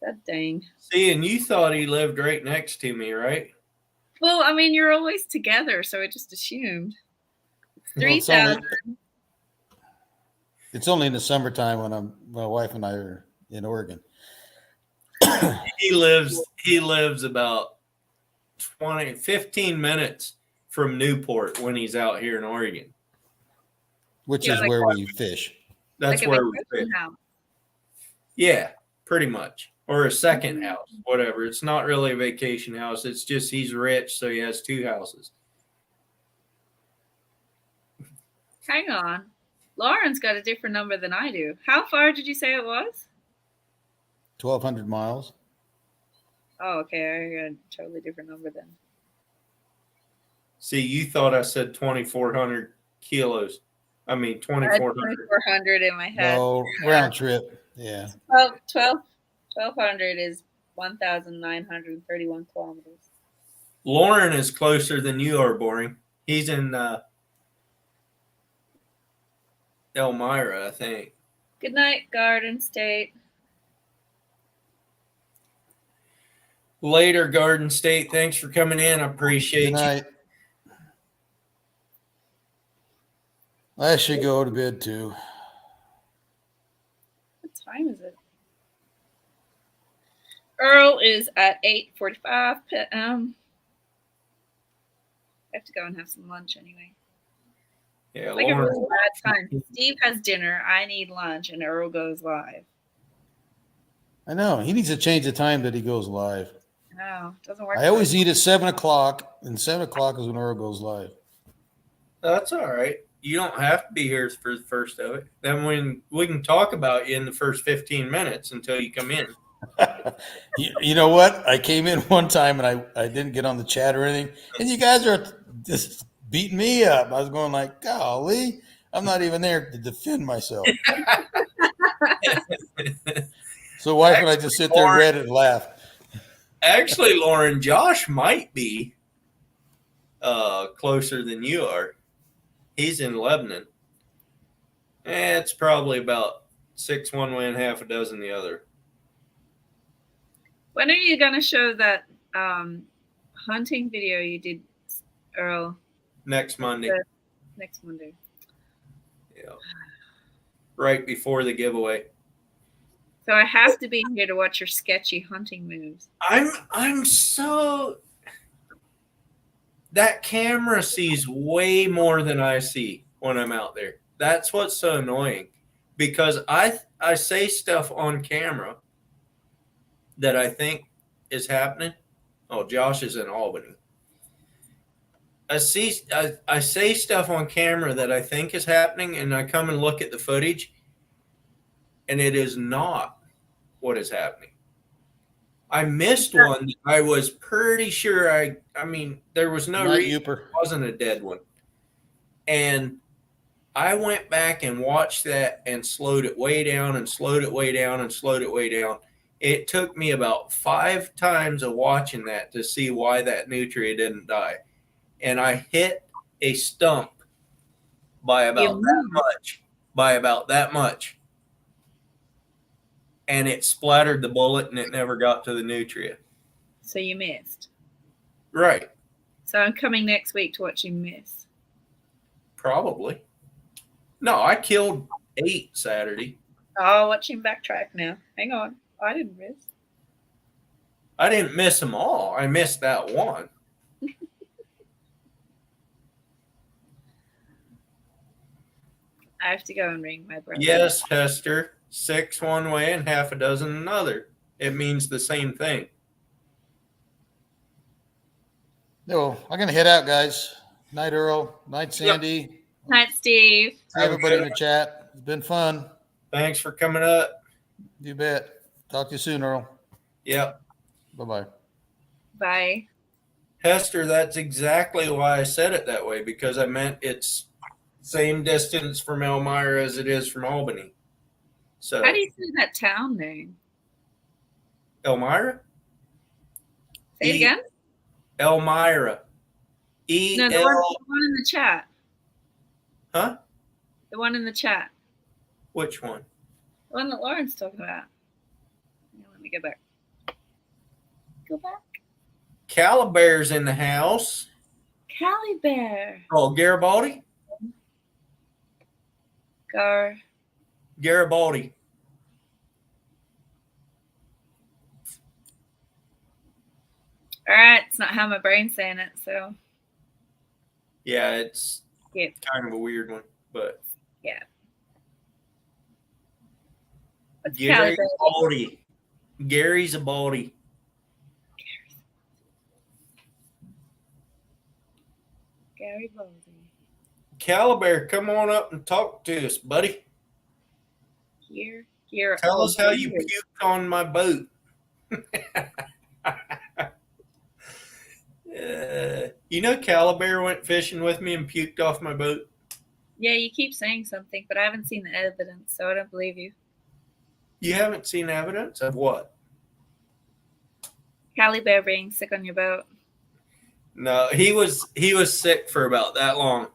God dang. See, and you thought he lived right next to me, right? Well, I mean, you're always together, so I just assumed. Well, 3,000. It's only in the summertime when my wife and I are in Oregon. He lives about 15 minutes from Newport when he's out here in Oregon. Which Yeah, is like where what? we fish. That's like a where we vacation fish. house. Yeah, pretty much. Or a second house, whatever. It's not really a vacation house. It's just he's rich, so he has 2 houses. Hang on. Lauren's got a different number than I do. How far did you say it was? 1,200 miles. Oh, okay. I got a totally different number then. See, you thought I said 2,400 kilos. I mean, 2,400. 2,400 in my head. No, round trip. Yeah. Well, 1,200 is 1,931 kilometers. Lauren is closer than you are, Boring. He's in Elmira, I think. Good night, Garden State. Later, Garden State. Thanks for coming in. I appreciate Good night. I should go to bed too. What time is it? Earl is at 8:45 p.m. I have to go and have some lunch anyway. Yeah, Like a Lauren. really bad time. Steve has dinner. I need lunch, and Earl goes live. I know. He needs to change the time that he goes live. No, it doesn't work. I always eat at 7 o'clock, and 7 o'clock is when Earl goes live. That's all right. You don't have to be here for the first of it. Then when we can talk about you in the first 15 minutes until you come in. You know what? I came in one time and I didn't get on the chat or anything, and you guys are just beating me up. I was going like, golly, I'm not even there to defend myself. So wife and I just sit there and read it and laugh. Actually, Lauren, Josh might be closer than you are. He's in Lebanon. It's probably about 6 one way and half a dozen the other. When are you gonna show that hunting video you did, Earl? Next Monday. Next Monday. Yeah. Right before the giveaway. So I have to be here to watch your sketchy hunting moves. I'm so that camera sees way more than I see when I'm out there. That's what's so annoying, because I say stuff on camera that I think is happening. Oh, Josh is in Albany. I say stuff on camera that I think is happening, and I come and look at the footage, and it is not what is happening. I missed one that I was pretty sure I mean, there was no Night reason Youper. it wasn't a dead one. And I went back and watched that and slowed it way down and slowed it way down and slowed it way down. It took me about 5 times of watching that to see why that nutria didn't die. And I hit a stump by about that much. And it splattered the bullet and it never got to the nutria. So you missed. Right. So I'm coming next week to watch you miss. Probably. No, I killed 8 Saturday. Oh, watch him backtrack now. Hang on. I didn't miss. I didn't miss them all. I missed that one. I have to go and ring my brother. Yes, Hester. 6 one way and half a dozen another. It means the same thing. No, I'm gonna head out, guys. Night, Earl. Night, Sandy. Night, Steve. See everybody in the chat. It's been fun. Thanks for coming up. You bet. Talk to you soon, Earl. Yep. Bye-bye. Bye. Hester, that's exactly why I said it that way, because I meant it's same distance from Elmira as it is from Albany. So How do you say that town name? Elmira? Say it again. Elmira. No, the one in the chat. Huh? The one in the chat. Which one? The one that Lauren's talking about. Let me go back. Go back. Calibear's in the house. Cali Bear. Oh, Garibaldi? Garibaldi. All right, it's not how my brain's saying it, so Yeah, it's yeah. kind of a weird one, but Yeah. What's Cali Bear? Garibaldi. Gary's a baldy. Garibaldi. Calibear, come on up and talk to us, buddy. Here. Tell us how you puked on my boat. You know, Calibear went fishing with me and puked off my boat. Yeah, you keep saying something, but I haven't seen the evidence, so I don't believe you. You haven't seen evidence of what? Cali Bear being sick on your boat. No, he was sick for about that long,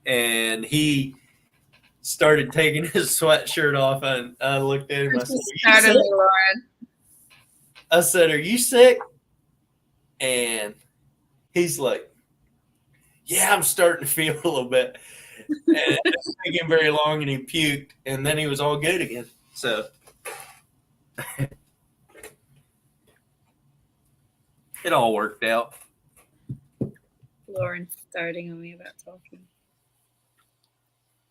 and he started taking his sweatshirt off, and I looked at him. I said, "Are you sick?" And he's like, "Yeah, I'm starting to feel a little bit." And it didn't take him very long, and he puked, and then he was all good again. So it all worked out. Lauren's starting on me about talking.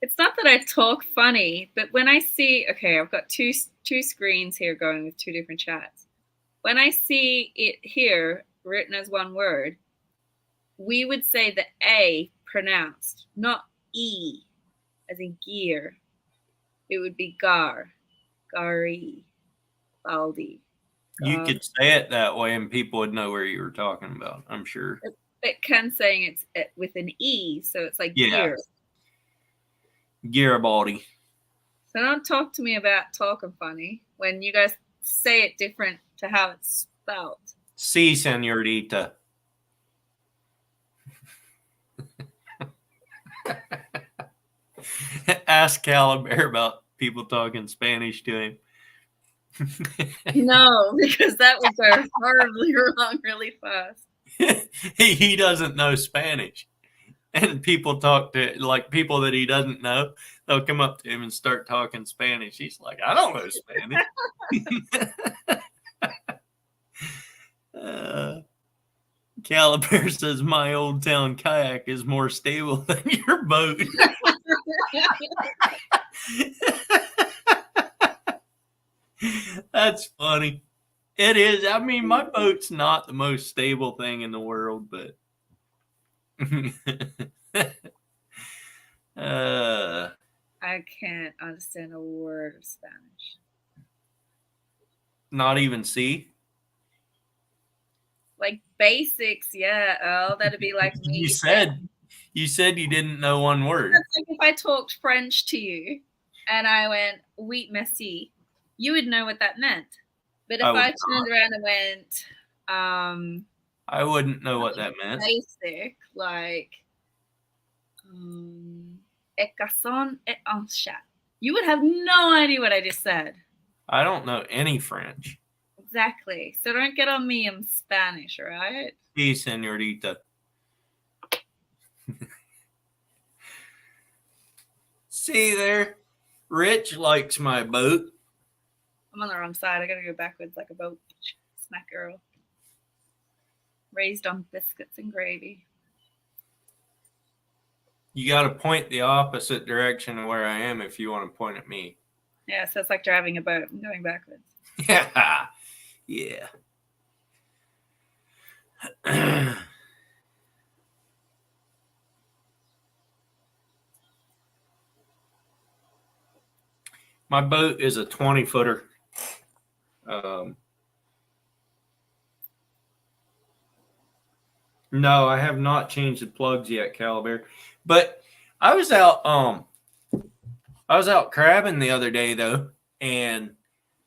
It's not that I talk funny, but when I see, okay, I've got two screens here going with 2 different chats. When I see it here written as one word, we would say the A pronounced, not E, as in gear. It would be gar, gari, baldi. You could say it that way, and people would know where you were talking about, I'm sure. But Ken's saying it's with an E, so it's like Yeah. gear. Garibaldi. So don't talk to me about talking funny when you guys say it different to how it's spelled. Si, senorita. Ask Caliber about people talking Spanish to him. No, because that would go horribly wrong really fast. He doesn't know Spanish. And people talk to, like, people that he doesn't know. They'll come up to him and start talking Spanish. He's like, I don't know Spanish. Caliber says, my Old Town kayak is more stable than your boat. That's funny. It is. I mean, my boat's not the most stable thing in the world, but I can't understand a word of Spanish. Not even see. Like basics, yeah. Oh, that'd be like me. You said you didn't know one word. That's like if I talked French to you and I went, oui, merci, you would know what that meant. But if I turned around and went, I wouldn't know what that meant. Basic, like, et garçon et un chat. You would have no idea what I just said. I don't know any French. Exactly. So don't get on me in Spanish, all right? Sí, señorita. See there? Rich likes my boat. I'm on the wrong side. I gotta go backwards like a boat. Smack girl. Raised on biscuits and gravy. You got to point the opposite direction of where I am if you want to point at me. Yeah, so it's like driving a boat. I'm going backwards. Yeah. Yeah. My boat is a 20-footer. No, I have not changed the plugs yet, Caliber. But I was out crabbing the other day though, and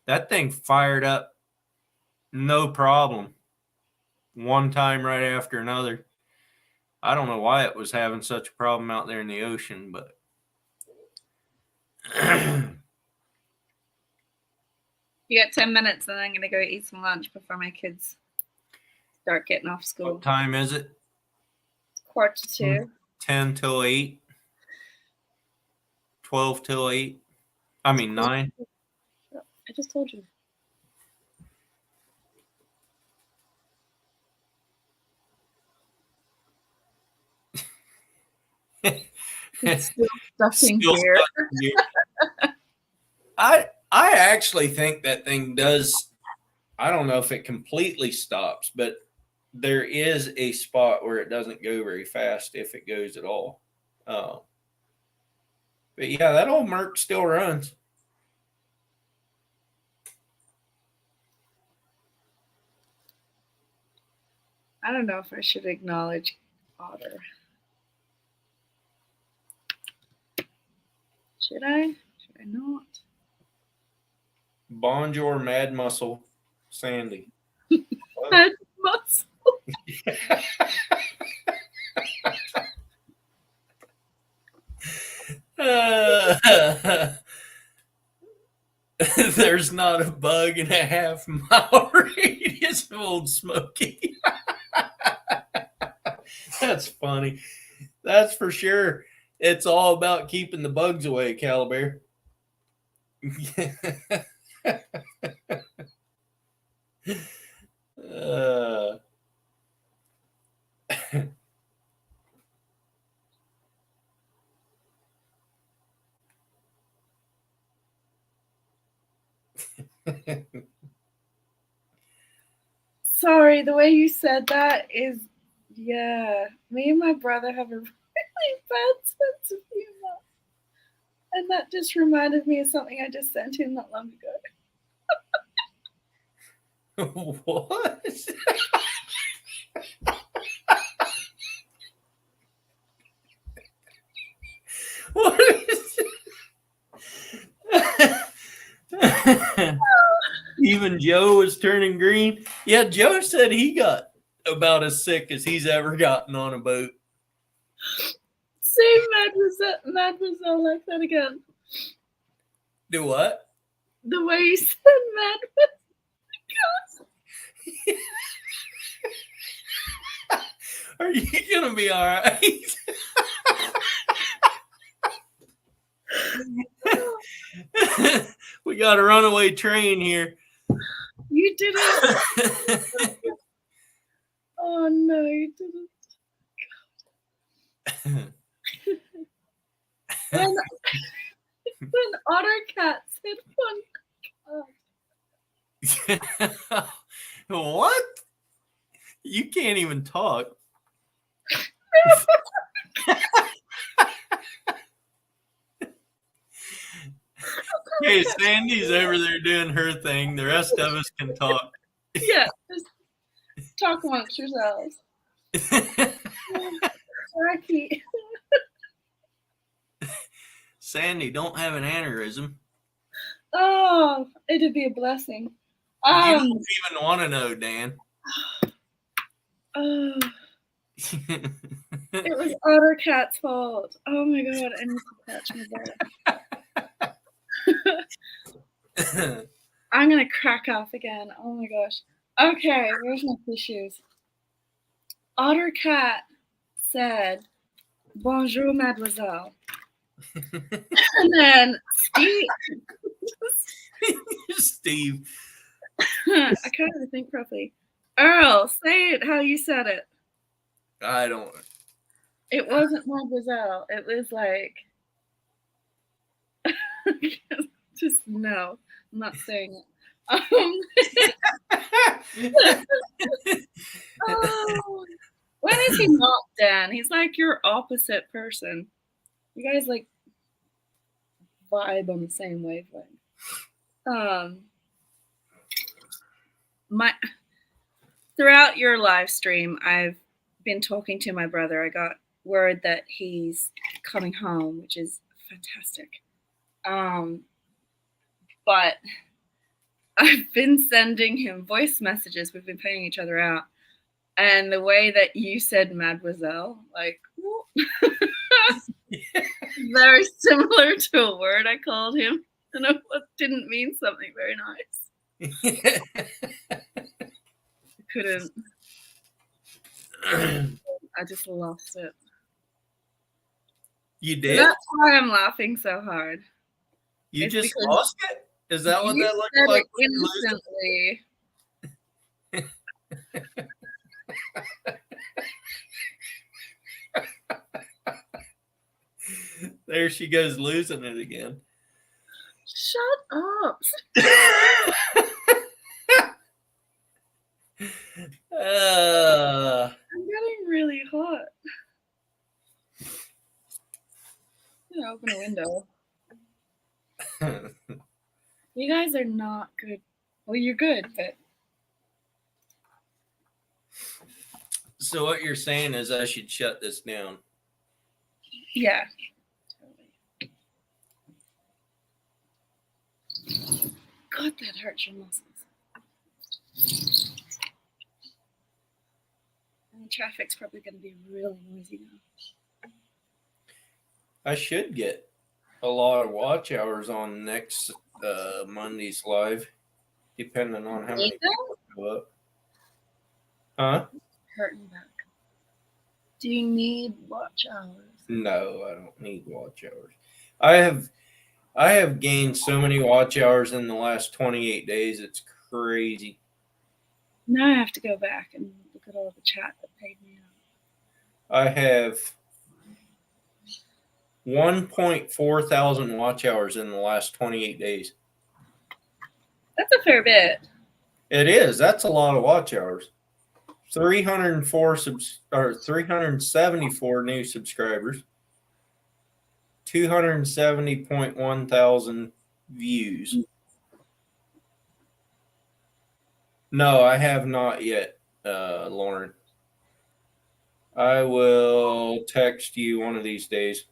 that thing fired up no problem. One time right after another. I don't know why it was having such a problem out there in the ocean, but You got 10 minutes, and then I'm gonna go eat some lunch before my kids start getting off school. what time is it? 1:45. 10 till 8. 12 till 8. I mean 9. I just told you. It's still stuffing Still here. stuck here. I actually think that thing does. I don't know if it completely stops, but there is a spot where it doesn't go very fast if it goes at all. But yeah, that old Merc still runs. I don't know if I should acknowledge Otter. Should I? Should I not? Bonjour, Mad Muscle, Sandy. Mad Muscle. There's not a bug in a half-mile radius of Old Smoky. That's funny. That's for sure. It's all about keeping the bugs away, Caliber. Sorry, the way you said that is, yeah. Me and my brother have a really bad sense of humor. And that just reminded me of something I just sent him not long ago. What? What is Even Joe is turning green. Yeah, Joe said he got about as sick as he's ever gotten on a boat. Say Mademoiselle like that again. Do what? The way you said Are you gonna be all right? We got a runaway train here. You didn't. Oh no, you didn't. When Ottercat said fun. What? You can't even talk. Okay, Sandy's over there doing her thing. The rest of us can talk. Yeah, just talk amongst yourselves. Wacky. Sandy, don't have an aneurysm. Oh, it'd be a blessing. You don't even want to know, Dan. Oh, it was Ottercat's fault. Oh my god, I need to patch my butt. I'm gonna crack off again. Oh my gosh. Okay, where's my tissues? Ottercat said, "Bonjour, mademoiselle." And then Steve. I can't even think properly. Earl, say it how you said it. I don't. It wasn't mademoiselle. It was like, just no. I'm not saying it. Oh, when is he not Dan? He's like your opposite person. You guys like vibe on the same wavelength. Throughout your live stream, I've been talking to my brother. I got word that he's coming home, which is fantastic. But I've been sending him voice messages. We've been paying each other out. And the way that you said mademoiselle, like, very similar to a word I called him. And it didn't mean something very nice. I couldn't. I just lost it. You did? That's why I'm laughing so hard. You It's just because lost it? Is that what you that looked said like? it instantly. There she goes, losing it again. Shut up. I'm getting really hot. I'm gonna open a window. You guys are not good. Well, you're good, but So what you're saying is I should shut this down. yeah. God, that hurts your muscles. And the traffic's probably going to be really noisy now. I should get a lot of watch hours on next Monday's live, depending on how many Need them? people show up. Huh? Hurting back. Do you need watch hours? No, I don't need watch hours. I have gained so many watch hours in the last 28 days. It's crazy. Now I have to go back and look at all the chat that paid me out. I have 1.4 thousand watch hours in the last 28 days. That's a fair bit. It is. That's a lot of watch hours. 374 new subscribers. 270.1 thousand views. No, I have not yet, Lauren. I will text you one of these days.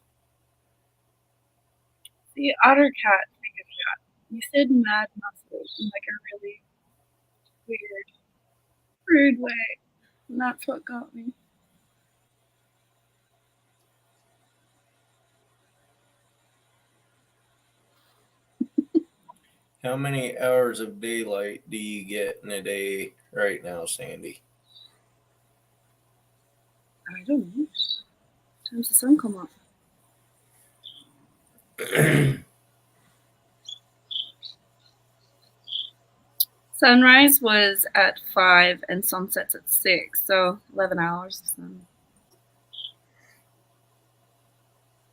The Ottercat thing of chat. You said mad muscles in like a really weird rude way. And that's what got me. How many hours of daylight do you get in a day right now, Sandy? I don't know. Time's the sun come up. Sunrise was at 5 and sunset's at 6, so 11 hours of sun.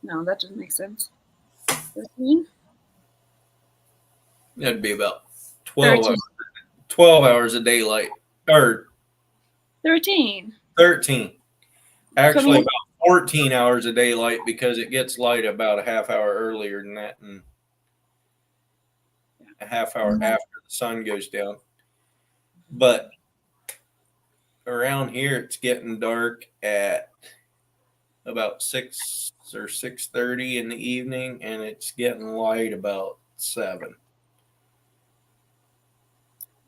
No, that doesn't make sense. 13? That'd be about 12 13. hours, 12 hours of daylight, or 13. 13. Actually, Come on. about 14 hours of daylight because it gets light about a half hour earlier than that and a half hour after the sun goes down. But around here, it's getting dark at about 6 or 6:30 in the evening, and it's getting light about 7.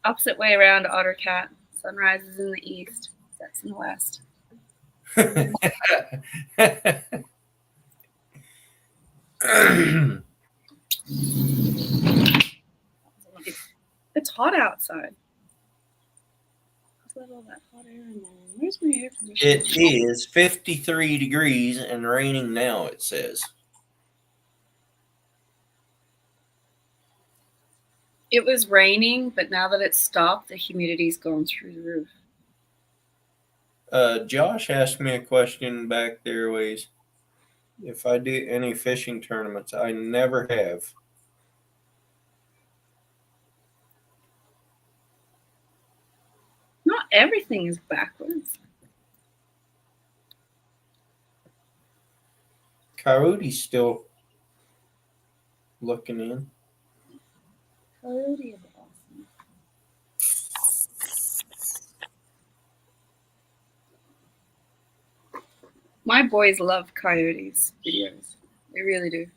Opposite way around, Otter Cat. Sunrise is in the east, sets in the west. It's hot outside. Let's let all that hot air in there. Where's my air conditioner? It is 53 degrees and raining now, it says. It was raining, but now that it's stopped, the humidity's going through the roof. Josh asked me a question back there ways. If I do any fishing tournaments, I never have. Not everything is backwards. Coyote's still looking in. Coyote is awesome. My boys love Coyote's videos. They really do.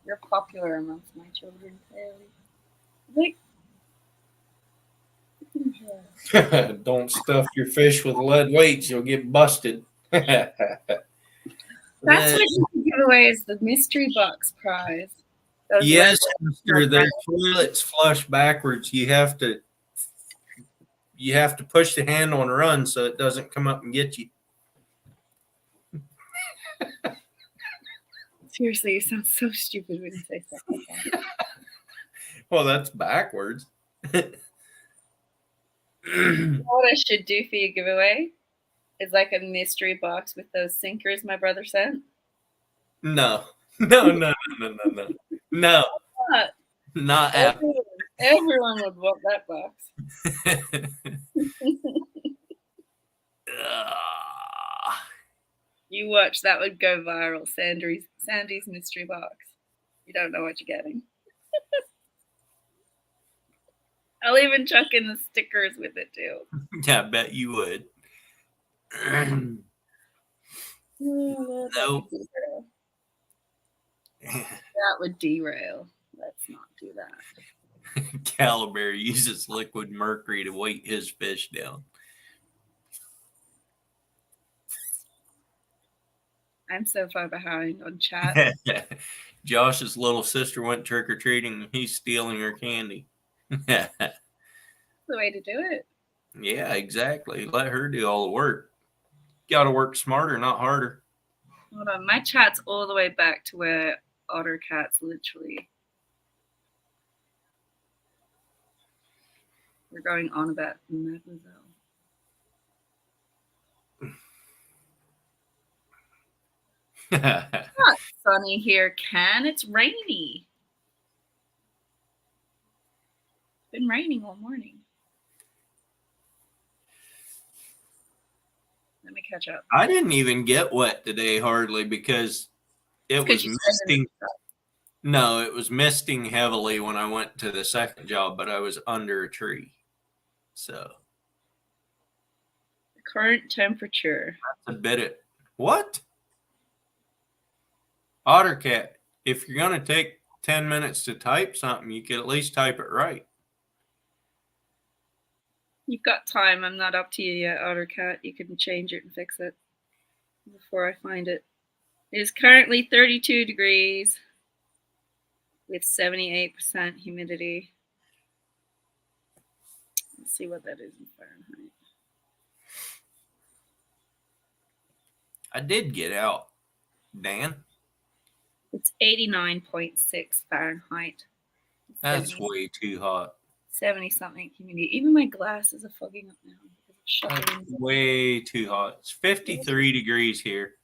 You're popular amongst my children, Coyote. Like, Don't stuff your fish with lead weights, you'll get busted. that's what you can give away as the mystery box prize. Those Yes, lead- Mister, their toilets flush backwards. You have to push the handle and run so it doesn't come up and get you. Seriously, you sound so stupid when you say stuff like that. Well, that's backwards. You know what I should do for your giveaway? Is like a mystery box with those sinkers my brother sent. No, no. What? Not happening. Everyone would want that box. You watch, that would go viral. Sandy's mystery box. You don't know what you're getting. I'll even chuck in the stickers with it too. Yeah, I bet you would. Nope. That would derail. Let's not do that. Caliber uses liquid mercury to weight his fish down. I'm so far behind on chat. Josh's little sister went trick-or-treating and he's stealing her candy. That's the way to do it. Yeah, exactly. Let her do all the work. Got to work smarter, not harder. Hold on. My chat's all the way back to where Otter Cat's literally. We're going on about Mademoiselle. Not sunny here, Ken. It's rainy. It's been raining all morning. Let me catch up. I didn't even get wet today hardly because it was misting. No, it was misting heavily when I went to the second job, but I was under a tree. So The current temperature. that's a bit of what? OtterCat, if you're going to take 10 minutes to type something, you could at least type it right. You've got time. I'm not up to you yet, AutoCAD. You can change it and fix it before I find it. It is currently 32 degrees with 78% humidity. Let's see what that is in Fahrenheit. I did get out, Dan. It's 89.6 Fahrenheit. That's 70 way too hot. 70 something humidity. Even my glasses are fogging up now. That's way too hot. It's 53 degrees here.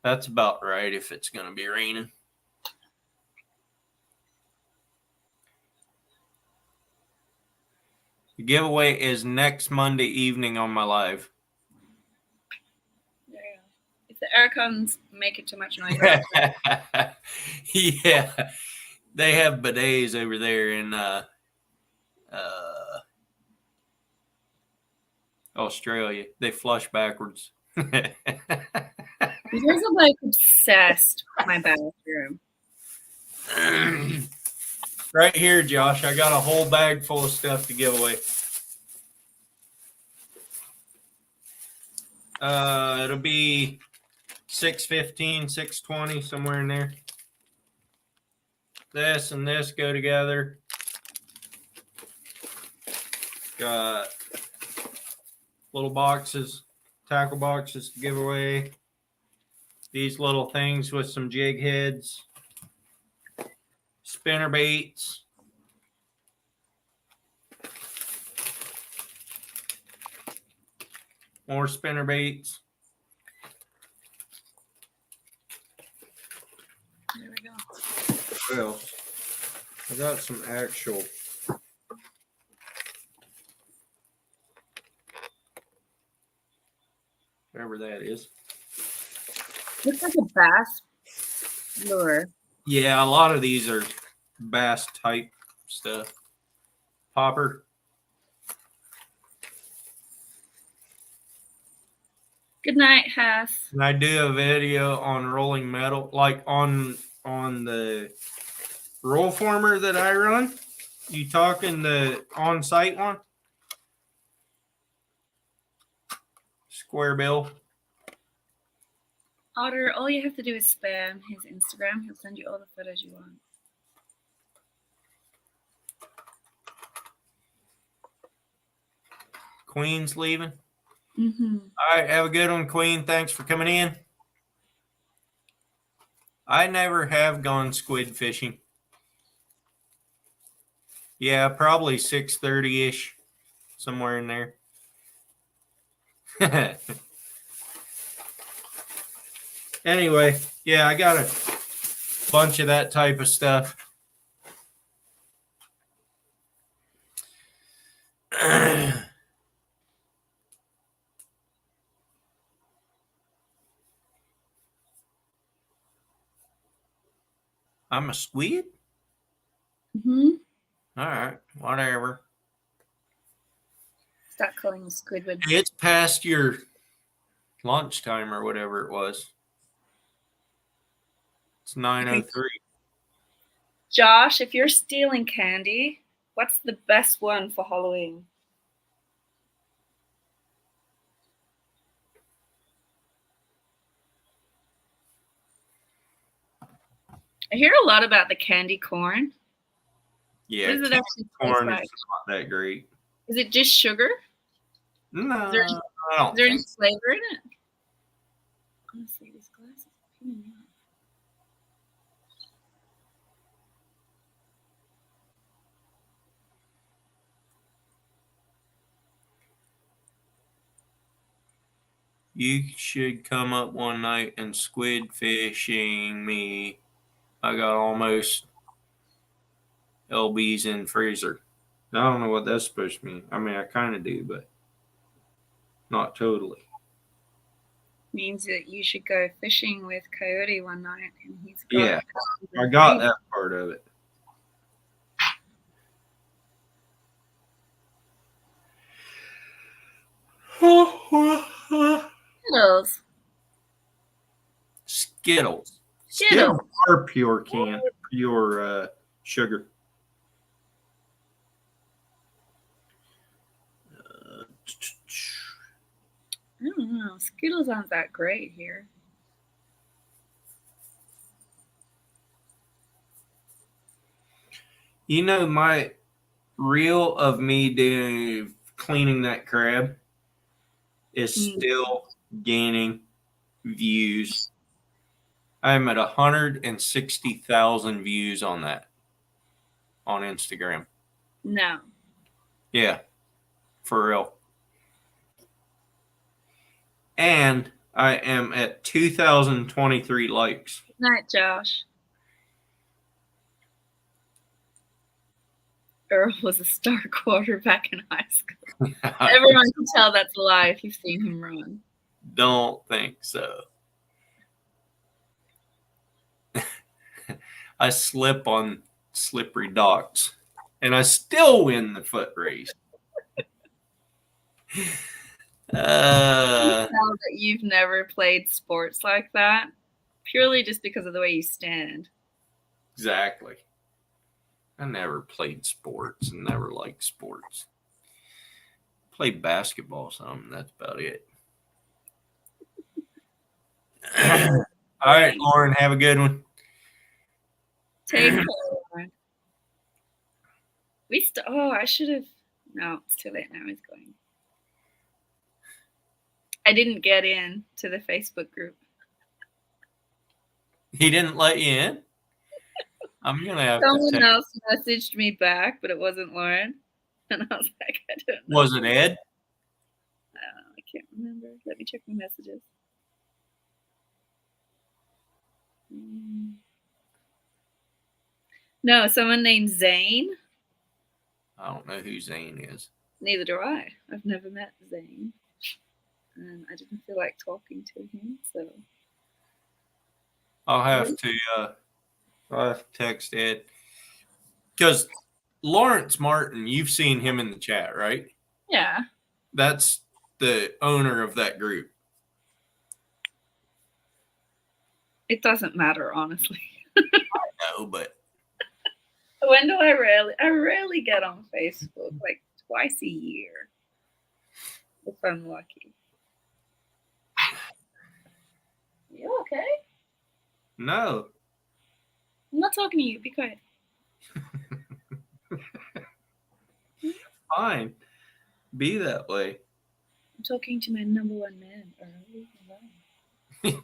That's about right if it's going to be raining. The giveaway is next Monday evening on my live. There you go. If the air comes, make it too much noise. Yeah. They have bidets over there in Australia. They flush backwards. You guys are like obsessed with my bathroom. Right here, Josh. I got a whole bag full of stuff to give away. It'll be 6:15, 6:20, somewhere in there. This and this go together. Got little boxes, tackle boxes to give away. These little things with some jig heads. Spinner baits. More spinner baits. There we go. Well, I got some actual. Whatever that is. Looks like a bass lure. Yeah, a lot of these are bass type stuff. Popper. Good night, Haas. And I do a video on rolling metal, like on the roll former that I run. You talking the on-site one? Square bill. Otter, all you have to do is spam his Instagram. He'll send you all the photos you want. Queen's leaving. Mm-hmm. All right, have a good one, Queen. Thanks for coming in. I never have gone squid fishing. Yeah, probably 6:30-ish, somewhere in there. Anyway, yeah, I got a bunch of that type of stuff. I'm a squid? Mm-hmm. All right, whatever. Start calling the Squidward. It's past your lunchtime or whatever it was. It's 9:03. Josh, if you're stealing candy, what's the best one for Halloween? I hear a lot about the candy corn. Yeah, What does it candy actually corn taste like? is not that great. Is it just sugar? No, Is there- I don't Is there any think so. flavor in it? Honestly, these glasses are peeing me off. You should come up one night and squid fishing me. I got almost LBs in freezer. I don't know what that's supposed to mean. I mean, I kind of do, but not totally. Means that you should go fishing with Coyote one night, and he's got Yeah, I got that part of it. Skittles. Skittles. Skittles. Are pure sugar. I don't know. Skittles aren't that great here. You know, my reel of me doing cleaning that crab is still gaining views. I'm at 160,000 views on that on Instagram. No. Yeah, for real. And I am at 2,023 likes. Good night, Josh. Earl was a star quarterback in high school. Everyone can tell that's a lie if you've seen him run. Don't think so. I slip on slippery docks, and I still win the foot race. Tell that you've never played sports like that, purely just because of the way you stand. Exactly. I never played sports and never liked sports. Played basketball some. That's about it. All right, Lauren, have a good one. Take care. I should have. No, it's too late now. He's going. I didn't get in to the Facebook group. He didn't let you in? I'm going to have to Someone text. else messaged me back, but it wasn't Lauren. And I was like, I don't know. Was it Ed? I can't remember. Let me check my messages. No, someone named Zane. I don't know who Zane is. Neither do I. I've never met Zane. And I didn't feel like talking to him, so. I'll have to text Ed. Because Lawrence Martin, you've seen him in the chat, right? Yeah. That's the owner of that group. It doesn't matter, honestly. No, but When do I rarely get on Facebook, like twice a year, if I'm lucky. You okay? no. I'm not talking to you. Be quiet. Fine. Be that way. I'm talking to my number one man, Earl. Leave me alone.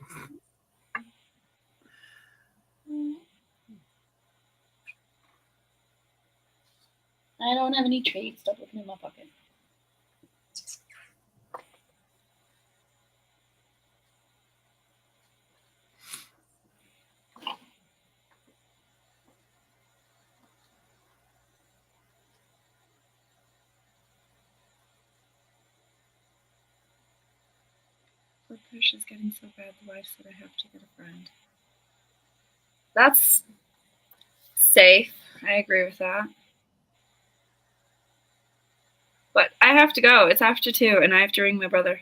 I don't have any trades. Stop looking in my pocket. Blood pressure's getting so bad, the wife said I have to get a friend. That's safe. I agree with that. But I have to go. It's after 2, and I have to ring my brother.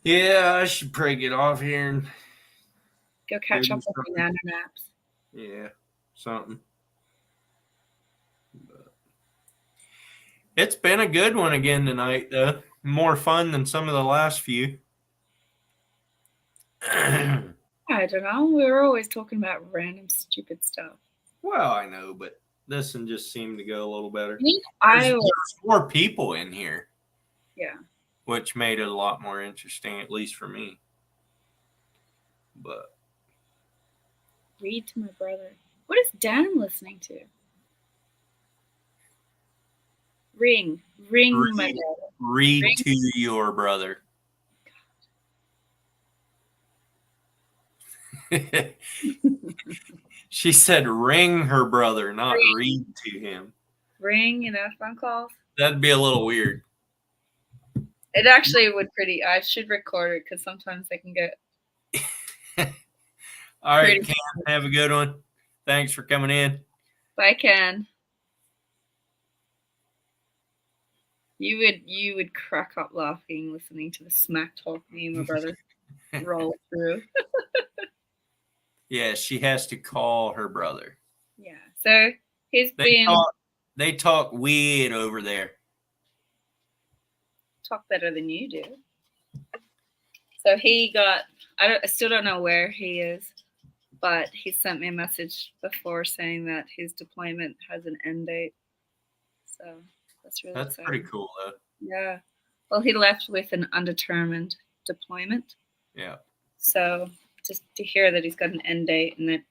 Yeah, I should probably get off here and Go catch Maybe up with something. my nana naps. yeah, something. But it's been a good one again tonight, though. More fun than some of the last few. I don't know. We were always talking about random stupid stuff. Well, I know, but this one just seemed to go a little better. I think There's Iowa. more people in here, Yeah. which made it a lot more interesting, at least for me. But Read to my brother. What is Dan listening to? Ring my Read. brother. read Ring. to your brother. She said ring her brother, not Ring. read to him. Ring, phone calls. That'd be a little weird. It actually would pretty. I should record it because sometimes they can get. All right, Pretty- Cam, have a good one. Thanks for coming in. Bye, Ken. You would crack up laughing listening to the smack talk me and my brother roll through. Yeah, she has to call her brother. Yeah. So he's They been. talk, they talk weird over there. talk better than you do. So he got, I still don't know where he is, but he sent me a message before saying that his deployment has an end date. So that's really That's exciting. pretty cool, though. Yeah. Well, he left with an undetermined deployment. Yeah. So just to hear that he's got an end date and that,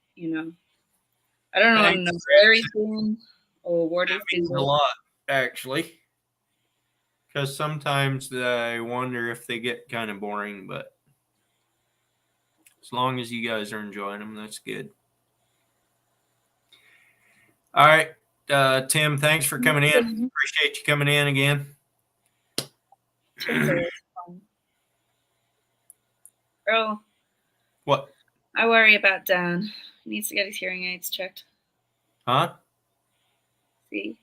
I don't Thanks. know where he's been or what he's been Means a doing. lot, actually. Because sometimes I wonder if they get kind of boring, but as long as you guys are enjoying them, that's good. All right, Tim, thanks for coming in. Appreciate you coming in again. Earl, What? I worry about Dan. He needs to get his hearing aids checked. Huh? See?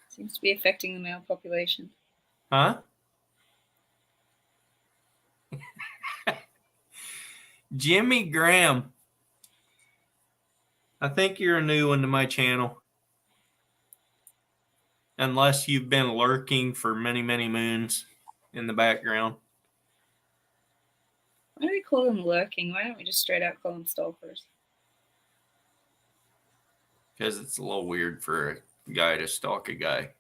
Seems to be affecting the male population. Huh? Jimmy Graham. I think you're a new one to my channel. Unless you've been lurking for many, many moons in the background. Why do we call them lurking? Why don't we just straight out call them stalkers? Because it's a little weird for a guy to stalk a guy.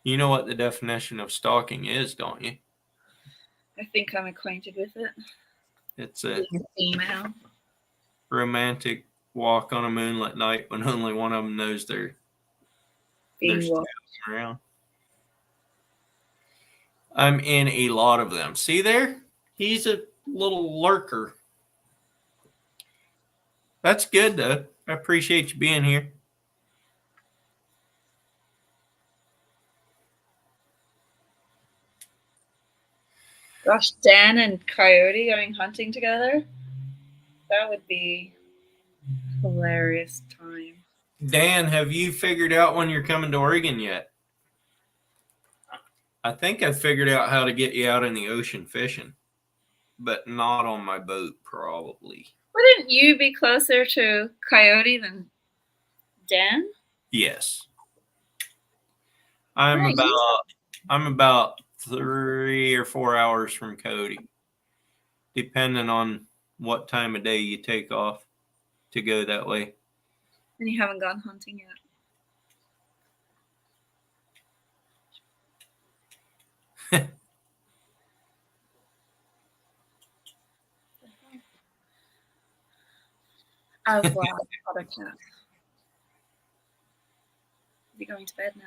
You know what the definition of stalking is, don't you? I think I'm acquainted with it. It's a Female. romantic walk on a moonlit night when only one of them knows there's Being walked. around. I'm in a lot of them. See there? He's a little lurker. That's good, though. I appreciate you being here. Gosh, Dan and Coyote going hunting together? That would be a hilarious time. Dan, have you figured out when you're coming to Oregon yet? I think I figured out how to get you out in the ocean fishing, but not on my boat, probably. Wouldn't you be closer to Coyote than Dan? Yes. I'm Right. about 3 or 4 hours from Cody, depending on what time of day you take off to go that way. And you haven't gone hunting yet. Oh, wow. Other cat. Be going to bed now.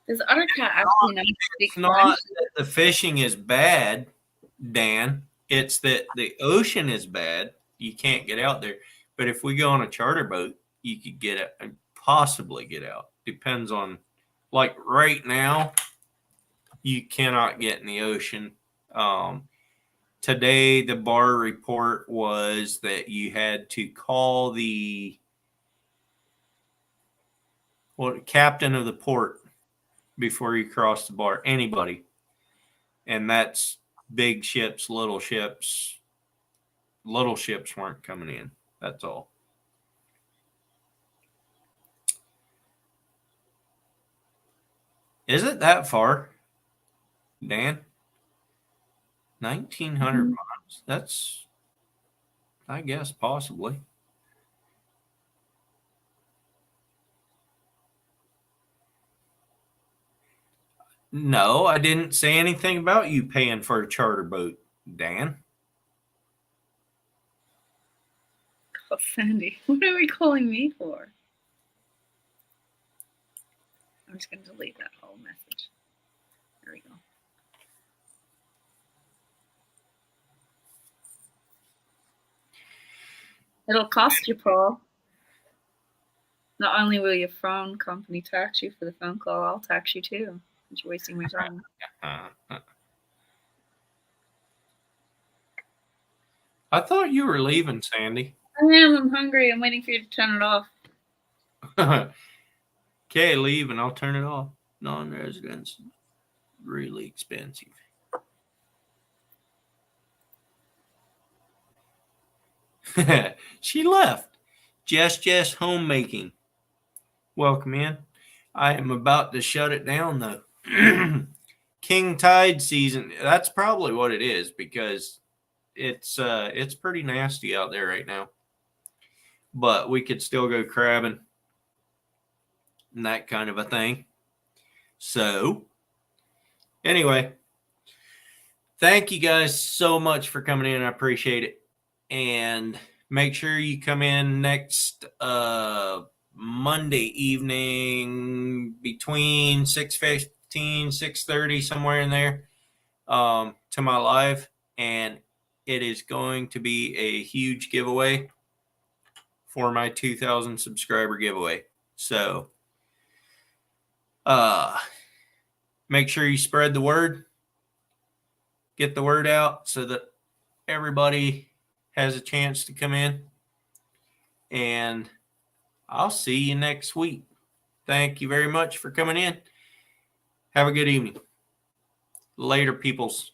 Does Otter Cat actually know how to speak It's not French? that the fishing is bad, Dan. It's that the ocean is bad. You can't get out there. But if we go on a charter boat, you could get it and possibly get out. Depends on, like right now, you cannot get in the ocean. Today, the bar report was that you had to call the captain of the port before you cross the bar. Anybody. And that's big ships, little ships. Little ships weren't coming in. That's all. Is it that far, Dan? 1,900 miles. That's, I guess, possibly. No, I didn't say anything about you paying for a charter boat, Dan. Oh, Sandy, what are we calling me for? I'm just going to delete that whole message. There we go. It'll cost you, Paul. Not only will your phone company tax you for the phone call, I'll tax you too. You're wasting my time. I thought you were leaving, Sandy. I am. I'm hungry. I'm waiting for you to turn it off. Okay, leave and I'll turn it off. Non-residents, really expensive. She left. Jess Homemaking. Welcome in. I am about to shut it down though. King Tide season. That's probably what it is because it's pretty nasty out there right now. But we could still go crabbing and that kind of a thing. So, anyway, thank you guys so much for coming in. I appreciate it. And make sure you come in next Monday evening between 6:15, 6:30, somewhere in there, to my live. And it is going to be a huge giveaway for my 2,000 subscriber giveaway. So, make sure you spread the word, get the word out so that everybody has a chance to come in. And I'll see you next week. Thank you very much for coming in. Have a good evening. Later, peoples.